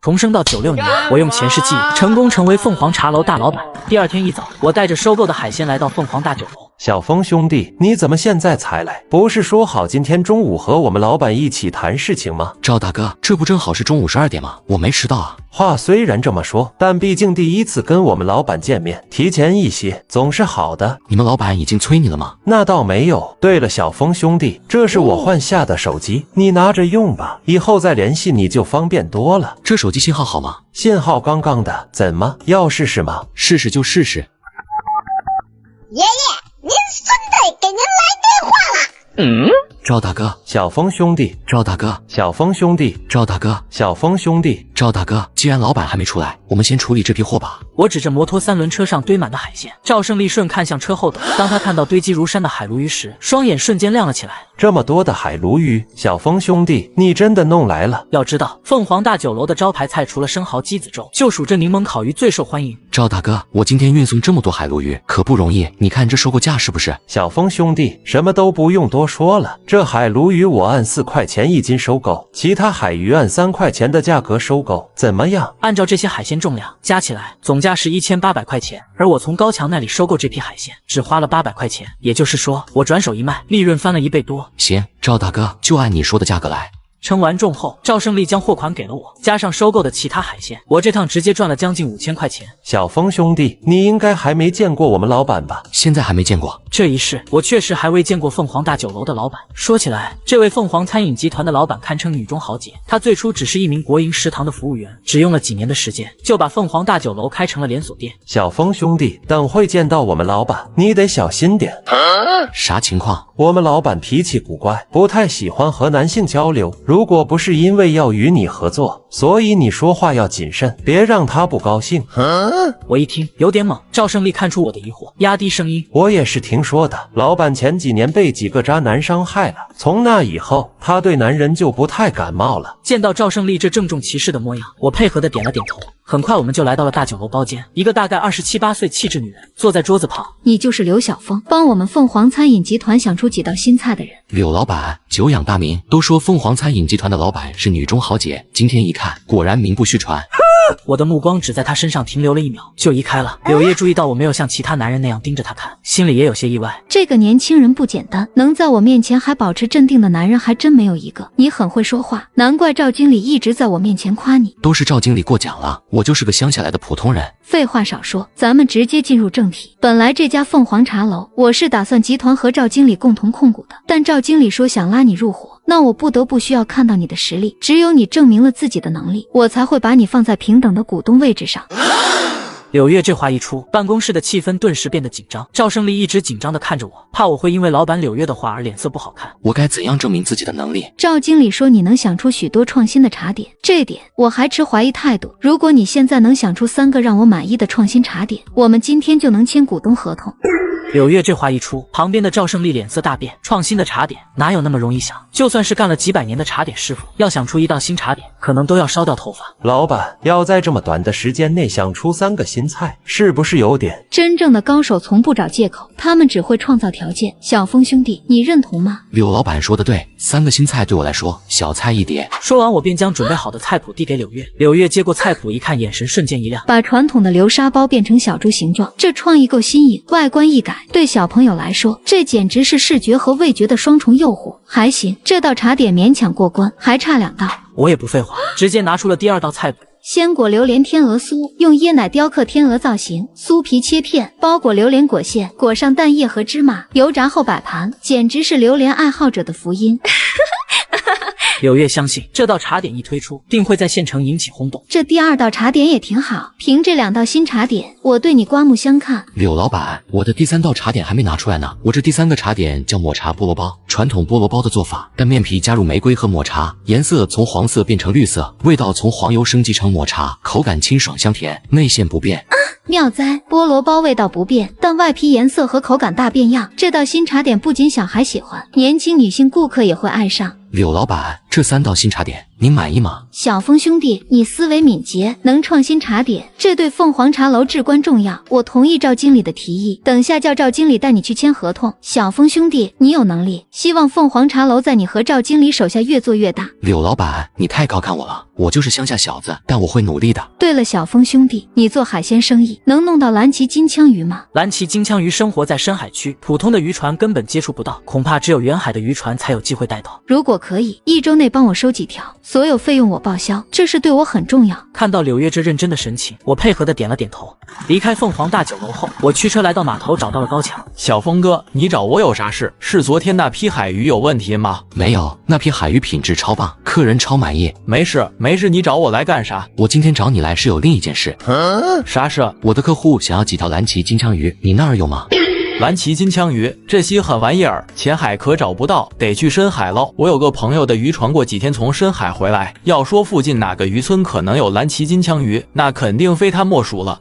重生到96年，我用前世记忆成功成为凤凰茶楼大老板。第2天一早，我带着收购的海鲜来到凤凰大酒楼。小峰兄弟，你怎么现在才来？不是说好今天中午和我们老板一起谈事情吗？赵大哥，这不正好是中午12点吗？我没迟到啊。话虽然这么说，但毕竟第一次跟我们老板见面，提前一些总是好的。你们老板已经催你了吗？那倒没有。对了，小峰兄弟，这是我换下的手机，你拿着用吧，以后再联系你就方便多了。这手机信号好吗？信号杠杠的，怎么要试试吗？试试就试试。爷爷，您孙子给您来电话了。赵大哥，小峰兄弟，赵大哥，小峰兄弟，赵大哥，小峰兄弟，赵大哥，既然老板还没出来，我们先处理这批货吧。我指着摩托3轮车上堆满的海鲜，赵胜利顺看向车后斗。当他看到堆积如山的海鲈鱼时，双眼瞬间亮了起来。这么多的海鲈鱼，小峰兄弟，你真的弄来了？要知道，凤凰大酒楼的招牌菜除了生蚝鸡子粥，就属这柠檬烤鱼最受欢迎。赵大哥，我今天运送这么多海鲈鱼可不容易，你看这收购价是不是？小峰兄弟，什么都不用多说了，这海鲈鱼我按4块钱1斤收购，其他海鱼按3块钱的价格收购，怎么样？按照这些海鲜重量加起来，总价是1800块钱，而我从高强那里收购这批海鲜，只花了800块钱，也就是说，我转手一卖，利润翻了1倍多。行，赵大哥，就按你说的价格来。称完重后，赵胜利将货款给了我，加上收购的其他海鲜，我这趟直接赚了将近5000块钱。小峰兄弟，你应该还没见过我们老板吧？现在还没见过。这一世，我确实还未见过凤凰大酒楼的老板。说起来，这位凤凰餐饮集团的老板堪称女中豪杰。她最初只是一名国营食堂的服务员，只用了几年的时间，就把凤凰大酒楼开成了连锁店。小峰兄弟，等会见到我们老板，你得小心点。啥情况？我们老板脾气古怪，不太喜欢和男性交流。如果不是因为要与你合作，所以你说话要谨慎，别让他不高兴。我一听有点懵，赵胜利看出我的疑惑，压低声音：我也是听说的，老板前几年被几个渣男伤害了，从那以后，他对男人就不太感冒了。见到赵胜利这郑重其事的模样，我配合的点了点头。很快我们就来到了大酒楼包间，一个大概27、8岁气质女人坐在桌子旁。你就是刘晓峰，帮我们凤凰餐饮集团想出几道新菜的人。柳老板久仰大名，都说凤凰餐饮集团的老板是女中豪杰，今天一看，果然名不虚传。我的目光只在他身上停留了1秒，就移开了。柳叶注意到我没有像其他男人那样盯着他看，心里也有些意外。这个年轻人不简单，能在我面前还保持镇定的男人还真没有一个。你很会说话，难怪赵经理一直在我面前夸你。都是赵经理过奖了，我就是个乡下来的普通人。废话少说，咱们直接进入正题。本来这家凤凰茶楼，我是打算集团和赵经理共同控股的，但赵经理说想拉你入伙，那我不得不需要看到你的实力，只有你证明了自己的能力，我才会把你放在平等的股东位置上。柳月这话一出，办公室的气氛顿时变得紧张。赵胜利一直紧张地看着我，怕我会因为老板柳月的话而脸色不好看。我该怎样证明自己的能力？赵经理说你能想出许多创新的茶点，这点我还持怀疑态度。如果你现在能想出3个让我满意的创新茶点，我们今天就能签股东合同。柳月这话一出，旁边的赵胜利脸色大变。创新的茶点哪有那么容易想？就算是干了几百年的茶点师傅，要想出一道新茶点，可能都要烧掉头发。老板要在这么短的时间内想出3个新菜，是不是有点……真正的高手从不找借口，他们只会创造条件。小峰兄弟，你认同吗？柳老板说的对，3个新菜对我来说小菜一碟。说完，我便将准备好的菜谱递给柳月。柳月接过菜谱一看，眼神瞬间一亮。把传统的流沙包变成小猪形状，这创意够新颖，外观一改，对小朋友来说，这简直是视觉和味觉的双重诱惑。还行，这道茶点勉强过关，还差2道。我也不废话，直接拿出了第2道菜谱。鲜果榴莲天鹅酥，用椰奶雕刻天鹅造型，酥皮切片，包裹榴莲果馅，裹上蛋液和芝麻，油炸后摆盘，简直是榴莲爱好者的福音。柳月相信这道茶点一推出，定会在县城引起轰动。这第2道茶点也挺好，凭这2道新茶点，我对你刮目相看。柳老板，我的第3道茶点还没拿出来呢。我这第3个茶点叫抹茶菠萝包，传统菠萝包的做法，但面皮加入玫瑰和抹茶，颜色从黄色变成绿色，味道从黄油升级成抹茶，口感清爽香甜，内馅不变。妙哉，菠萝包味道不变，但外皮颜色和口感大变样。这道新茶点不仅小孩喜欢，年轻女性顾客也会爱上。柳老板，这3道新茶点您满意吗？小峰兄弟，你思维敏捷，能创新茶点，这对凤凰茶楼至关重要。我同意赵经理的提议，等下叫赵经理带你去签合同。小峰兄弟，你有能力，希望凤凰茶楼在你和赵经理手下越做越大。柳老板，你太高看我了，我就是乡下小子，但我会努力的。对了，小峰兄弟，你做海鲜生意能弄到蓝鳍金枪鱼吗？蓝鳍金枪鱼生活在深海区，普通的渔船根本接触不到，恐怕只有远海的渔船才有机会带到。如果可以，1周内帮我收几条，所有费用我报销，这事对我很重要。看到柳月这认真的神情，我配合的点了点头。离开凤凰大酒楼后，我驱车来到码头，找到了高强。小峰哥，你找我有啥事？是昨天那批海鱼有问题吗？没有，那批海鱼品质超棒，客人超满意。没事没事，你找我来干啥？我今天找你来是有另一件事。啥事？我的客户想要几条蓝鳍金枪鱼，你那儿有吗？蓝鳍金枪鱼这些狠玩意儿，浅海可找不到，得去深海捞。我有个朋友的渔船过几天从深海回来，要说附近哪个渔村可能有蓝鳍金枪鱼，那肯定非他莫属了。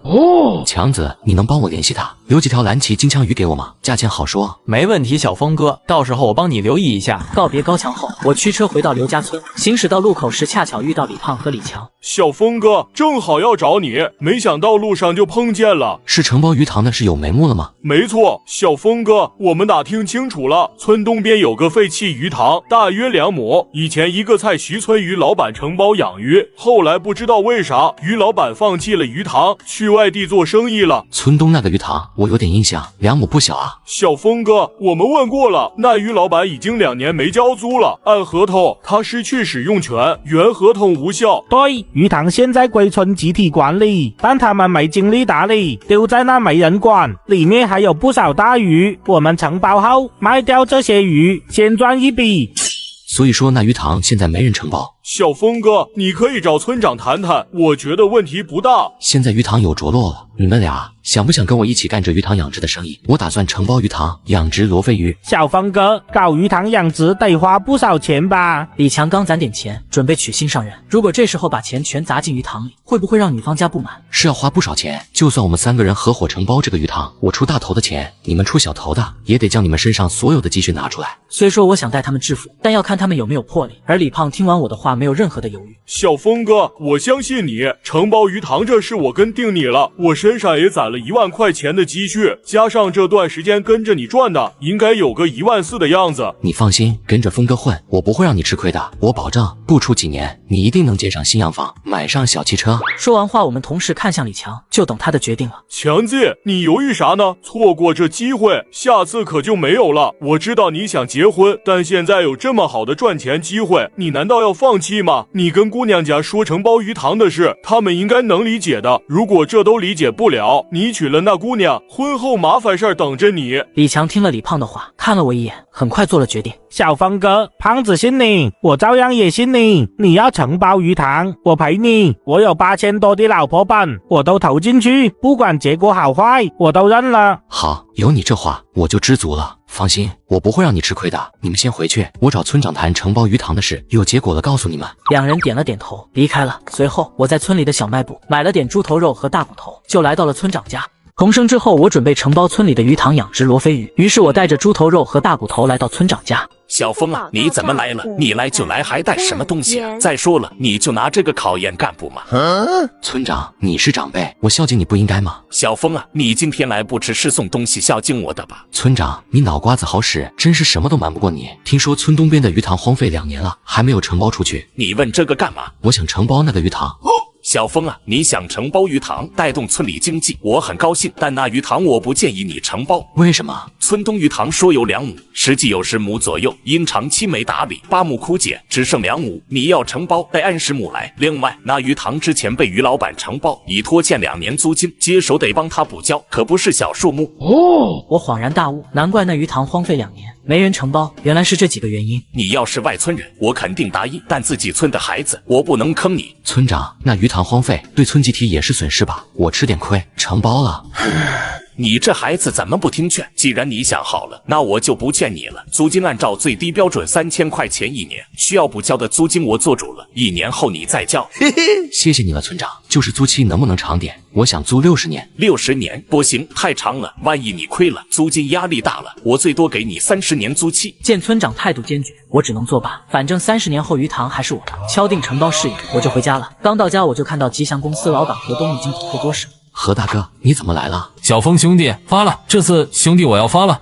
强子，你能帮我联系他，留几条蓝鳍金枪鱼给我吗？价钱好说。没问题，小峰哥，到时候我帮你留意一下。告别高强后，我驱车回到刘家村，行驶到路口时，恰巧遇到李胖和李强。小峰哥，正好要找你，没想到路上就碰见了。是承包鱼塘的，是有眉目了吗？没错，小峰哥，我们打听清楚了，村东边有个废弃鱼塘，大约2亩。以前一个菜徐村鱼老板承包养鱼，后来不知道为啥，鱼老板放弃了鱼塘，去外地做生意了。村东那个鱼塘，我有点印象，2亩不小啊。小峰哥，我们问过了，那鱼老板已经2年没交租了，按合同他失去使用权，原合同无效。对，鱼塘现在归村集体管理，但他们没精力打理，丢在那没人管，里面还有不少大鱼。我们承包后卖掉这些鱼，先赚一笔。所以说那鱼塘现在没人承包。小峰哥，你可以找村长谈谈，我觉得问题不大。现在鱼塘有着落了，你们俩想不想跟我一起干这鱼塘养殖的生意？我打算承包鱼塘养殖罗非鱼。小峰哥，搞鱼塘养殖得花不少钱吧？李强刚攒点钱，准备娶新上任。如果这时候把钱全砸进鱼塘里，会不会让女方家不满？是要花不少钱，就算我们3个人合伙承包这个鱼塘，我出大头的钱，你们出小头的，也得将你们身上所有的积蓄拿出来。虽说我想带他们致富，但要看他们有没有魄力。而李胖听完我的话，没有任何的犹豫。小峰哥，我相信你，承包鱼塘这事我跟定你了。我身上也攒了1万块钱的积蓄，加上这段时间跟着你赚的，应该有个1万4的样子。你放心，跟着峰哥混，我不会让你吃亏的。我保证，不出几年，你一定能建上新洋房，买上小汽车。说完话，我们同事看向李强，就等他的决定了。强记，你犹豫啥呢？错过这机会，下次可就没有了。我知道你想结婚，但现在有这么好的赚钱机会，你难道要放弃？气吗？你跟姑娘家说承包鱼塘的事，他们应该能理解的。如果这都理解不了，你娶了那姑娘，婚后麻烦事儿等着你。李强听了李胖的话，看了我一眼，很快做了决定。小峰哥，胖子信你，我照样也信你。你要承包鱼塘，我陪你。我有8000多的老婆本，我都投进去，不管结果好坏，我都认了。好，有你这话，我就知足了。放心，我不会让你吃亏的。你们先回去，我找村长谈承包鱼塘的事，有结果了告诉你们。两人点了点头，离开了。随后，我在村里的小卖部买了点猪头肉和大骨头，就来到了村长家。重生之后，我准备承包村里的鱼塘养殖罗非鱼，于是我带着猪头肉和大骨头来到村长家。小峰啊，你怎么来了？你来就来，还带什么东西啊？再说了，你就拿这个考验干部吗？村长，你是长辈，我孝敬你不应该吗？小峰啊，你今天来不只是送东西孝敬我的吧？村长，你脑瓜子好使，真是什么都瞒不过你。听说村东边的鱼塘荒废2年了，还没有承包出去。你问这个干嘛？我想承包那个鱼塘。小峰啊，你想承包鱼塘，带动村里经济，我很高兴。但那鱼塘我不建议你承包。为什么？村东鱼塘说有2亩，实际有10亩左右，因长期没打理，8亩枯竭，只剩2亩。你要承包，得按10亩来。另外，那鱼塘之前被于老板承包，已拖欠2年租金，接手得帮他补交，可不是小数目。我恍然大悟，难怪那鱼塘荒废2年。没人承包，原来是这几个原因。你要是外村人，我肯定答应，但自己村的孩子，我不能坑你。村长，那鱼塘荒废，对村集体也是损失吧？我吃点亏，承包了。你这孩子怎么不听劝？既然你想好了，那我就不劝你了。租金按照最低标准3000块钱1年，需要补交的租金我做主了，1年后你再交。谢谢你了，村长。就是租期能不能长点？我想租60年。60年不行，太长了，万一你亏了，租金压力大了，我最多给你30年租期。见村长态度坚决，我只能作罢。反正30年后鱼塘还是我的。敲定承包事宜，我就回家了。刚到家，我就看到吉祥公司老板何东已经吐脱多时。何大哥，你怎么来了？小峰兄弟发了，这次兄弟我要发了。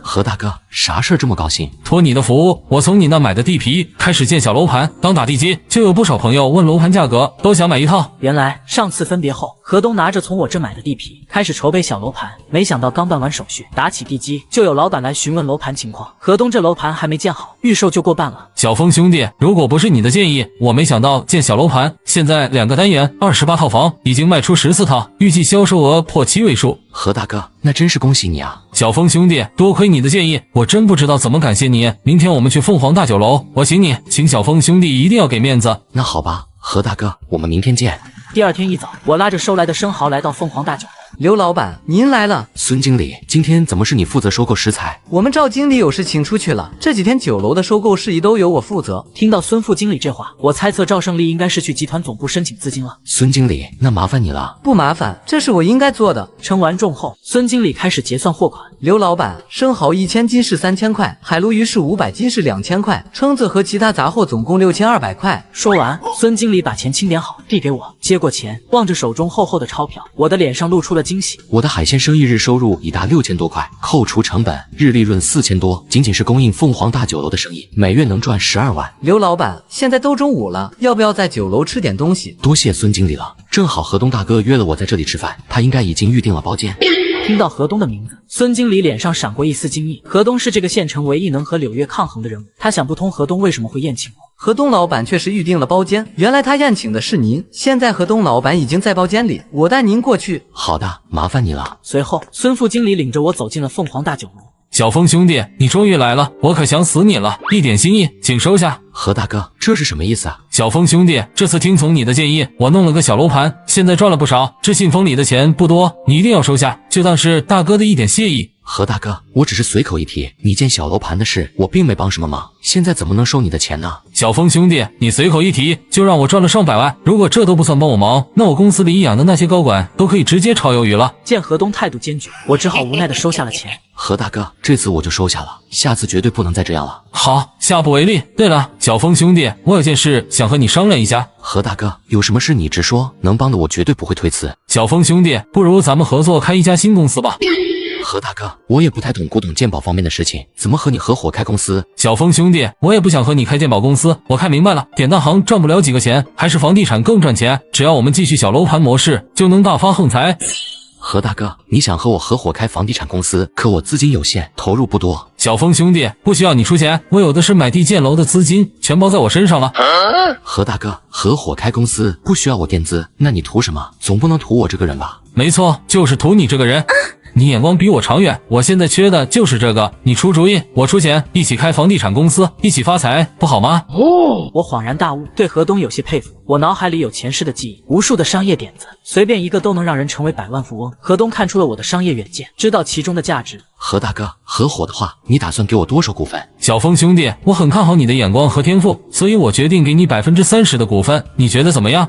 何大哥，啥事儿这么高兴？托你的福，我从你那买的地皮开始建小楼盘，刚打地基就有不少朋友问楼盘价格，都想买一套。原来上次分别后，何东拿着从我这买的地皮开始筹备小楼盘，没想到刚办完手续，打起地基就有老板来询问楼盘情况。何东这楼盘还没建好，预售就过半了。小峰兄弟，如果不是你的建议，我没想到建小楼盘，现在2个单元28套房已经卖出14套，预计销售额破7位数。何大哥，那真是恭喜你啊！小峰兄弟，多亏你的建议，我真不知道怎么感谢你。明天我们去凤凰大酒楼，我请你，请小峰兄弟一定要给面子。那好吧，何大哥，我们明天见。第2天一早，我拉着收来的生蚝来到凤凰大酒楼。刘老板，您来了。孙经理，今天怎么是你负责收购食材？我们赵经理有事请出去了，这几天酒楼的收购事宜都由我负责。听到孙副经理这话，我猜测赵胜利应该是去集团总部申请资金了。孙经理，那麻烦你了。不麻烦，这是我应该做的。称完重后，孙经理开始结算货款。刘老板，生蚝1000斤是3000块，海鲈鱼是500斤是2000块，蛏子和其他杂货总共6200块。说完，孙经理把钱清点好，递给我。接过钱，望着手中厚厚的钞票，我的脸上露出了惊喜。我的海鲜生意日收入已达6000多块，扣除成本，日利润4000多，仅仅是供应凤凰大酒楼的生意，每月能赚12万。刘老板，现在都中午了，要不要在酒楼吃点东西？多谢孙经理了，正好河东大哥约了我在这里吃饭，他应该已经预定了包间。听到河东的名字，孙经理脸上闪过一丝惊异。河东是这个县城唯一能和柳月抗衡的人物，他想不通河东为什么会宴请我。河东老板确实预定了包间，原来他宴请的是您。现在河东老板已经在包间里，我带您过去。好的，麻烦你了。随后，孙副经理领着我走进了凤凰大酒楼。小峰兄弟，你终于来了，我可想死你了，一点心意，请收下。何大哥，这是什么意思啊？小峰兄弟，这次听从你的建议，我弄了个小楼盘，现在赚了不少，这信封里的钱不多，你一定要收下，就当是大哥的一点谢意。何大哥，我只是随口一提，你建小楼盘的事，我并没帮什么忙，现在怎么能收你的钱呢？小峰兄弟，你随口一提，就让我赚了上百万，如果这都不算帮我忙，那我公司里养的那些高管都可以直接炒鱿鱼了。见河东态度坚决，我只好无奈的收下了钱。何大哥，这次我就收下了，下次绝对不能再这样了。好，下不为例。对了，小峰兄弟，我有件事想和你商量一下。何大哥，有什么事你直说，能帮的我绝对不会推辞。小峰兄弟，不如咱们合作开一家新公司吧。何大哥，我也不太懂古董鉴宝方面的事情，怎么和你合伙开公司？小峰兄弟，我也不想和你开鉴宝公司，我看明白了，典当行赚不了几个钱，还是房地产更赚钱，只要我们继续小楼盘模式，就能大发横财。何大哥，你想和我合伙开房地产公司，可我资金有限，投入不多。小峰兄弟，不需要你出钱，我有的是买地建楼的资金，全包在我身上了。何大哥，合伙开公司不需要我垫资，那你图什么？总不能图我这个人吧？没错，就是图你这个人。你眼光比我长远，我现在缺的就是这个。你出主意，我出钱，一起开房地产公司，一起发财，不好吗？我恍然大悟，对河东有些佩服。我脑海里有前世的记忆，无数的商业点子，随便一个都能让人成为百万富翁。河东看出了我的商业远见，知道其中的价值。何大哥，合伙的话，你打算给我多少股份？小峰兄弟，我很看好你的眼光和天赋，所以我决定给你30%的股份，你觉得怎么样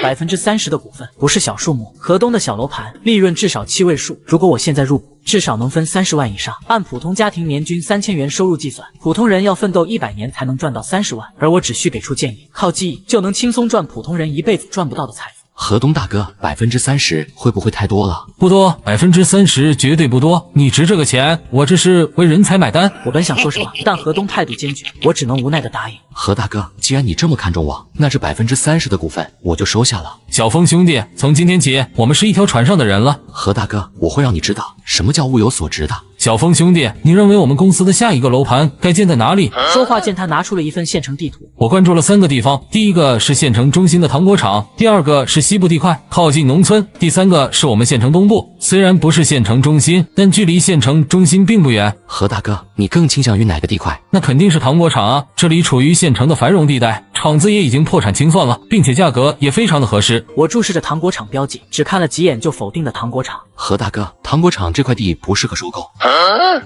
？30%的股份不是小数目，河东的小楼盘利润至少7位数，如果我现在入股，至少能分30万以上。按普通家庭年均3000元收入计算，普通人要奋斗100年才能赚到30万，而我只需给出建议，靠记忆就能轻松赚普通人一辈子赚不到的财富。河东大哥，30%会不会太多了？不多，30%绝对不多。你值这个钱，我这是为人才买单。我本想说什么，但河东态度坚决，我只能无奈的答应。何大哥，既然你这么看重我，那这30%的股份我就收下了。小峰兄弟，从今天起，我们是一条船上的人了。何大哥，我会让你知道什么叫物有所值的。小峰兄弟，你认为我们公司的下一个楼盘该建在哪里？说话间，他拿出了一份县城地图。我关注了3个地方，第一个是县城中心的糖果厂，第二个是西部地块，靠近农村，第三个是我们县城东部。虽然不是县城中心，但距离县城中心并不远。何大哥，你更倾向于哪个地块？那肯定是糖果厂啊，这里处于县城的繁荣地带，厂子也已经破产清算了，并且价格也非常的合适。我注视着糖果厂标记，只看了几眼就否定了糖果厂。何大哥，糖果厂这块地不适合收购。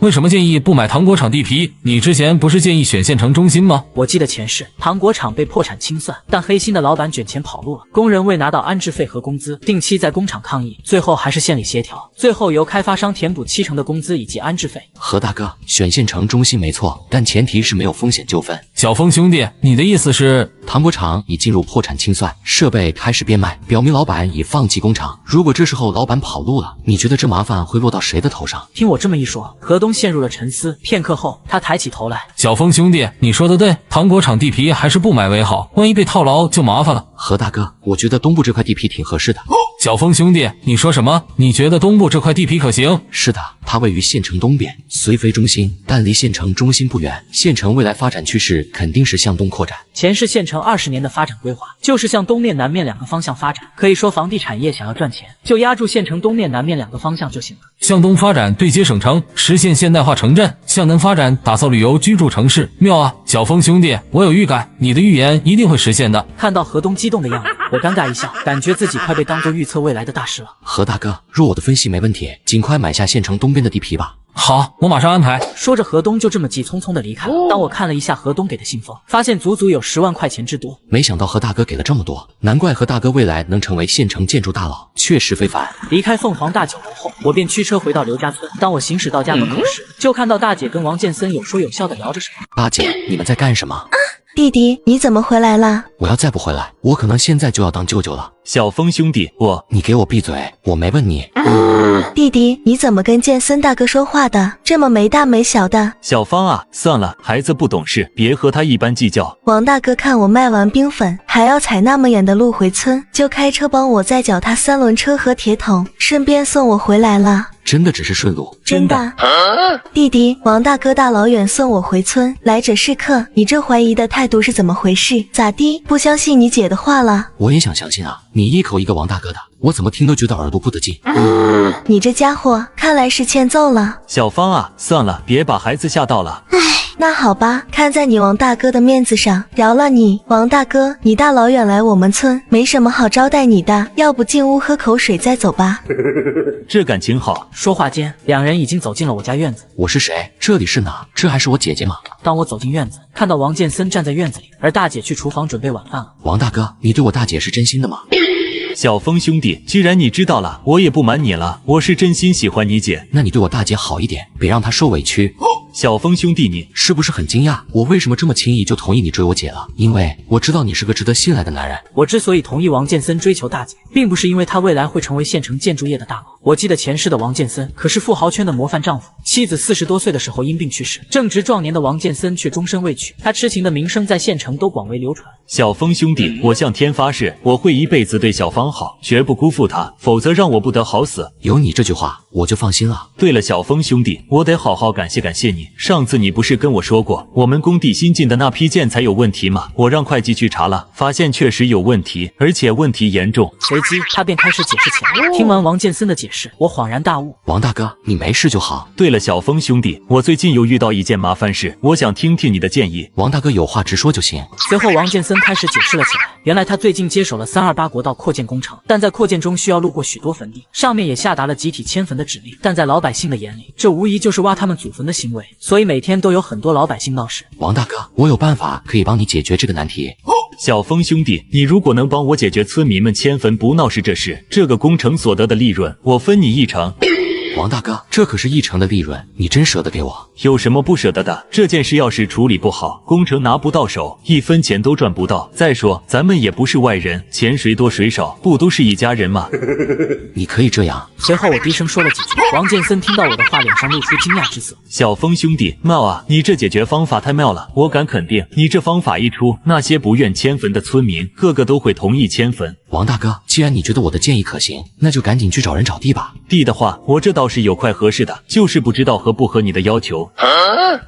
为什么建议不买糖果厂地皮？你之前不是建议选县城中心吗？我记得前世糖果厂被破产清算，但黑心的老板卷钱跑路了，工人未拿到安置费和工资，定期在工厂抗议，最后还是县里协调，最后由开发商填补70%的工资以及安置费。何大哥，选县城中心没错，但前提是没有风险纠纷。小峰兄弟，你的意思是糖果厂已进入破产清算，设备开始变卖，表明老板已放弃工厂。如果这时候老板跑路了，你觉得这麻烦会落到谁的头上？听我这么一说，河东陷入了沉思，片刻后他抬起头来。小峰兄弟，你说的对，糖果厂地皮还是不买为好，万一被套牢就麻烦了。何大哥，我觉得东部这块地皮挺合适的。小峰兄弟，你说什么？你觉得东部这块地皮可行？是的，它位于县城东边，虽非中心，但离县城中心不远。县城未来发展趋势肯定是向东扩展。前世县城20年的发展规划就是向东面、南面2个方向发展。可以说，房地产业想要赚钱，就压住县城东面、南面2个方向就行了。向东发展对接省城，实现现代化城镇；向南发展打造旅游居住城市。妙啊，小峰兄弟，我有预感，你的预言一定会实现的。看到河东激动的样子，我尴尬一笑，感觉自己快被当作预测未来的大师了。何大哥，若我的分析没问题，尽快买下县城东边的地皮吧。好，我马上安排。说着，河东就这么急匆匆的离开了。当我看了一下河东给的信封，发现足足有10万块钱之多。没想到何大哥给了这么多，难怪何大哥未来能成为县城建筑大佬，确实非凡。离开凤凰大酒楼后，我便驱车回到刘家村。当我行驶到家门口时，就看到大姐跟王建森有说有笑的聊着什么。大姐，你们在干什么？弟弟，你怎么回来了？我要再不回来，我可能现在就要当舅舅了。小峰兄弟，你给我闭嘴，我没问你。弟弟，你怎么跟建森大哥说话的？这么没大没小的。小芳啊，算了，孩子不懂事，别和他一般计较。王大哥看我卖完冰粉，还要踩那么远的路回村，就开车帮我再脚踏3轮车和铁桶，顺便送我回来了。真的只是顺路？真的。弟弟，王大哥大老远送我回村，来者是客，你这怀疑的态度是怎么回事？咋地？不相信你姐的话了？我也想相信啊，你一口一个王大哥的，我怎么听都觉得耳朵不得劲。你这家伙看来是欠揍了。小芳啊，算了，别把孩子吓到了。那好吧，看在你王大哥的面子上，饶了你。王大哥，你大老远来我们村，没什么好招待你的，要不进屋喝口水再走吧。这感情好。说话间，2人已经走进了我家院子。我是谁？这里是哪？这还是我姐姐吗？当我走进院子，看到王建森站在院子里，而大姐去厨房准备晚饭了。王大哥，你对我大姐是真心的吗？小峰兄弟，既然你知道了，我也不瞒你了，我是真心喜欢你姐。那你对我大姐好一点，别让她受委屈。小峰兄弟，你是不是很惊讶？我为什么这么轻易就同意你追我姐了？因为我知道你是个值得信赖的男人。我之所以同意王建森追求大姐，并不是因为他未来会成为县城建筑业的大佬。我记得前世的王建森可是富豪圈的模范丈夫，妻子40多岁的时候因病去世，正值壮年的王建森却终身未娶，他痴情的名声在县城都广为流传。小峰兄弟，我向天发誓，我会一辈子对小芳好，绝不辜负她，否则让我不得好死。有你这句话，我就放心了。对了，小峰兄弟，我得好好感谢你。上次你不是跟我说过，我们工地新进的那批建材有问题吗？我让会计去查了，发现确实有问题，而且问题严重。随即他便开始解释起来。听完王建森的解释，我恍然大悟。王大哥，你没事就好。对了，小峰兄弟，我最近又遇到一件麻烦事，我想听听你的建议。王大哥有话直说就行。随后王建森开始解释了起来。原来他最近接手了328国道扩建工程，但在扩建中需要路过许多坟地，上面也下达了集体迁坟的指令。但在老百姓的眼里，这无疑就是挖他们祖坟的行为，所以每天都有很多老百姓闹事。王大哥，我有办法可以帮你解决这个难题。小峰兄弟，你如果能帮我解决村民们迁坟不闹事这事，这个工程所得的利润，我分你1成。王大哥，这可是1成的利润，你真舍得给我？有什么不舍得的？这件事要是处理不好，工程拿不到手，1分钱都赚不到。再说，咱们也不是外人，钱谁多谁少，不都是一家人吗？你可以这样。随后我低声说了几句。王建森听到我的话，脸上露出惊讶之色。小峰兄弟，妙啊！你这解决方法太妙了，我敢肯定，你这方法一出，那些不愿迁坟的村民，个个都会同意迁坟。王大哥，既然你觉得我的建议可行，那就赶紧去找人找地吧。地的话，我这倒是有块合适的，就是不知道合不合你的要求。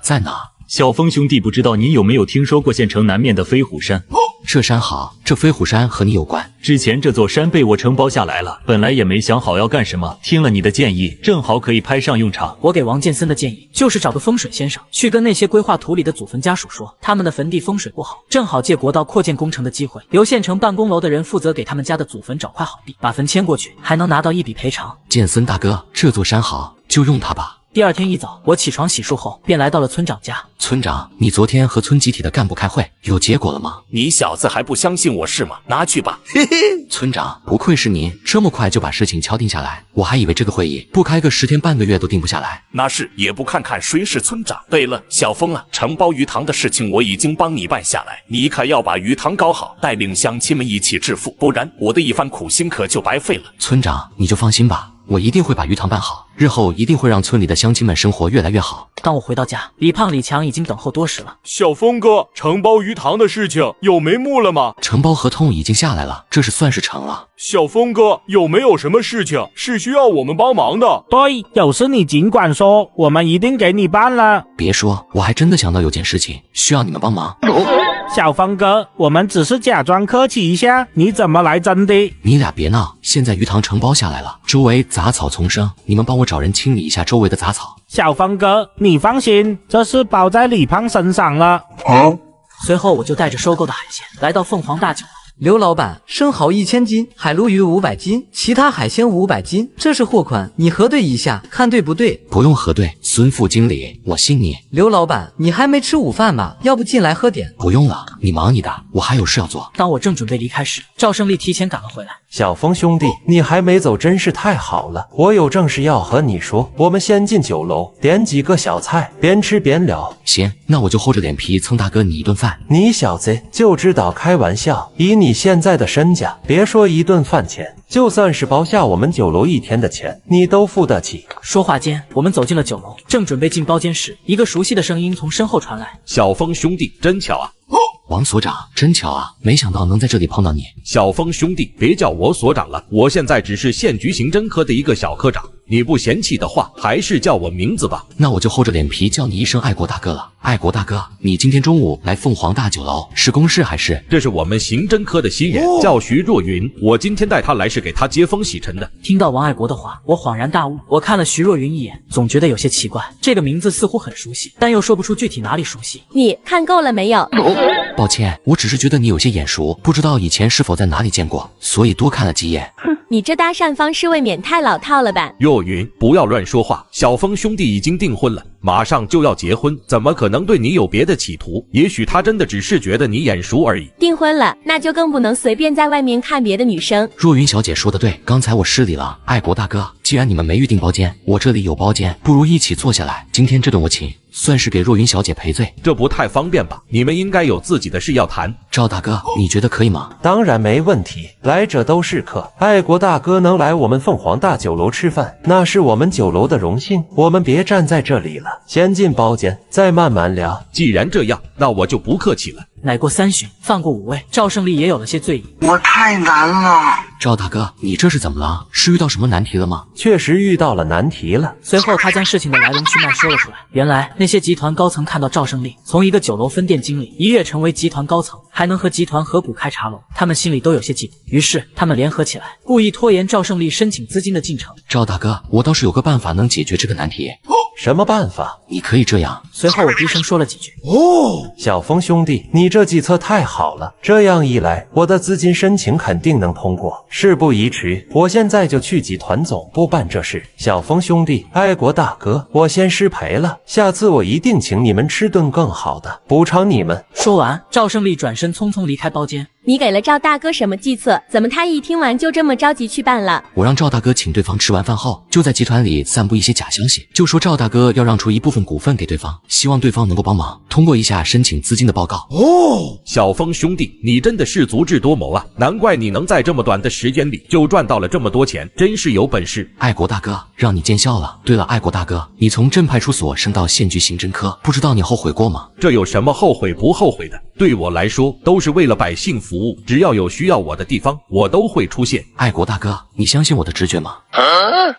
在哪？小峰兄弟，不知道你有没有听说过县城南面的飞虎山？这山好，这飞虎山和你有关。之前这座山被我承包下来了，本来也没想好要干什么，听了你的建议，正好可以派上用场。我给王建森的建议就是找个风水先生，去跟那些规划图里的祖坟家属说，他们的坟地风水不好，正好借国道扩建工程的机会，由县城办公楼的人负责给他们家的祖坟找块好地，把坟迁过去，还能拿到一笔赔偿。建森大哥，这座山好，就用它吧。第二天一早，我起床洗漱后，便来到了村长家。村长，你昨天和村集体的干部开会，有结果了吗？你小子还不相信我是吗？拿去吧。村长，不愧是您，这么快就把事情敲定下来，我还以为这个会议不开个10天半个月都定不下来。那是也不看看谁是村长。对了，小峰啊，承包鱼塘的事情我已经帮你办下来，你可要把鱼塘搞好，带领乡亲们一起致富，不然我的一番苦心可就白费了。村长，你就放心吧。我一定会把鱼塘办好，日后一定会让村里的乡亲们生活越来越好。当我回到家，李胖、李强已经等候多时了。小峰哥，承包鱼塘的事情有眉目了吗？承包合同已经下来了，这是算是成了。小峰哥，有没有什么事情是需要我们帮忙的？对，有事你尽管说，我们一定给你办了。别说，我还真的想到有件事情需要你们帮忙。小峰哥，我们只是假装客气一下，你怎么来真的？你俩别闹，现在鱼塘承包下来了，周围杂草丛生，你们帮我找人清理一下周围的杂草。小峰哥，你放心，这事包在李胖身上了。随后我就带着收购的海鲜来到凤凰大酒楼。刘老板，生蚝1000斤，海鲈鱼500斤，其他海鲜500斤，这是货款，你核对一下，看对不对？不用核对，孙副经理，我信你。刘老板，你还没吃午饭吧？要不进来喝点？不用了，你忙你的，我还有事要做。当我正准备离开时，赵胜利提前赶了回来。小峰兄弟，你还没走，真是太好了！我有正事要和你说。我们先进酒楼，点几个小菜，边吃边聊。行，那我就厚着脸皮蹭大哥你一顿饭。你小子就知道开玩笑，以你现在的身价，别说一顿饭钱，就算是包下我们酒楼1天的钱，你都付得起。说话间，我们走进了酒楼，正准备进包间时，一个熟悉的声音从身后传来：“小峰兄弟，真巧啊！”王所长，真巧啊！没想到能在这里碰到你。小峰兄弟，别叫我所长了，我现在只是县局刑侦科的一个小科长。你不嫌弃的话，还是叫我名字吧。那我就厚着脸皮叫你一声爱国大哥了。爱国大哥，你今天中午来凤凰大酒楼是公事还是？这是我们刑侦科的新人，叫徐若云。我今天带他来是给他接风洗尘的。听到王爱国的话，我恍然大悟。我看了徐若云一眼，总觉得有些奇怪，这个名字似乎很熟悉，但又说不出具体哪里熟悉。你看够了没有？抱歉，我只是觉得你有些眼熟，不知道以前是否在哪里见过，所以多看了几眼。哼，你这搭讪方式未免太老套了吧？若云，不要乱说话。小峰兄弟已经订婚了，马上就要结婚，怎么可能对你有别的企图？也许他真的只是觉得你眼熟而已。订婚了，那就更不能随便在外面看别的女生。若云小姐说的对，刚才我失礼了。爱国大哥，既然你们没预定包间，我这里有包间，不如一起坐下来。今天这顿我请，算是给若云小姐赔罪。这不太方便吧？你们应该有自己的事要谈。赵大哥，你觉得可以吗？当然没问题，来者都是客。爱国大哥能来我们凤凰大酒楼吃饭，那是我们酒楼的荣幸。我们别站在这里了，先进包间，再慢慢聊。既然这样，那我就不客气了。乃过3巡，放过5位，赵胜利也有了些醉意。我太难了。赵大哥，你这是怎么了？是遇到什么难题了吗？确实遇到了难题了。随后他将事情的来龙去脉说了出来。原来那些集团高层看到赵胜利从一个酒楼分店经理一跃成为集团高层，还能和集团合股开茶楼，他们心里都有些嫉妒，于是他们联合起来，故意拖延赵胜利申请资金的进程。赵大哥，我倒是有个办法能解决这个难题。什么办法？你可以这样。随后我低声说了几句。小峰兄弟，你这计策太好了，这样一来，我的资金申请肯定能通过。事不宜迟，我现在就去集团总部办这事。小峰兄弟，爱国大哥，我先失陪了，下次我一定请你们吃顿更好的，补偿你们。说完，赵胜利转身匆匆离开包间。你给了赵大哥什么计策？怎么他一听完就这么着急去办了？我让赵大哥请对方吃完饭后，就在集团里散布一些假消息，就说赵大哥要让出一部分股份给对方，希望对方能够帮忙通过一下申请资金的报告。小峰兄弟，你真的是足智多谋啊！难怪你能在这么短的时间里就赚到了这么多钱，真是有本事。爱国大哥，让你见笑了。对了，爱国大哥，你从镇派出所升到县局刑侦科，不知道你后悔过吗？这有什么后悔不后悔的？对我来说，都是为了百姓服务，只要有需要我的地方，我都会出现。爱国大哥，你相信我的直觉吗？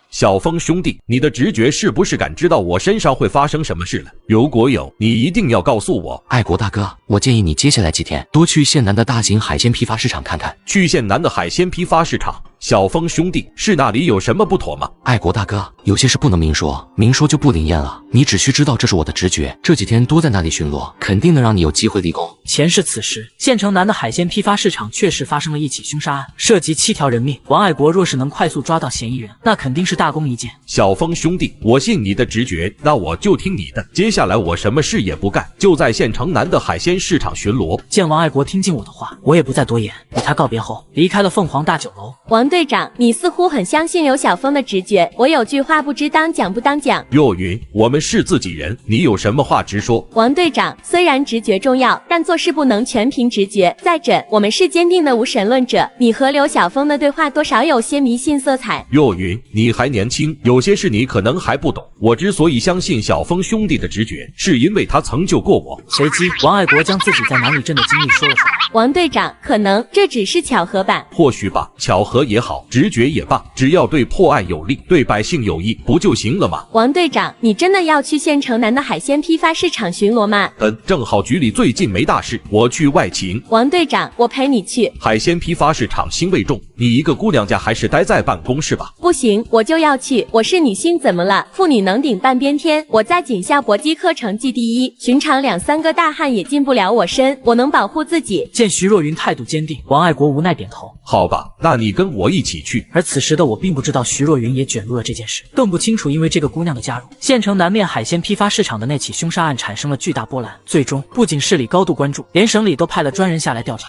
小峰兄弟，你的直觉是不是感知到我身上会发生什么事了？如果有，你一定要告诉我。爱国大哥，我建议你接下来几天多去县南的大型海鲜批发市场看看。去县南的海鲜批发市场？小峰兄弟，是那里有什么不妥吗？爱国大哥，有些事不能明说，明说就不灵验了。你只需知道这是我的直觉，这几天多在那里巡逻，肯定能让你有机会立功。前世此时，县城南的海鲜批发市场确实发生了一起凶杀案，涉及7条人命。王爱国若是能快速抓到嫌疑人，那肯定是大功一件。小峰兄弟，我信你的直觉，那我就听你的。接下来我什么事也不干，就在县城南的海鲜市场巡逻。见王爱国听进我的话，我也不再多言，与他告别后，离开了凤凰大酒楼。王队长，你似乎很相信刘晓峰的直觉，我有句话不知当讲不当讲。若云，我们是自己人，你有什么话直说。王队长，虽然直觉重要，但做事不能全凭直觉。再者，我们是坚定的无神论者，你和刘晓峰的对话多少有些迷信色彩。若云，你还年轻，有些事你可能还不懂。我之所以相信小峰兄弟的直觉，是因为他曾救过我。随即，王爱国将自己在南里镇的经历说了出来。王队长，可能这只是巧合吧？或许吧，巧合也好，直觉也罢，只要对破案有利，对百姓有益，不就行了吗？王队长，你真的要去县城南的海鲜批发市场巡逻吗？正好局里最近没大事，我去外勤。王队长，我陪你去。海鲜批发市场腥味重，你一个姑娘家还是待在办公室吧。不行，我就要去。我是女性，怎么了？妇女能顶半边天。我在警校搏击课成绩第一，寻常2、3个大汉也进不了我身，我能保护自己。见徐若云态度坚定，王爱国无奈点头。好吧，那你跟我一起去。而此时的我并不知道徐若云也卷入了这件事，更不清楚因为这个姑娘的加入，县城南面海鲜批发市场的那起凶杀案产生了巨大波澜。最终，不仅市里高度关注，连省里都派了专人下来调查。